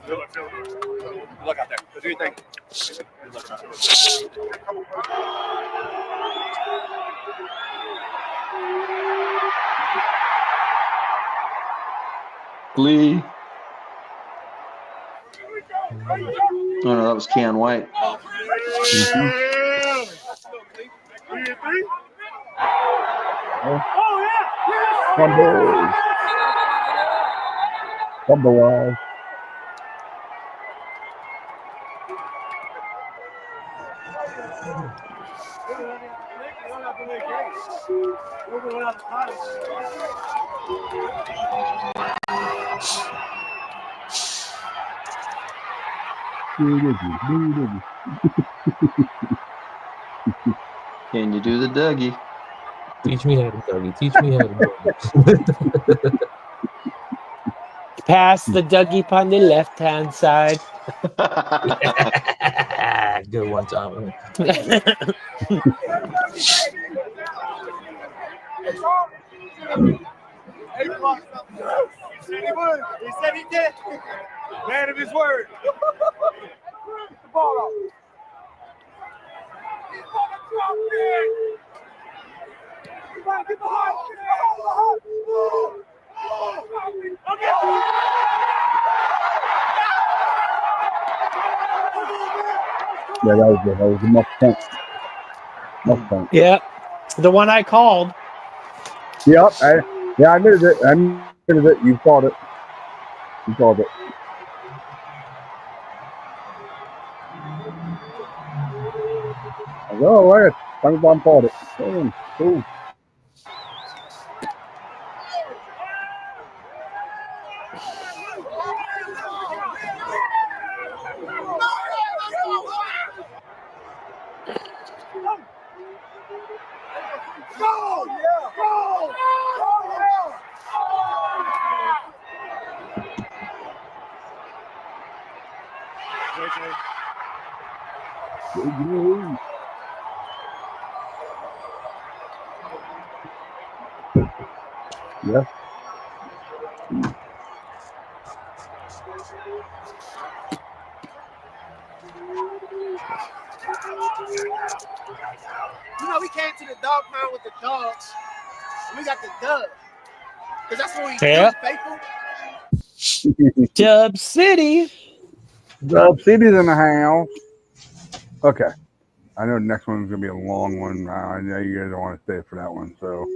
Good luck out there. Do your thing. Lee. Oh, no, that was Keon White. Fumble. Can you do the Dougie? Teach me how to Dougie. Teach me how to Dougie. Pass the Dougie on the left-hand side. Good one, Tom. He said he did. Man of his word. The ball off. Get behind. Yeah, that was good. That was a much point. Much point. Yeah, the one I called. Yep. I admitted it. I admitted it. You called it. You called it. I go, oh, wait. Someone called it. Oh, cool. Yeah. You know, we came to the dog pound with the dogs. And we got the dub. Because that's what we Yeah. do, faithful. Dub City. The city's in the house. Okay. I know the next one's going to be a long one. I know you guys don't want to stay for that one. So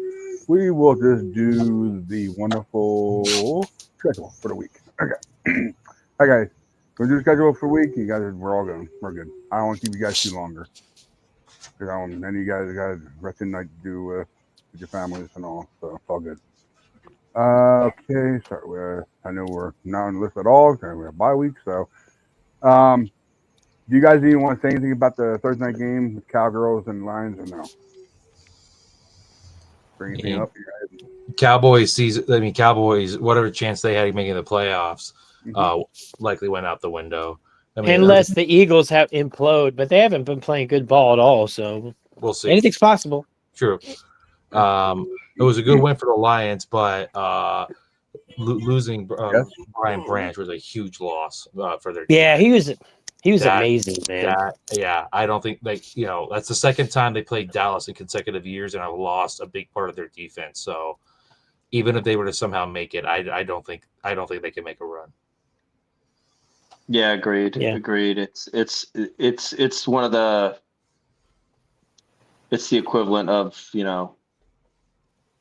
we will just do the wonderful schedule for the week. Okay. Hi, guys. We'll do the schedule for the week. You guys, we're all good. We're good. I don't want to keep you guys too longer. Because then you guys got rest of the night to do with your families and all. So it's all good. Okay. Start with, I know we're not on the list at all. We have bye week. So, do you guys even want to say anything about the Thursday night game with Cowgirls and Lions or no? Bring anything up? Cowboys, whatever chance they had of making the playoffs, likely went out the window. I mean, Unless the Eagles have implode, but they haven't been playing good ball at all, so we'll see. Anything's possible. True. It was a good win for the Lions, but losing Brian Branch was a huge loss for their team. Yeah, he was amazing, man. I don't think that's the second time they played Dallas in consecutive years and have lost a big part of their defense. So even if they were to somehow make it, I don't think they can make a run. Yeah, agreed. Yeah. Agreed. It's one of the it's the equivalent of,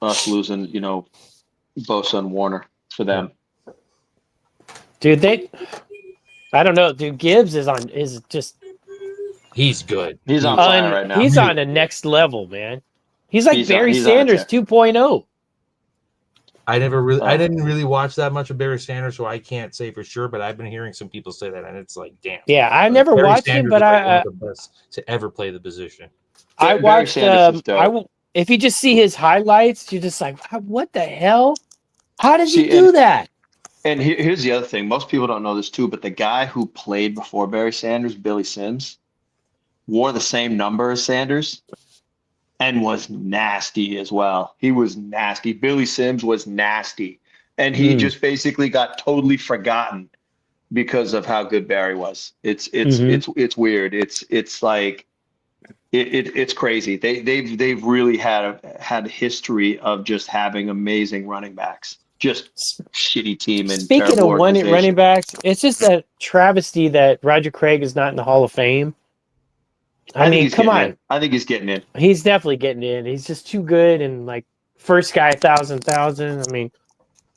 us losing, Bosa and Warner for them. Dude, I don't know, dude. Gibbs is just he's good. He's on fire right now. He's on the next level, man. He's like Barry Sanders 2.0. I didn't really watch that much of Barry Sanders, so I can't say for sure. But I've been hearing some people say that, and it's like, damn. Yeah, I never watched him, but one of the best to ever play the position. I watched. If you just see his highlights, you're just like, what the hell? How did he do that? And here's the other thing: most people don't know this too, but the guy who played before Barry Sanders, Billy Sims, wore the same number as Sanders. And was nasty as well. He was nasty. Billy Sims was nasty. And he just basically got totally forgotten because of how good Barry was. It's weird. It's like it's crazy. They've really had a history of just having amazing running backs. Just shitty team. And speaking of running backs, it's just a travesty that Roger Craig is not in the Hall of Fame. I mean, come on. I think he's getting in. He's definitely getting in. He's just too good. And like first guy, 1,000. I mean,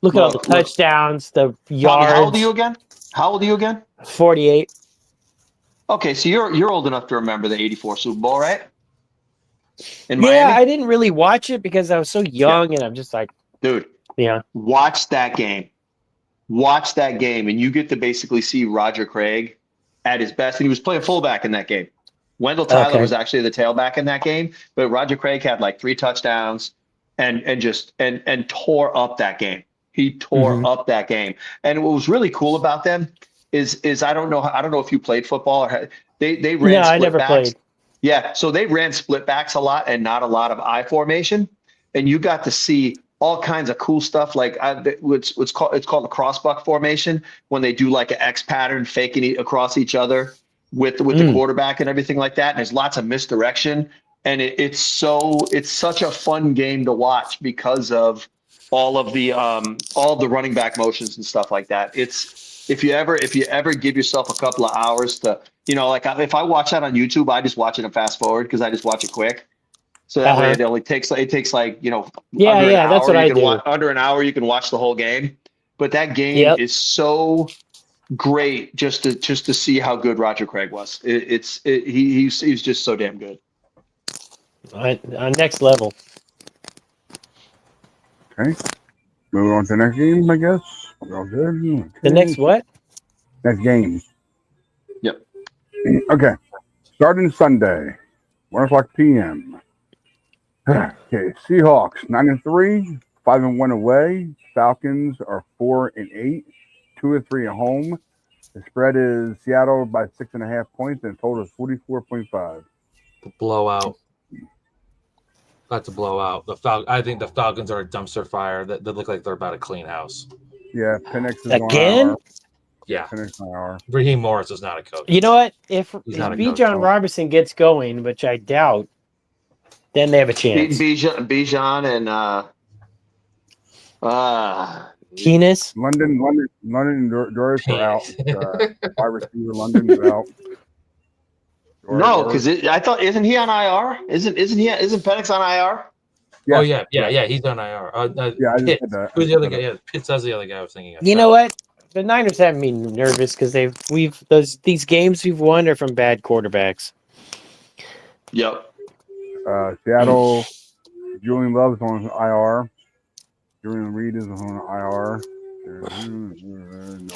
look at all the touchdowns, the yards. How old are you again? 48. Okay, so you're old enough to remember the '84 Super Bowl, right? In Miami? I didn't really watch it because I was so young, and I'm just like, dude. Yeah. Watch that game, and you get to basically see Roger Craig at his best, and he was playing fullback in that game. Wendell Tyler was actually the tailback in that game, but Roger Craig had like 3 touchdowns and tore up that game. He tore up that game. And what was really cool about them is I don't know if you played football or they ran split I never backs. played. Yeah, so they ran split backs a lot and not a lot of I formation, and you got to see all kinds of cool stuff like it's called the crossbuck formation when they do like an X pattern faking across each other with the quarterback and everything like that. And there's lots of misdirection. And it's such a fun game to watch because of all the running back motions and stuff like that. It's if you ever give yourself a couple of hours to, like if I watch that on YouTube, I just watch it and fast forward because I just watch it quick. So that way it takes like, that's what I do. Under an hour, you can watch the whole game. But that game is so great just to see how good Roger Craig was. He's just so damn good. On next level. Okay. Moving on to the next game, I guess. All good. Okay. The next what? Next game. Yep. Okay. Starting Sunday, 1:00 p.m. Okay. Seahawks 9-3, 5-1 away. Falcons are 4-8, 2-3 at home. The spread is Seattle by 6.5 points and total is 44.5. Blowout. That's a blowout. I think the Falcons are a dumpster fire. That look like they're about to clean house. Yeah, Penix is Again? on IR. Yeah. Penix on IR. Raheem Morris is not a coach. You know what? If not a Bijan coach. Robinson gets going, which I doubt, then they have a chance. Bijan and Keenis? London and Doris are out. Wide receiver London is out. no, because I thought isn't he on IR? Isn't Penix on IR? Yeah. Oh yeah. He's on IR. Yeah, I just Pitt. said that. Who's the other guy? Yeah, Pitts. That's the other guy I was thinking of. You know what? The Niners have me nervous because these games we've won are from bad quarterbacks. Yep. Seattle, Julian Love is on IR. Julian Reed is on IR.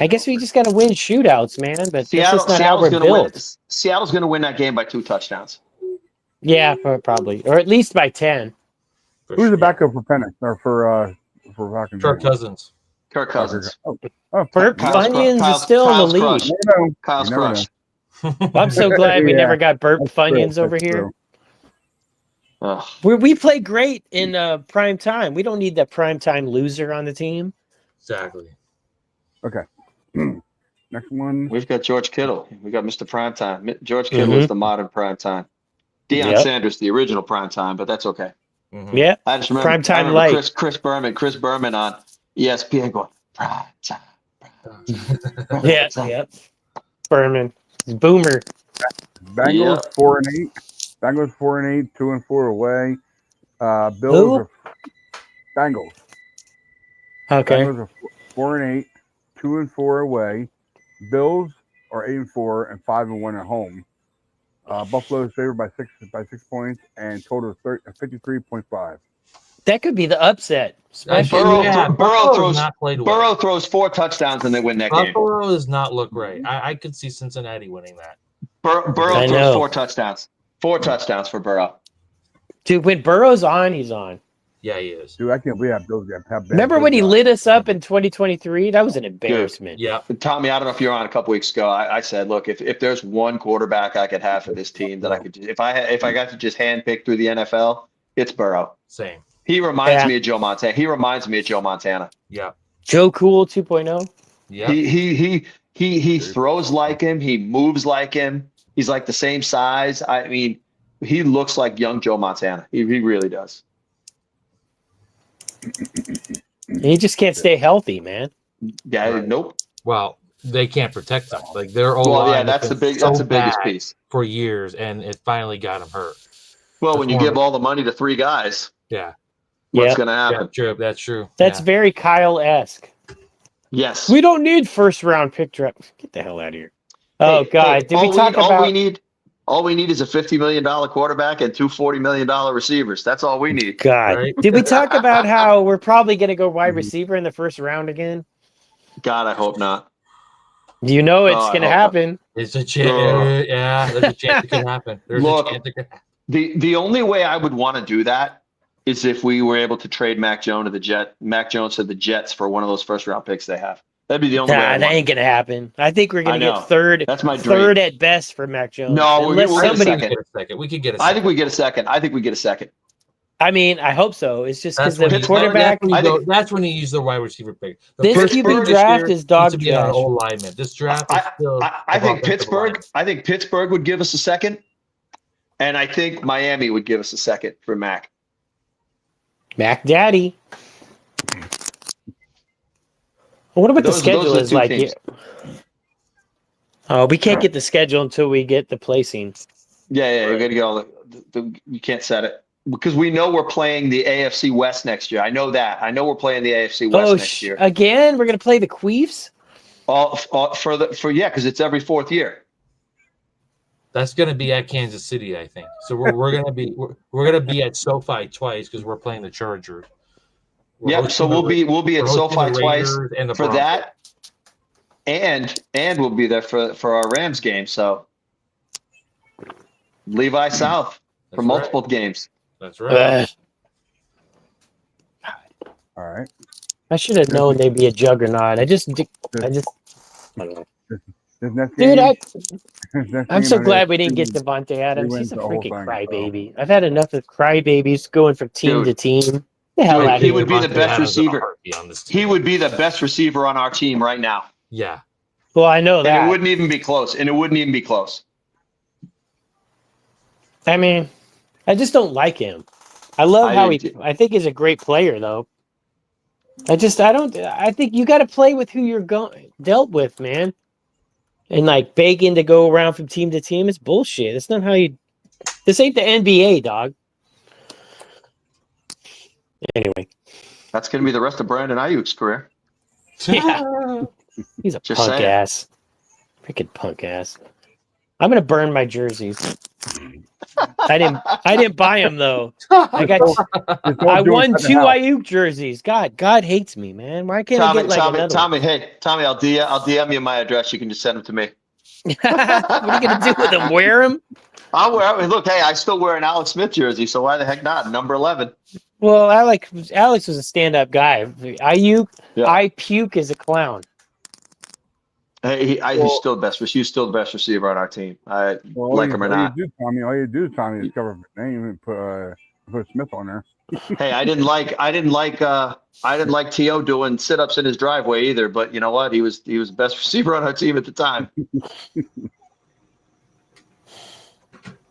I guess we just got to win shootouts, man. But that's just not how we're built. Seattle's going to win that game by 2 touchdowns. Yeah, probably, or at least by 10. Who's the backup for Penix or for Falcons? Kirk Cousins. Kirk Cousins. Burke Funyuns is still in the league. Kyle's crush. I'm so glad we never got Burke Funyuns over here. We play great in prime time. We don't need that prime time loser on the team. Exactly. Okay. Next one. We've got George Kittle. We got Mr. Primetime. George Kittle is the modern primetime. Deion Sanders, the original primetime, but that's okay. Mm-hmm. Yeah. I just remember primetime light. Chris Berman on ESPN going primetime. Yeah. Berman. Boomer. Bengals 4-8. Bengals 4-8, 2-4 away. Bills Bengals. Okay. Bengals are 4-8, 2-4 away. Bills are 8-4 and 5-1 at home. Buffalo is favored by 6 points and total is 53.5. That could be the upset. Burrow throws 4 touchdowns and they win that game. Buffalo does not look great. I could see Cincinnati winning that. Burrow throws 4 touchdowns. 4 touchdowns for Burrow. Dude, when Burrow's on, he's on. Yeah, he is. Dude, I can't believe those guys have bad. Remember when he lit us up in 2023? That was an embarrassment. Dude, yeah. Tommy, I don't know if you were on a couple weeks ago. I said, look, if there's one quarterback I could have for this team that I could, if I got to just handpick through the NFL, it's Burrow. Same. He reminds me of Joe Montana. Yeah. Joe Cool 2.0. Yeah. He throws like him. He moves like him. He's like the same size. I mean, he looks like young Joe Montana. He really does. He just can't stay healthy, man. Yeah, right. Nope. Well, they can't protect him. Like their O-line that's the biggest piece for years, and it finally got him hurt. Well, when you give all the money to 3 guys, yeah, what's going to happen? Yeah, that's true. That's very Kyle-esque. Yes. We don't need first round pick draft. Get the hell out of here. Oh God! Did we talk about? All we need is a $50 million quarterback and 2 $40 million receivers. That's all we need. God, right? Did we talk about how we're probably going to go wide receiver in the first round again? God, I hope not. You know it's going to happen. It's a chance. Yeah, there's a chance it can happen. Look, the only way I would want to do that is if we were able to trade Mac Jones to the Jets for one of those first round picks they have. That'd be the only way. That ain't gonna happen. I think we're gonna get third. That's my third at best for Mac Jones. No, we'll get a second. We could get a second. I think we get a second. I mean, I hope so. It's just because the quarterback. That's when you use the wide receiver pick. This QB draft is dog trash. Old lineman. This draft is still. I think Pittsburgh. I think Pittsburgh would give us a second, and I think Miami would give us a second for Mac. Mac Daddy. I wonder what the schedule is like here. Oh, we can't get the schedule until we get the placing. Yeah, you got to get all you can't set it because we know we're playing the AFC West next year. I know that. I know we're playing the AFC West next year. Again, we're gonna play the Queefs. Because it's every 4th year. That's gonna be at Kansas City, I think. So we're gonna be at SoFi twice because we're playing the Chargers. So we'll be at SoFi twice for that, and we'll be there for our Rams game. So Levi South for multiple games. That's right. All right. I should have known they'd be a juggernaut. I don't know. This next Dude, game, this next I'm game, so only glad has we didn't 3 get Devontae Adams. wins He's a the whole freaking thing, so. crybaby. I've had enough of crybabies going from team to Dude. team. The hell Dude, out of he here. would be the Devontae best Adams in a receiver. heartbeat on this team. He would be the best receiver on our team right now. Yeah. Well, I know And that. it wouldn't even be close. I mean, I just don't like him. I love I think he's a great player, though. I think you got to play with who you're dealt with, man. And like begging to go around from team to team is bullshit. That's not how you. This ain't the NBA, dog. Anyway, That's going to be the rest of Brandon Ayuk's career. Yeah. He's a Just punk saying. ass. Freaking punk ass. I'm gonna burn my jerseys. I didn't buy them though. I won 2 Ayuk jerseys. God hates me, man. Why can't I get like another Tommy, I'll DM you my address. You can just send them to me. What are you gonna do with them? Wear them? I'll wear. I mean, look, hey, I still wear an Alex Smith jersey, so why the heck not? Number 11. Well, Alex was a stand-up guy. Ayuk, I puke as a clown. Hey, he's still the best. He's still the best receiver on our team. Like him or not. All you do, Tommy, is cover his name and put Smith on there. Hey, I didn't like T.O. doing sit-ups in his driveway either. But you know what? He was the best receiver on our team at the time.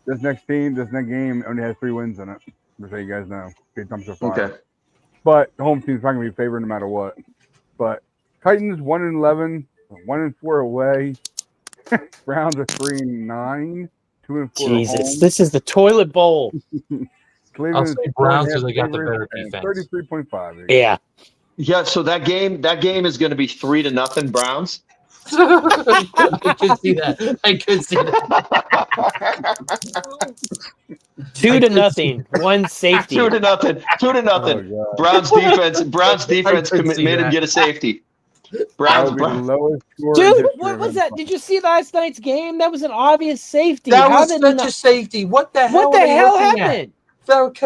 This next game only has 3 wins in it. Just so you guys know. Big thumbs so far. Okay. But the home team's probably gonna be favored no matter what. But Titans 1-11, 1-4 away. Browns are 3-9, 2-4. Jesus, this is the toilet bowl. Cleveland I'll say Browns because they got the better defense. 33.5. Yeah. Yeah. So that game is going to be 3-0 Browns. I could see that. 2-0. One safety. 2-0. Oh, Browns defense made him get a safety. Browns lowest score. Dude, what was that? Did you see last night's game? That was an obvious safety. That was such a safety. What the hell? What the hell happened?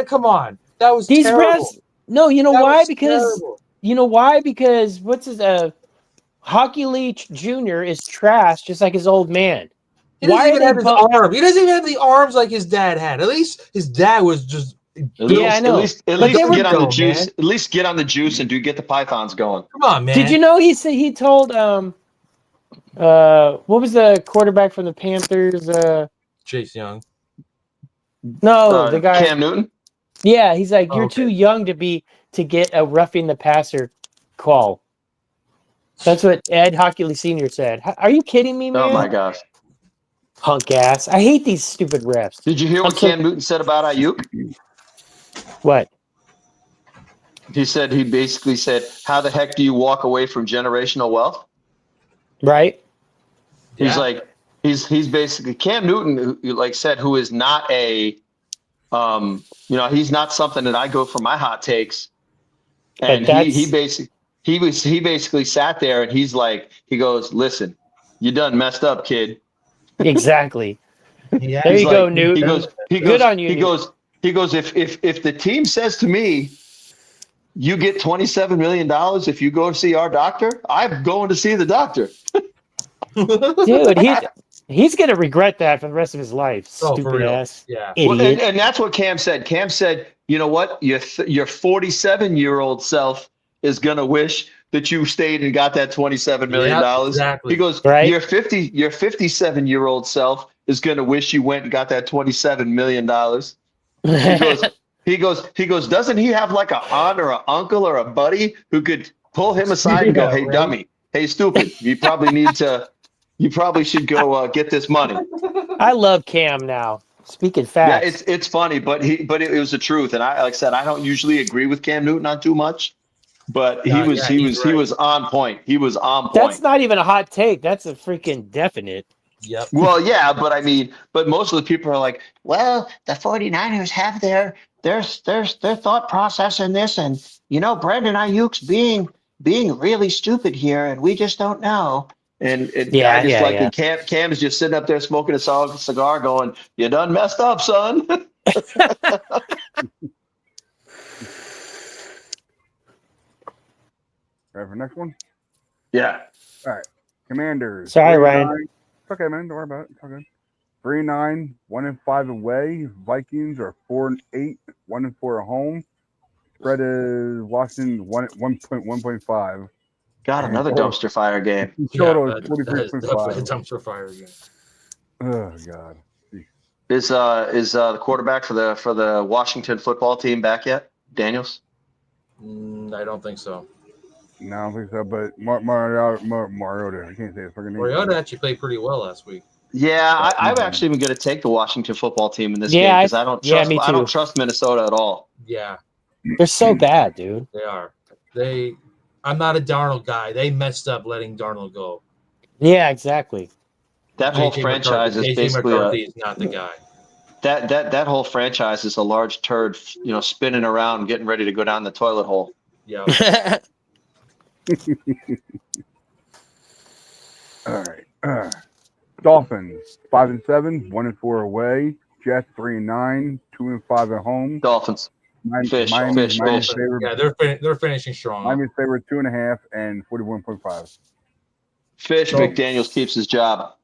Come on. That was these terrible. refs. No, you know why? Because terrible. you know why? Because what's his Hockey Lee Jr. is trash, just like his old man. He doesn't even have his arm. He doesn't even have the arms like his dad had. At least his dad was just. I know. At least get on the juice. Man. At least get on the juice and get the pythons going. Come on, man. Did you know he told what was the quarterback from the Panthers? Chase Young. No, the guy Cam Newton. Yeah, he's like, you're too young to get a roughing the passer call. That's what Ed Hockley Sr. said. Are you kidding me, man? Oh my gosh. Punk ass. I hate these stupid refs. Did you hear what Cam Newton said about Ayuk? What? He basically said, how the heck do you walk away from generational wealth? Right. He's like, he's basically Cam Newton, who is not a, he's not something that I go for my hot takes. And he basically sat there and he goes, listen, you done messed up, kid. Exactly. Yeah. There you go, Newton. Good on you. He goes, if the team says to me, you get $27 million if you go see our doctor, I'm going to see the doctor. Dude, he's going to regret that for the rest of his life. Stupid ass. Yeah. Idiot. Well, and that's what Cam said. Cam said, you know what? Your 47-year-old self is going to wish that you stayed and got that $27 million. Yep, exactly. He goes, your 57-year-old self is going to wish you went and got that $27 million. He goes, doesn't he have like an aunt or an uncle or a buddy who could pull him aside and go, hey, dummy, hey, stupid, you probably should go get this money. I love Cam now. Speaking facts. Yeah, it's funny, but it was the truth. And like I said, I don't usually agree with Cam Newton on too much, but he was on point. He was on point. That's not even a hot take. That's a freaking definite. Yep. Well, yeah, but most of the people are like, well, the 49ers have their thought process in this, and Brandon Ayuk's being really stupid here, and we just don't know. And Cam's just sitting up there smoking a cigar, going, "You done messed up, son." Ready for next one? Yeah. All right. Commanders. Sorry, Ryan. okay, man. Don't worry about it. It's all good. 3-9, 1-5 away. Vikings are 4-8, 1-4 at home. Spread is Washington 1.5. God, another dumpster fire game. Total Yeah, is that is definitely a 43.5. dumpster fire game. Oh God. Is the quarterback for the Washington football team back yet? Daniels? I don't think so. No, I don't think so. But Mariota, I can't say his fucking name. Mariota actually played pretty well last week. Yeah, I'm actually even going to take the Washington football team in this game Yeah, because I don't trust. me I don't too. trust Minnesota at all. Yeah, They're so bad, dude. they are. I'm not a Darnold guy. They messed up letting Darnold go. Yeah, exactly. That whole franchise is basically McCarthy is not the guy. That whole franchise is a large turd, spinning around, getting ready to go down the toilet hole. Yeah. All right. Dolphins 5-7, 1-4 away. Jets 3-9, 2-5 at home. Dolphins. Fish. Favorite, yeah, they're finishing strong. Miami's favorite 2.5 and 41.5. Fish. So, McDaniels keeps his job.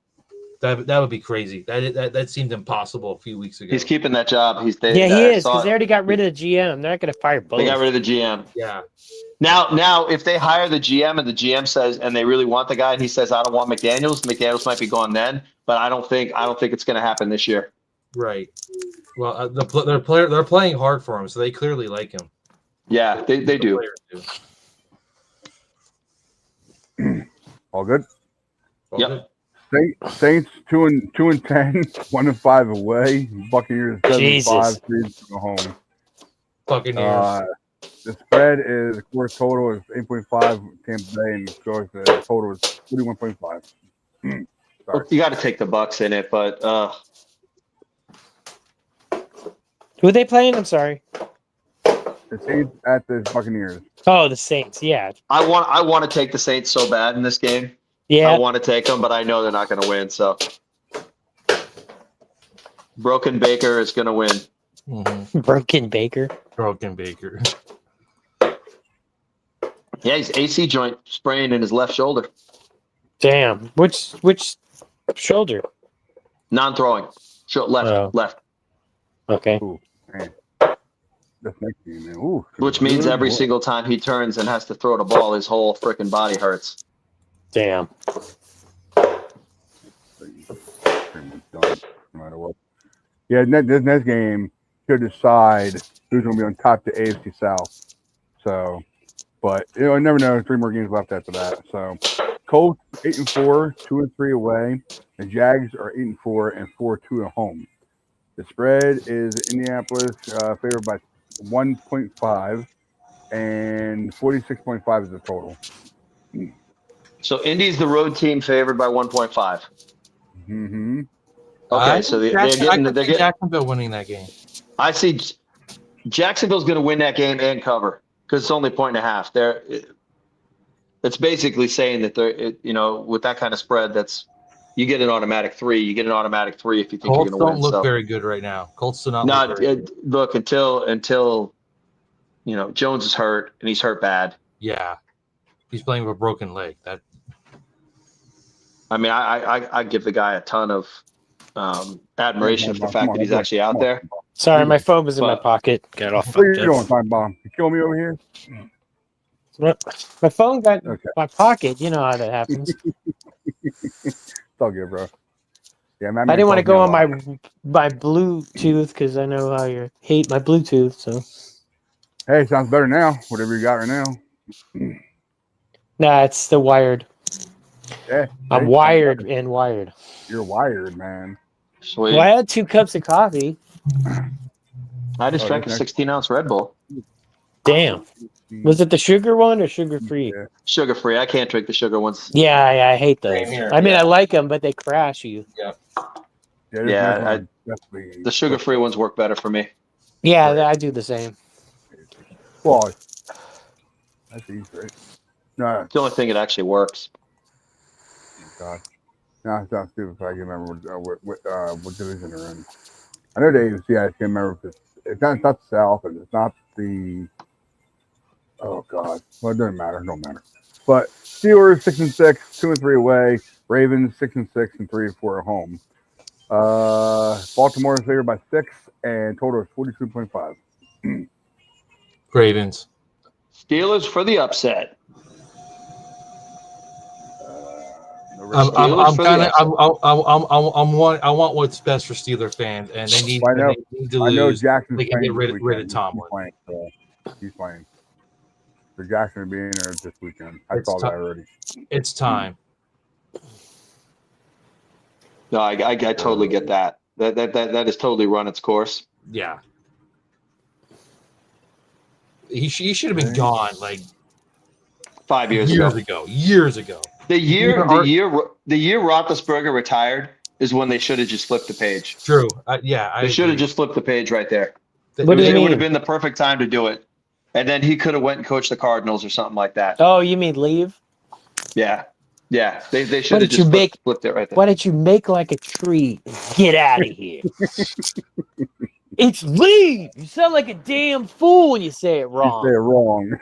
That would be crazy. That seemed impossible a few weeks ago. He's keeping that job. He is because they already got rid of the GM. They're not going to fire both. They got rid of the GM. Yeah. Now, if they hire the GM and the GM says, and they really want the guy, and he says, "I don't want McDaniels might be gone then." But I don't think it's going to happen this year. Right. Well, they're playing hard for him, so they clearly like him. Yeah, they do. all good. Yep. Saints 2-10, 1-5 away. Buccaneers 7-5, 3 home. Buccaneers. The spread is, of course, total is 8.5 Tampa Bay, and of course the total is 41.5. Well, you got to take the Bucks in it, but who are they playing? I'm sorry. The Saints at the Buccaneers. Oh, the Saints. Yeah. I want to take the Saints so bad in this game. Yeah. I want to take them, but I know they're not going to win. So, Broken Baker is going to win. Mm-hmm. Broken Baker. Yeah, he's AC joint sprained in his left shoulder. Damn. Which shoulder? Non-throwing. Left. Okay. Ooh, man. That's next game, man. Ooh, Which means every single time he turns and has to throw the ball, his whole freaking body hurts. Damn. Pretty much done, no matter what. Yeah, this next game could decide who's going to be on top of the AFC South. So, but I never know. 3 more games left after that. So, Colts 8-4, 2-3 away. The Jags are 8-4 and 4-2 at home. The spread is Indianapolis favored by 1.5 and 46.5 is the total. So Indy's the road team favored by 1.5. Mm-hmm. Okay, so they're getting Jacksonville winning that game. I see Jacksonville's going to win that game and cover because it's only 1.5. It's basically saying that with that kind of spread, you get an automatic 3. You get an automatic 3 if you think Colts you're going to win. Don't look very good right now. Colts do not. Look until Jones is hurt and he's hurt bad. Yeah, he's playing with a broken leg. I mean, I give the guy a ton of admiration for the fact that he's actually out there. Sorry, my phone was in my pocket. Got all fucked up. What are you doing, time bomb? You kill me over here? My phone got my pocket. You know how that happens. It's all good, bro. Yeah, man, I didn't want to go on my Bluetooth because I know how you hate my Bluetooth. So, hey, sounds better now. Whatever you got right now. Nah, it's the wired. Yeah, I'm wired and wired. You're wired, man. Sweet. Well, I had 2 cups of coffee. I just drank a 16-ounce Red Bull. Damn. Was it the sugar one or sugar-free? Yeah. Sugar-free. I can't drink the sugar ones. Yeah, I hate those. I mean, I like them, but they crash you. Yeah. The sugar-free ones work better for me. Yeah, I do the same. Well, that's easy, right? No. It's the only thing that actually works. God. No, it's not stupid if I can remember what division they're in. I know the AFC, I can't remember if it's not the South and it's not the. Oh God! Well, it doesn't matter. But Steelers 6-6, 2-3 away. Ravens 6-6 and 3-4 at home. Baltimore is favored by 6 and total is 42.5. Ravens. Steelers for the upset. I want what's best for Steeler fans, and they need, I know, they need to I know lose. Jackson's They can playing get this rid of weekend. Tomlin. He's playing. For Jackson to be in there this weekend. I It's saw ti- that already. It's time. No, I totally get that. That has totally run its course. Yeah. He should have been gone like 5 years ago. Years ago. The year Roethlisberger retired is when they should have just flipped the page. True. They should have just flipped the page right there. What do you It mean? would have been the perfect time to do it, and then he could have went and coached the Cardinals or something like that. Oh, you mean leave? Yeah. They should have just flipped it right there. Why don't you make like a tree and get out of here? It's leave. You sound like a damn fool when you say it wrong. You say it wrong.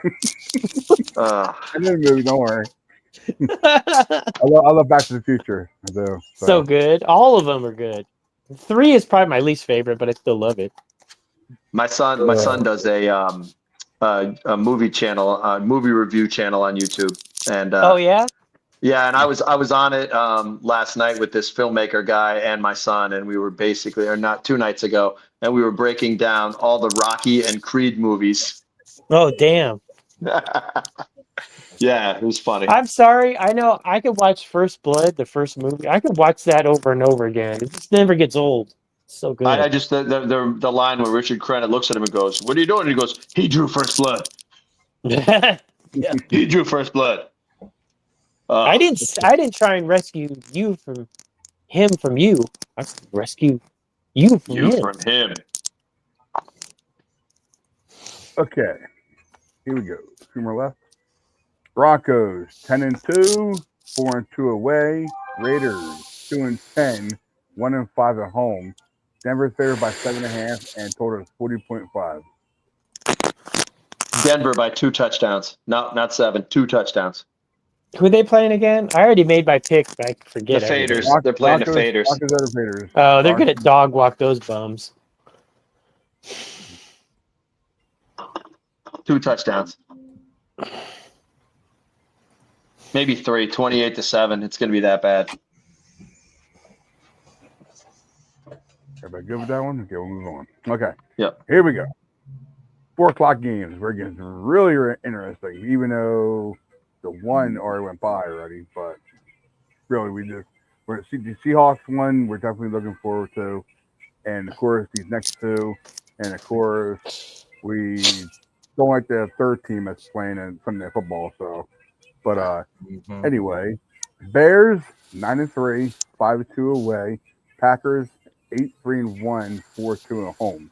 I didn't movie, don't worry. I love Back to the Future. I do. So good. All of them are good. 3 is probably my least favorite, but I still love it. My son does a movie channel, movie review channel on YouTube, and oh yeah. Yeah, and I was on it last night with this filmmaker guy and my son, and we were basically, or not 2 nights ago, and we were breaking down all the Rocky and Creed movies. Oh damn. Yeah, it was funny. I'm sorry. I know I could watch First Blood, the first movie. I could watch that over and over again. It just never gets old. It's so good. I just the line where Richard Crenna looks at him and goes, "What are you doing?" And he goes, "He drew First Blood." Yeah. He drew First Blood. I didn't try and rescue you from him from you. I rescue you from him. Okay. Here we go. 2 more left. Broncos 10-2, 4-2 away. Raiders 2-10, 1-5 at home. Denver favored by 7.5 and total is 40.5. Denver by 2 touchdowns. Not 7. 2 touchdowns. Who are they playing again? I already made my pick, but I forget. The Faders. They're playing the Faders. Oh, they're going to dog walk those bums. 2 touchdowns. Maybe 3. 28-7. It's going to be that bad. Everybody good with that one? Okay, we'll move on. Okay. Yep. Here we go. 4 o'clock games. We're getting really interesting, even though the one already went by already. But really, we're the Seahawks one. We're definitely looking forward to, and of course these next 2, and of course we don't like the third team that's playing in Sunday football. So, but anyway, Bears 9-3, 5-2 away. Packers 8-3-1, 4-2 at home.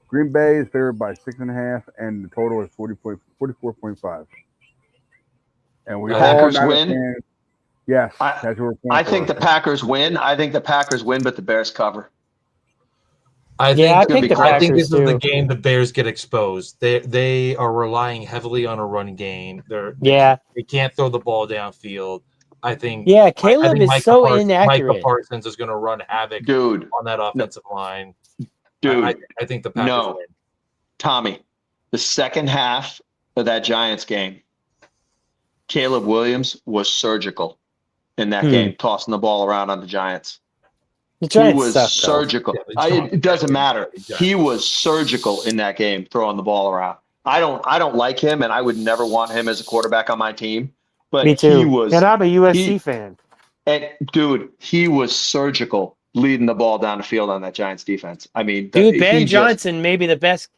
Green Bay is favored by 6.5, and the total is 44.5. And we Packers win. Yes, I think the Packers win. I think the Packers win, but the Bears cover. I think this is the game the Bears get exposed. They are relying heavily on a run game. They can't throw the ball downfield. I think. Yeah, Caleb is so inaccurate. Micah Parsons is going to run havoc, on that offensive line. Dude, I think the Packers win. Tommy, the second half of that Giants game, Caleb Williams was surgical in that game, tossing the ball around on the Giants. The Giants he was surgical. It doesn't matter. He was surgical in that game, throwing the ball around. I don't like him, and I would never want him as a quarterback on my team. But me too. He was, and I'm a USC fan. And dude, he was surgical leading the ball down the field on that Giants defense. I mean, dude, Ben Johnson may be the best.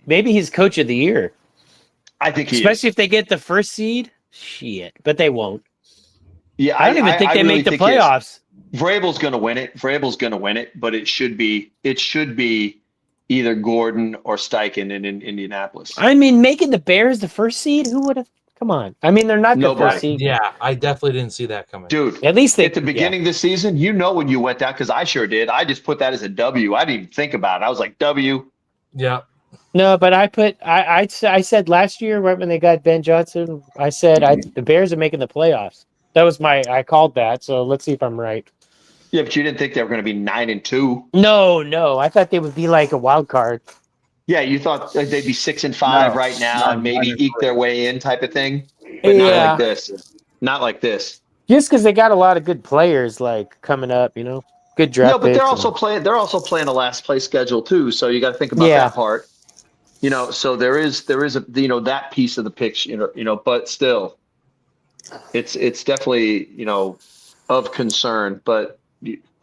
Maybe he's coach of the year. I think especially if they get the first seed. Shit, but they won't. Yeah, I don't even think they make the playoffs. Vrabel's going to win it. But it should be either Gordon or Steichen in Indianapolis. I mean, making the Bears the first seed. Who would have? Come on. I mean, they're not the first seed. Yeah, I definitely didn't see that coming. Dude, at least at the beginning of the season, when you went down, because I sure did. I just put that as a W. I didn't even think about it. I was like, W. Yeah. No, but I said last year right when they got Ben Johnson, I said the Bears are making the playoffs. That was I called that. So let's see if I'm right. Yeah, but you didn't think they were going to be 9-2. No, I thought they would be like a wild card. Yeah, you thought they'd be 6-5 right now and maybe eke their way in type of thing, but not like this. Not like this. Just because they got a lot of good players like coming up, good draft. No, but they're also playing. They're also playing a last place schedule too. So you got to think about that part. So there is a that piece of the picture. But still, it's definitely of concern. But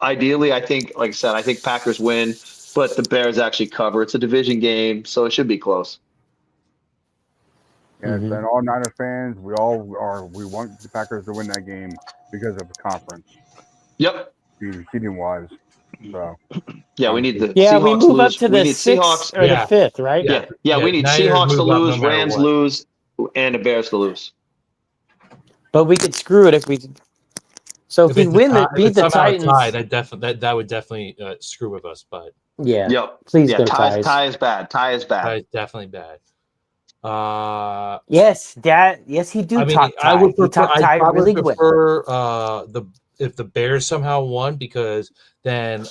ideally, I think, like I said, I think Packers win, but the Bears actually cover. It's a division game, so it should be close. And all Niner fans, we want the Packers to win that game because of the conference. Yep. Seating wise. So yeah, we need the Seahawks we move up to the Seahawks or the fifth, right? Yeah. We need Niners Seahawks to lose, no Rams lose, and the Bears to lose. But we could screw it if we. So if we beat the Titans, that would definitely screw with us. But please don't tie is bad. Tie is bad. Tie is definitely bad. Yes, he do. I mean, talk I would prefer. I really prefer if the Bears somehow won because then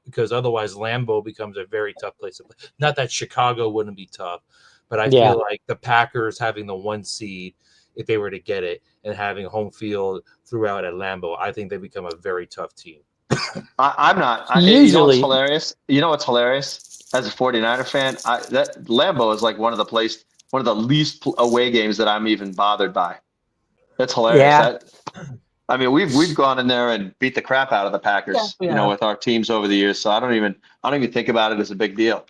because otherwise Lambeau becomes a very tough place to play. Not that Chicago wouldn't be tough, but I feel like the Packers having the 1 seed, if they were to get it, and having home field throughout at Lambeau, I think they become a very tough team. I'm not. Usually, you know what's hilarious? You know what's hilarious? As a 49er fan, that Lambeau is like one of the least away games that I'm even bothered by. That's hilarious. Yeah. I mean, we've gone in there and beat the crap out of the Packers, with our teams over the years. So I don't even think about it as a big deal.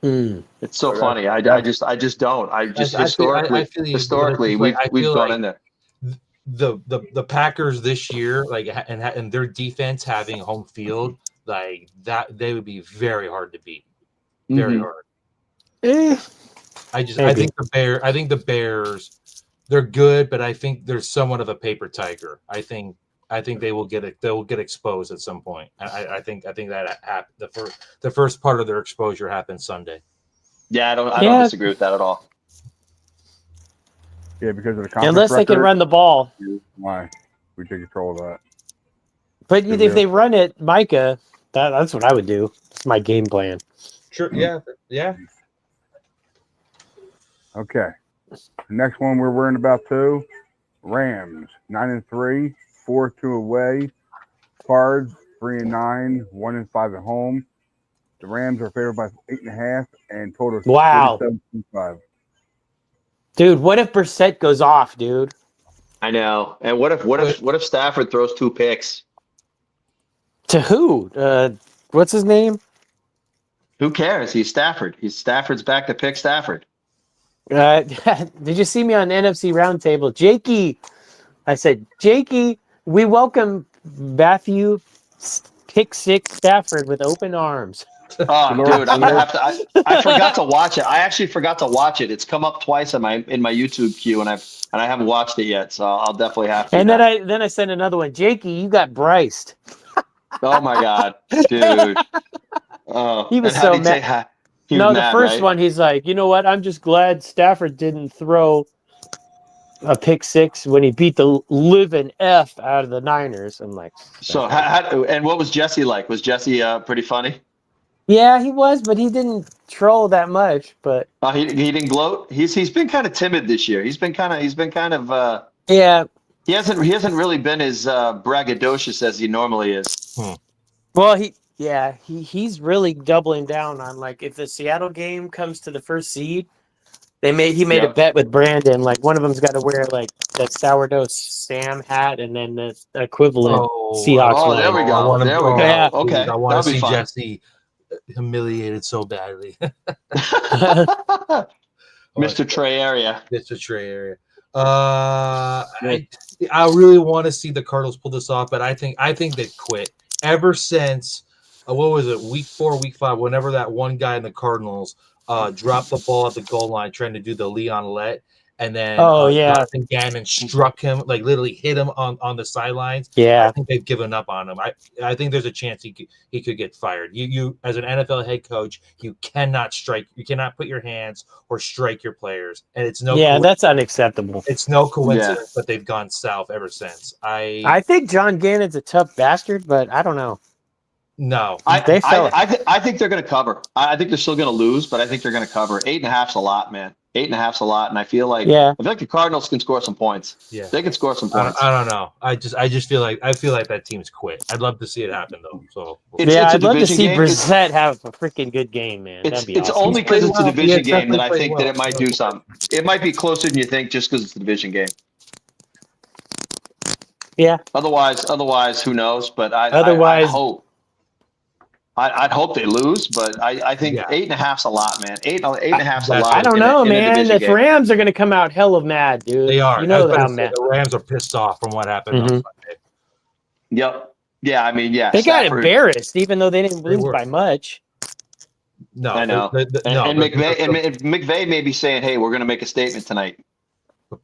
It's so funny. I just don't. Historically, we've gone in there. The Packers this year, and their defense having home field, like that, they would be very hard to beat. Very hard. I think the Bears, they're good, but I think they're somewhat of a paper tiger. I think they will get exposed at some point. I think that happened. The first part of their exposure happened Sunday. Yeah, I don't disagree with that at all. Yeah, because of the conference unless they can run the ball. Why? We take control of that. But if they run it, Micah, that's what I would do. It's my game plan. Sure. Yeah. Okay. Next one we're worrying about too. Rams 9-3, 4-2 away. Cards 3-9, 1-5 at home. The Rams are favored by 8.5 and total. Wow. 47.5. Dude, what if Brissett goes off, dude? I know. And what if Stafford throws 2 picks? To who? What's his name? Who cares? He's Stafford. Stafford's back to pick Stafford. Did you see me on NFC Roundtable? Jakey, I said, Jakey, we welcome Matthew Pick 6 Stafford with open arms. Oh, dude, I'm gonna have to. I forgot to watch it. I actually forgot to watch it. It's come up twice in my YouTube queue, and I haven't watched it yet. So I'll definitely have to. And then I sent another one. Jakey, you got briced. Oh my god, dude! Oh, he was so mad. The first one, he's like, you know what? I'm just glad Stafford didn't throw a pick 6 when he beat the living F out of the Niners. I'm like, so and what was Jesse like? Was Jesse pretty funny? Yeah, he was, but he didn't troll that much. But he didn't gloat. He's been kind of timid this year. He's been kind of yeah. He hasn't really been as braggadocious as he normally is. Well, he's really doubling down on, like, if the Seattle game comes to the first seed, he made a bet with Brandon. Like, one of them's got to wear like that sourdough Sam hat and then the equivalent Seahawks. Oh, there we go. There we go. Yeah. Okay, I want to see Jesse humiliated so badly. Mr. Trey Area. Mr. Trey Area. I really want to see the Cardinals pull this off, but I think they quit ever since what was it, week 4, week 5, whenever that one guy in the Cardinals dropped the ball at the goal line trying to do the Leon Lett, and then Jonathan Gannon struck him, like literally hit him on the sidelines. Yeah, I think they've given up on him. I think there's a chance he could get fired. You as an NFL head coach, you cannot put your hands or strike your players, and it's that's unacceptable. It's no coincidence that they've gone south ever since. I think John Gannon's a tough bastard, but I don't know. No, I think they're going to cover. I think they're still going to lose, but I think they're going to cover. 8.5's a lot, man. 8.5's a lot, and I feel like the Cardinals can score some points. Yeah, they can score some points. I don't know. I just feel like that team's quit. I'd love to see it happen though. So I'd love to see Brissett have a freaking good game, man. It's awesome. only because it's a division game that I think that it might do something. It might be closer than you think just because it's a division game. Yeah. Otherwise, who knows? But I'd hope they lose, but I think 8.5's a lot, man. 8.5's a lot. I don't know, man. The Rams are going to come out hell of mad, dude. They are. You know how mad. The Rams are pissed off from what happened on Sunday. Yep. Yeah, I mean, they got embarrassed, even though they didn't lose by much. No, I know. And McVay may be saying, "Hey, we're going to make a statement tonight."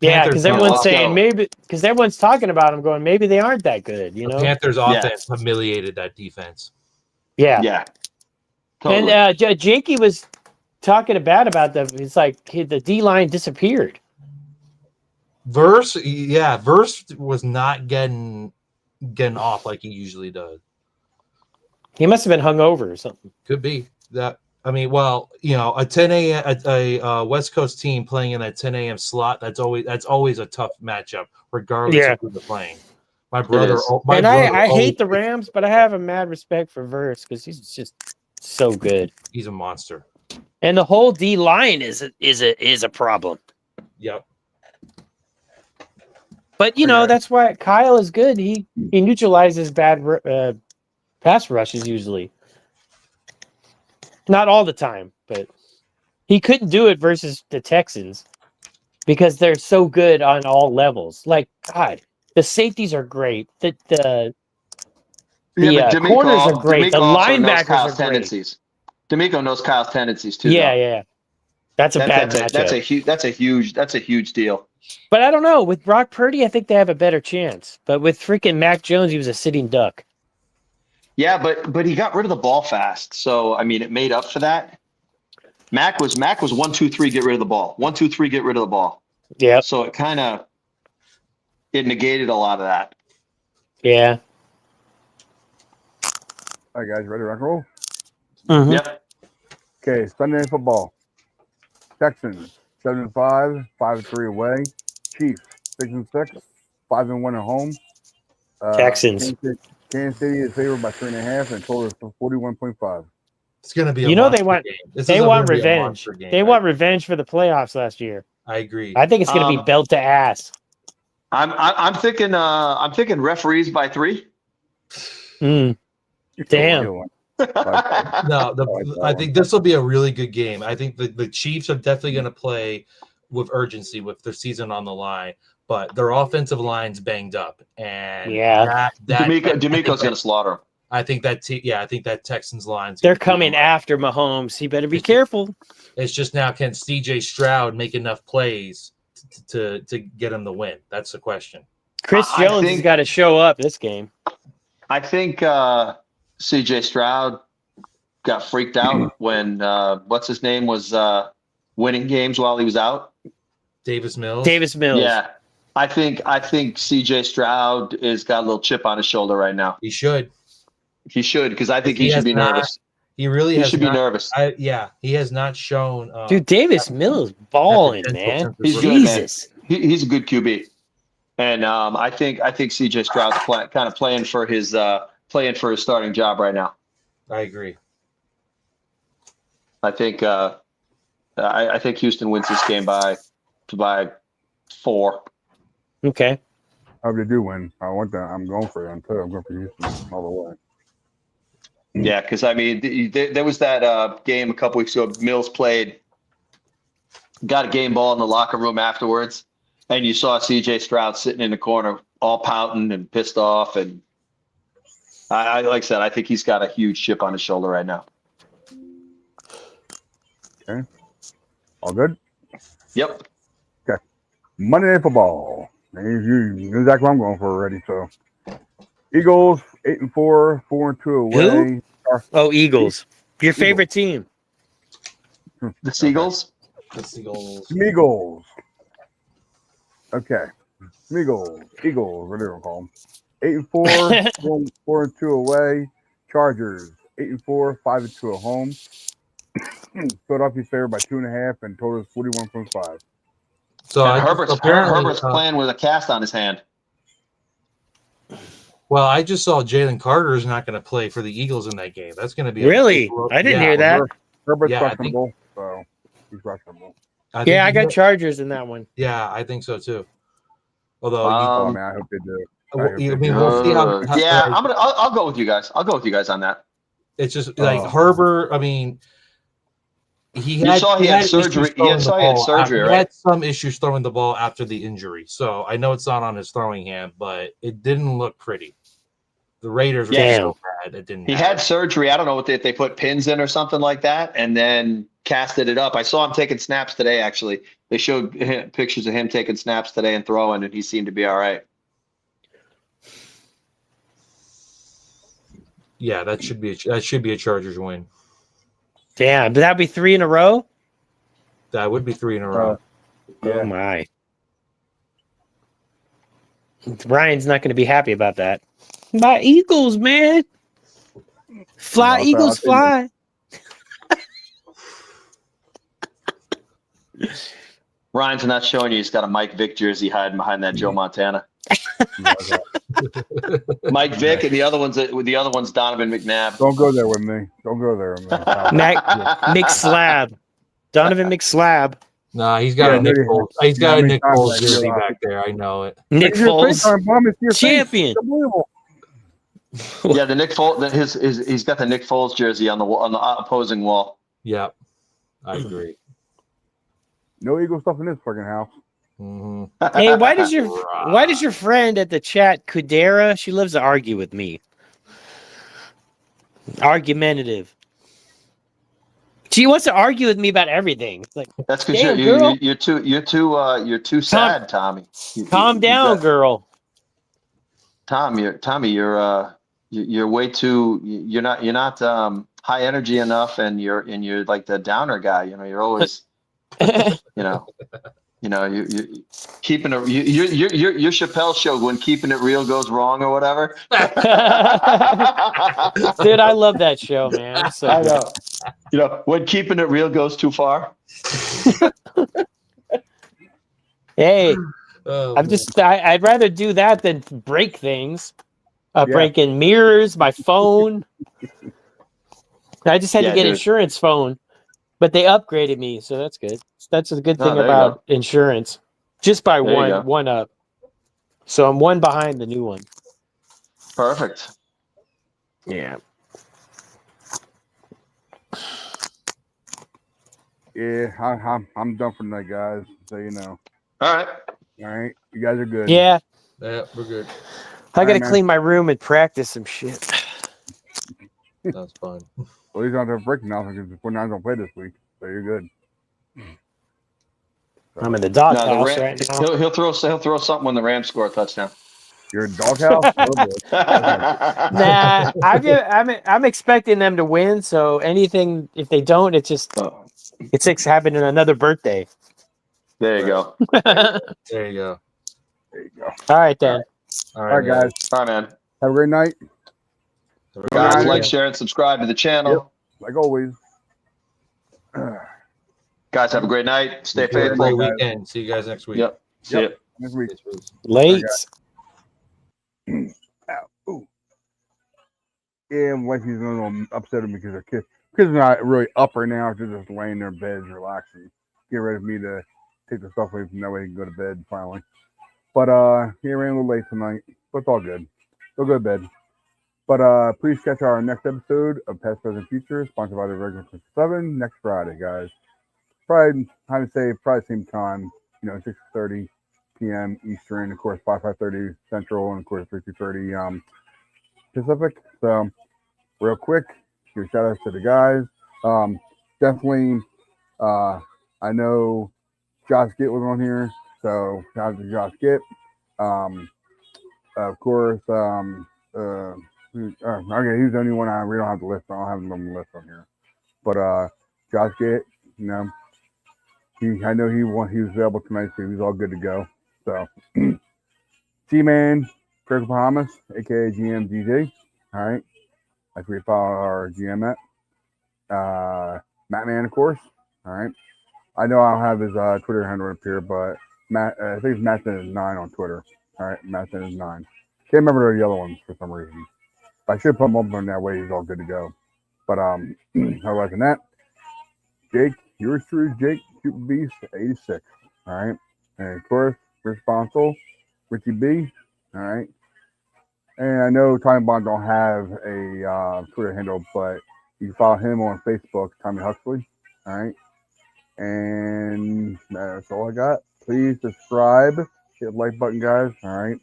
Yeah, because everyone's saying because everyone's talking about them, going maybe they aren't that good. You know, Panthers' offense humiliated that defense. Yeah. Totally. And Jakey was talking about them. It's like the D line disappeared. Verse was not getting off like he usually does. He must have been hungover or something. Could be that. I mean, well, a 10 a.m. a West Coast team playing in that 10 a.m. slot. That's always a tough matchup, regardless of who they're playing. My brother, I hate the Rams, but I have a mad respect for Verse because he's just so good. He's a monster, and the whole D line is a problem. Yep. But that's why Kyle is good. He neutralizes bad pass rushes usually. Not all the time, but he couldn't do it versus the Texans because they're so good on all levels. Like God. The safeties are great. The corners are great. The linebackers are great. D'Amico knows Kyle's tendencies too. Yeah. That's a bad matchup. That's a huge deal. But I don't know. With Brock Purdy, I think they have a better chance. But with freaking Mac Jones, he was a sitting duck. Yeah, but he got rid of the ball fast. So I mean, it made up for that. Mac was 1, 2, 3, get rid of the ball. 1, 2, 3, get rid of the ball. Yeah. So it negated a lot of that. Yeah. All right, guys, ready to rock and roll? Mm-hmm. Yep. Okay, Sunday Night Football. Texans 7-5, 5-3 away. Chiefs 6-6, 5-1 at home. Texans. Kansas City is favored by 3.5 and total of 41.5. It's going to be. They want revenge. They want revenge for the playoffs last year. I agree. I think it's going to be belt to ass. I'm thinking referees by 3. Damn. I think this will be a really good game. I think the Chiefs are definitely going to play with urgency with their season on the line, but their offensive line's banged up, and D'Amico's going to slaughter them. I think that Texans line's they're coming after Mahomes. He better be careful. It's just now, can C.J. Stroud make enough plays to get him the win? That's the question. Chris Jones has got to show up this game. I think C.J. Stroud got freaked out when what's his name was winning games while he was out. Davis Mills. Yeah, I think C.J. Stroud has got a little chip on his shoulder right now. He should because I think he should be nervous. He really should be nervous. He has not shown. Dude, Davis Mills balling, man. Jesus, good, man. He's a good QB, and I think C.J. Stroud's kind of playing for his starting job right now. I agree. I think Houston wins this game by 4. Okay. I hope they do win. I'm going for them too. I'm going for Houston all the way. Yeah, because I mean, there was that game a couple weeks ago. Mills played, got a game ball in the locker room afterwards, and you saw C.J. Stroud sitting in the corner, all pouting and pissed off. And I like I said, I think he's got a huge chip on his shoulder right now. Okay, all good. Yep. Okay, Monday Night Football. You know exactly what I'm going for already. So Eagles 8-4, 4-2 away. Oh, Eagles. Your favorite team? The Seagulls. The Seagulls. Eagles. Okay. Eagles. Whatever you call them. 8-4, 4-2 away. Chargers 8-4, 5-2 at home. Philadelphia favored by 2.5 and total is 41.5. So Herbert's playing with a cast on his hand. Well, I just saw Jalen Carter is not going to play for the Eagles in that game. That's going to be really. I didn't hear that. Herbert's questionable, so he's questionable. I got Chargers in that one. Yeah, I think so too. Although, I hope they do. We'll see how. I'll go with you guys. I'll go with you guys on that. It's just like Herbert. I mean, he had surgery. He had surgery. He had some issues throwing the ball after the injury. So I know it's not on his throwing hand, but it didn't look pretty. The Raiders were so bad. It didn't. He had surgery. I don't know if they put pins in or something like that, and then casted it up. I saw him taking snaps today. Actually, they showed pictures of him taking snaps today and throwing, and he seemed to be all right. Yeah, that should be a Chargers win. Damn, would that be 3 in a row? That would be 3 in a row. Oh my! Ryan's not going to be happy about that. My Eagles, man. Fly, Eagles, fly. Ryan's not showing you he's got a Mike Vick jersey hiding behind that Joe Montana. Mike Vick and the other one's Donovan McNabb. Don't go there with me. McSlab. Donovan McSlab. Nah, he's got a Nick Foles. He's got a Nick Foles jersey back there. I know it. Nick Foles, champion. Yeah, the Nick Foles. He's got the Nick Foles jersey on the opposing wall. Yep, I agree. No Eagle stuff in this fucking house. Mm-hmm. Hey, why does your friend at the chat, Kudera? She loves to argue with me. Argumentative. She wants to argue with me about everything. It's like, that's because you're too sad, Tommy. Calm down, girl. Tommy, you're way too. You're not high energy enough, and you're like the downer guy. You're always, you keeping it. Your Chappelle show when keeping it real goes wrong or whatever. Dude, I love that show, man. So I know. When keeping it real goes too far. Hey, I'd rather do that than break things. Breaking mirrors, my phone. I just had to get insurance phone, but they upgraded me, so that's good. That's a good thing about insurance. Just by one up. So I'm one behind the new one. Perfect. Yeah. Yeah, I'm done for tonight, guys. So you know. All right. You guys are good. Yeah. Yeah, we're good. I got to clean my room and practice some shit. That's fun. Well, he's on the break now because the 49ers don't play this week, so you're good. So, I'm in the doghouse right now. He'll throw something when the Rams score a touchdown. You're in doghouse? Nah, I'm expecting them to win. So anything, if they don't, it's happening another birthday. There you go. There you go. All right, then. All right, guys. All right, man. Have a great night. Guys, like, share, and subscribe to the channel. Yep. Like always. Guys, have a great night. Stay faithful. Great weekend. See you guys next week. Yep. See you next week. Late. Ooh. Yeah, my wife's a little upset with me because her kids are not really up right now. They're just laying in their beds, relaxing. Get ready for me to take the stuff away from that way they can go to bed finally. But he ran a little late tonight, but it's all good. They'll go to bed. But please catch our next episode of Past, Present, Future, sponsored by the Regular 7 next Friday, guys. Probably, I would say, probably same time, 6:30 p.m. Eastern, of course, 5:30 Central, and of course 3:30 Pacific. So, real quick, give a shout out to the guys. Definitely, I know Josh Gitt was on here. So shout out to Josh Gitt. Of course, okay, he's the only one we don't have the list. I don't have him on the list on here. But Josh Gitt, I know he was available tonight, so he's all good to go. So T-Man, Chris Bahamas, aka GMGJ. All right, that's where you follow our GM at. Matt Man, of course. All right. I know I don't have his Twitter handle up here, but I think it's Mattson is 9 on Twitter. All right, Mattson is 9. Can't remember the yellow ones for some reason. But I should put him up on that way. He's all good to go. But otherwise than that, Jake, yours truly, Jake, Super Beast 86. All right, and of course, responsible, Richie B. All right, and I know Tommy Bond don't have a Twitter handle, but you can follow him on Facebook, Tommy Huxley. All right. And that's all I got. Please subscribe, hit the like button, guys. All right.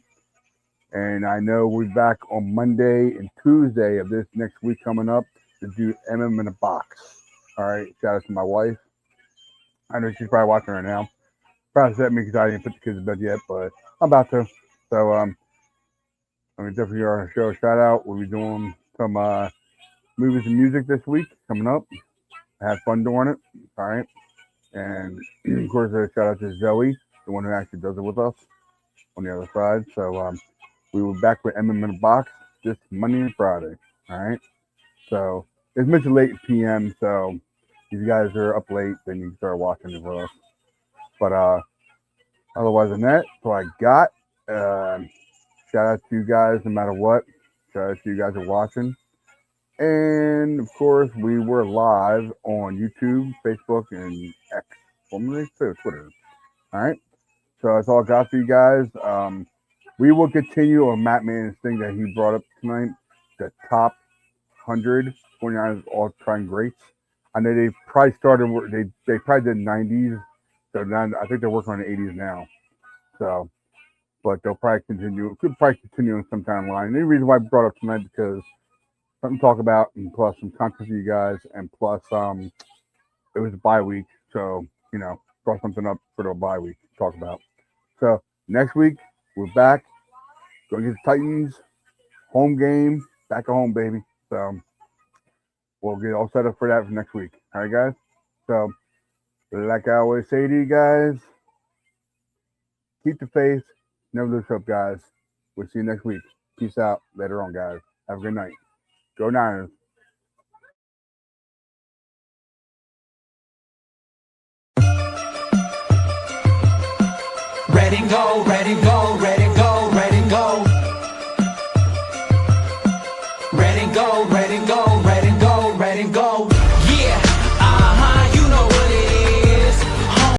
And I know we'll be back on Monday and Tuesday of this next week coming up to do MM in a box. All right. Shout out to my wife. I know she's probably watching right now. Probably upset me because I didn't put the kids to bed yet, but I'm about to. So I'm gonna definitely give our show a shout out. We'll be doing some movies and music this week coming up. I had fun doing it. All right. And of course, a shout out to Zoe, the one who actually does it with us on the other side. So we were back with MM in a box this Monday and Friday. All right. So it's mentioned late PM. So if you guys are up late, then you can start watching it with us. But otherwise than that, so I got shout out to you guys no matter what. Shout out to you guys who are watching. And of course, we were live on YouTube, Facebook, and X, formerly Twitter. All right, so that's all I got for you guys. We will continue on Matt Mann's thing that he brought up tonight, the top 100 49ers all-time greats. I know they probably started. They probably did 90s, so now I think they're working on the 80s now. So, but they'll probably continue. Could probably continue on some timeline. The reason why I brought it up tonight because something to talk about, and plus some content for you guys, and plus it was a bye week, so brought something up for the bye week to talk about. So next week we're back, going to get the Titans home game, back at home, baby. So we'll get all set up for that for next week. All right, guys. So like I always say to you guys, keep the faith, never lose hope, guys. We'll see you next week. Peace out. Later on, guys. Have a good night. Go Niners. Ready, go, ready, go, ready, go, ready, go. Ready, go, ready, go, ready, go, ready, go.